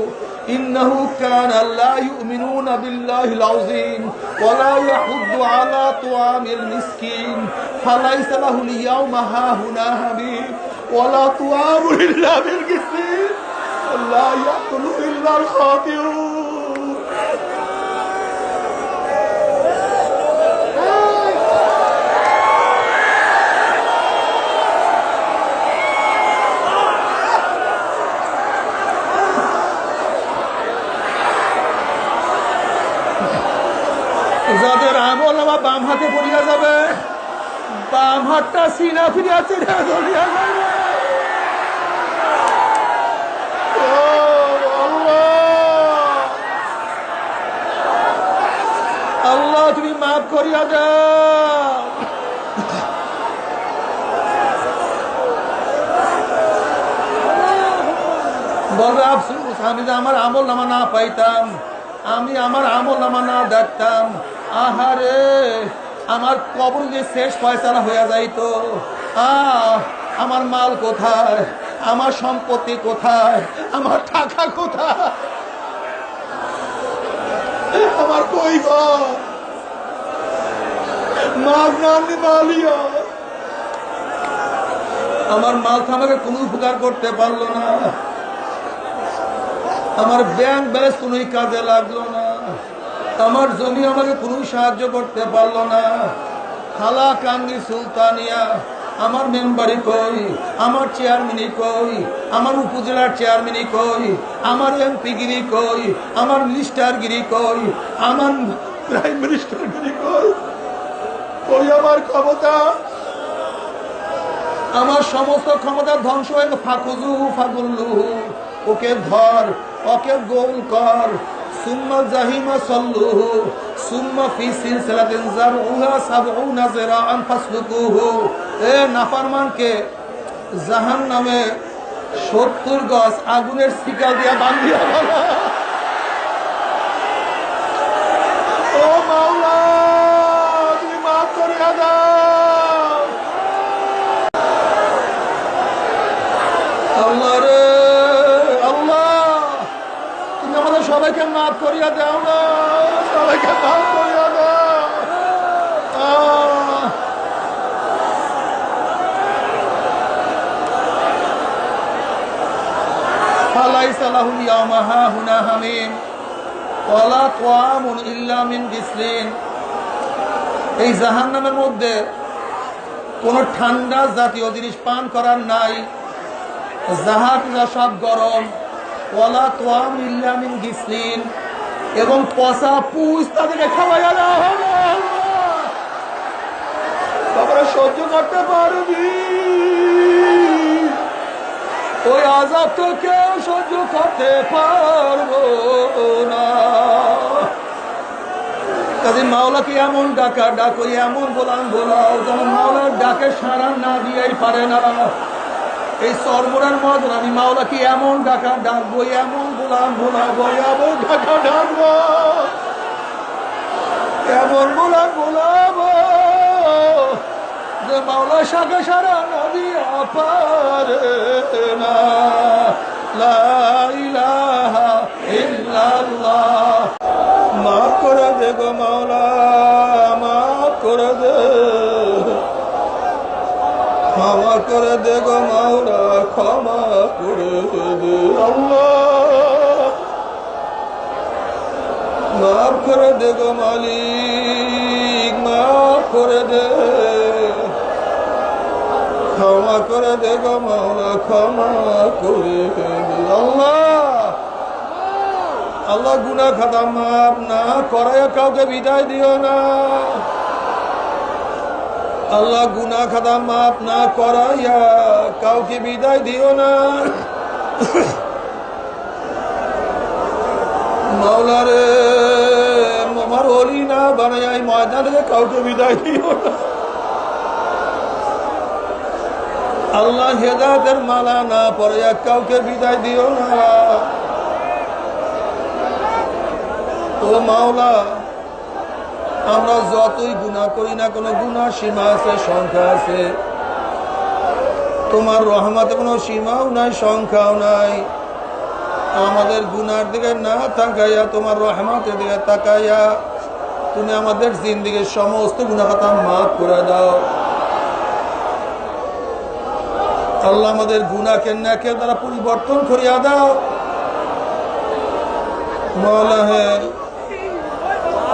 ইন্নাহু কানা লা ইউমিনুনা বিল্লাহিল আযীম ওয়া লা ইয়াহুদ্দু আলা তুআমিল মিসকিন ফালাইসা লাহুল ইয়াওমা হাহুনা হামীম ওয়া লা তুআমু ইল্লা বিল গিসলিন লা ইয়াকুলু ইল্লাল খাতিউন। যাদের আমল আমার বাম হাতে পড়িয়া যাবে, বাম হাতটা সিনা ফিরিয়া চিনা ধরিয়া যাবে। আল্লাহ তুমি মাফ করিয়া দাও। বলবে আফসোস, আমি যে আমার আমল নামা না পাইতাম, আমি আমার আমল নামা না দেখতাম, আহারে আমার কবর যে শেষ ফয়সালা হয়ে যাইতো, আমার মাল কোথায়, আমার সম্পত্তি কোথায়, আমার টাকা কোথায়, আমার কই ঘর মালিয়া, আমার মাল আমাকে কোনো উপকার করতে পারলো না, আমার ব্যাংক ব্যালেন্স কোনো কাজে লাগলো না, আমার জমি আমাকে কোনো সাহায্য করতে পারলো না। খালা কান্দি সুলতানিয়া, আমার মেম্বারি কই, আমার চেয়ারম্যানই কই, আমার উপজেলার চেয়ারম্যানই কই, আমার এমপিগিরি কই, আমার মিনিস্টারগিরি কই, আমার প্রাইম মিনিস্টারগিরি কই, কই আমার ক্ষমতা, আমার সমস্ত ক্ষমতা ধ্বংস হয়ে ফাকুজু ফাগুল্লুহু, ওকে ধর, ওকে গোল কর, সুম্মা জাহিমা সাল্লুহু সুম্মা ফি সিলসিলাতিন যারউহা সাবউনা যিরাআন ফাসলুকুহু। এ নাফরমানকে জাহান্নামে 70 গজ আগুনের শিকল দিয়া বাঁধিয়া ফেলো। ও মাওলা তুমি মাফ করিয়া দাও। আল্লাহ রে আল্লাহ, তুমি আমাদের সবাইকে মাফ করিয়া দাও না, সবাইকে মাফ করিয়া দাও। ফালাইসা লাহুল ইয়াওমা হাহুনা হামীম ওয়া লা তুআমুন ইল্লা মিন গিসলিন। এই জাহান্নামের মধ্যে কোন ঠান্ডা জাতীয় জিনিস পান করার নাই, জাহাজরা সব গরম, ওয়ালা তোয়াম ইল্লা মিন গিসলিন, এবং পচা পুষ তাদেরকে খাওয়াইয়া দেওয়া হবে। তারপরে সহ্য করতে পারবি ওই আযাব তো কেউ সহ্য করতে পারবো না। কাজে মাওলাকে এমন ডাকা ডাকো, এমন বলান বোলাও যেন মাওলার ডাকে সাড়া না দিয়েই পারে না। এই সর্বরার মত আমি মাওলাকে এমন ডাকা ডাকবো, এমন বলান বোলাবো, এমন ডাকা ডাকবো, এমন বলান বোলাবো যে মাওলা সাকে সারা না দিয়া পারে না। লা ইলাহা ইল্লাল্লাহ। মাফ করে দে গো মাওলা, মাফ করে দে, ক্ষমা করে দে গো মাওলা, ক্ষমা করে দে আল্লাহ, মাফ করে দে গো মালিক, মাফ করে দে। ক্ষমা করে দে গো মাওলা, ক্ষমা করে দে। আল্লাহ গুনাহ খাতা মাফ না করায় কাউকে বিদায় দিও না। আল্লাহ গুনাহ খাতা মাফ না করাইয়া কাউকে বিদায় দিও না। মাওলা রে, আমার ওলি না বানাই ময়দান থেকে কাউকে বিদায় দিও না। আল্লাহ হেদায়েতের মালা না পরে কাউকে বিদায় দিও না। ও মাওলা, আমরা যতই গুনাহ করি না, কোনো গুনাহ সীমা আছে, সংখ্যা আছে। তোমার রহমতে কোনো সীমাও নাই, সংখ্যাও নাই। আমাদের গুনার দিকে না তাকাইয়া তোমার রহমতের দিকে তাকাইয়া তুমি আমাদের জিন্দেগীর সমস্ত গুনাহ খাতা মাফ করে দাও। আল্লাহ আমাদের গুনাহকে নেকের দ্বারা পরিবর্তন করিয়া দাও। মাওলা হে,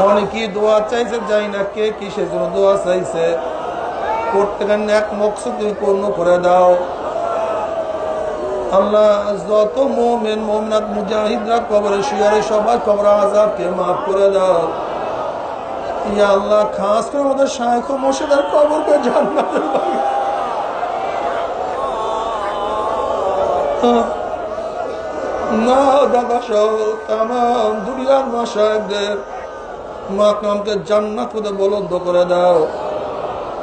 অনেকেই দোয়া চাইছে, যাই না কে কিসের জন্য দোয়া চাইছে। প্রত্যেকের নেক মকসদ তুমি পূর্ণ করে দাও। আল্লাহ, যত মুমিন মুমিনাত মুজাহিদরা কবরে শুয়ে সবার কবর আযাবকে মাফ করে দাও। ইয়া আল্লাহ, খাস করে আমাদের শায়খ ও মুর্শিদের কবরকে জান্নাতের বাগিচা মা দাদা সহ তামাম দুনিয়ার মাশায়েখদের মাকামকে জান্নাত পদে বুলন্দ করে দাও।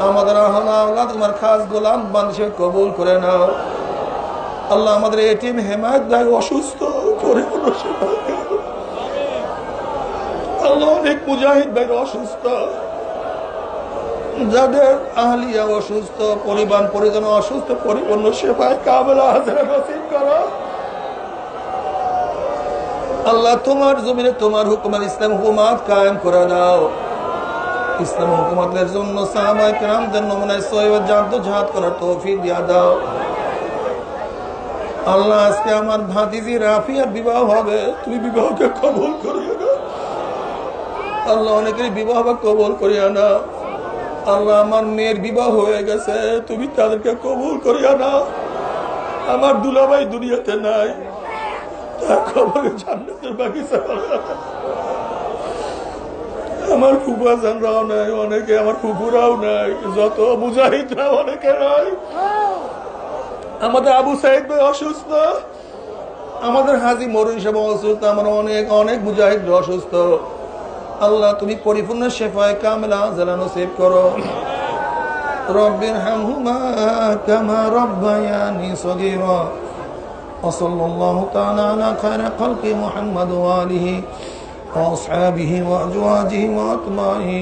আমাদের আহলা তোমার খাস গোলাম বান্দা কবুল করে নাও। আল্লাহ, আমাদের এটিএম হেমায়েত ভাই অসুস্থ করে আল্লাহ, অনেক মুজাহিদ ভাই অসুস্থ, যাদের আহলিয়া অসুস্থ, পরিবার পরিজন অসুস্থ, পরিপূর্ণ সেবায় কামেলা হাজারে নসিব করো। আল্লাহ, তোমার জমিনে তোমার হুকুমের ইসলাম হুকুমাত কায়েম করে দাও। ইসলাম হুকুমাতের জন্য সাহাবায়ে কেরামদের নমুনায় সহিহ জাদ্দোজাহাদ করার তৌফিক দিয়া দাও। আল্লাহ, আজকে আমার ভাতিজি রাফিয়ার বিবাহ হবে, তুমি বিবাহকে কবুল করিও না। আল্লাহ, অনেকের বিবাহ কবুল করিও না। আল্লাহ, আমার মেয়ের বিবাহ হয়ে গেছে, তুমি তাদেরকে কবুল করিও না। আমার দুলাভাই দুনিয়াতে নাই, তার কবরে জান্নাতের বাগিচা বানাও। আমার ফুফা জানরাও নাই, অনেকে আমার ফুফুরাও নাই, যত মুজাহিদরা অনেকে নাই। আমাদের আবু সাইদ ভাই অসুস্থ, আমাদের হাজী মরুন সাহেব অসুস্থ, আমার অনেক অনেক মুজাহিদ অসুস্থ। আল্লাহ, তুমি পরিপূর্ণ শেফায়ে কামেলা আজলা নসিব করো। রব্বির হামহুমা কামা রব্বায়ানি সগীরা। ওয়া সাল্লাল্লাহু তাআলা আলা খায়রি খালকি মুহাম্মদ ওয়া আলিহি ওয়া আসহাবিহি ওয়া আজওয়াজিহি ওয়া আতবাইহি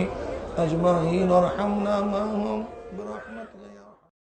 আজমাইন। আরহামনা মাহুম বিরহমাতিকা।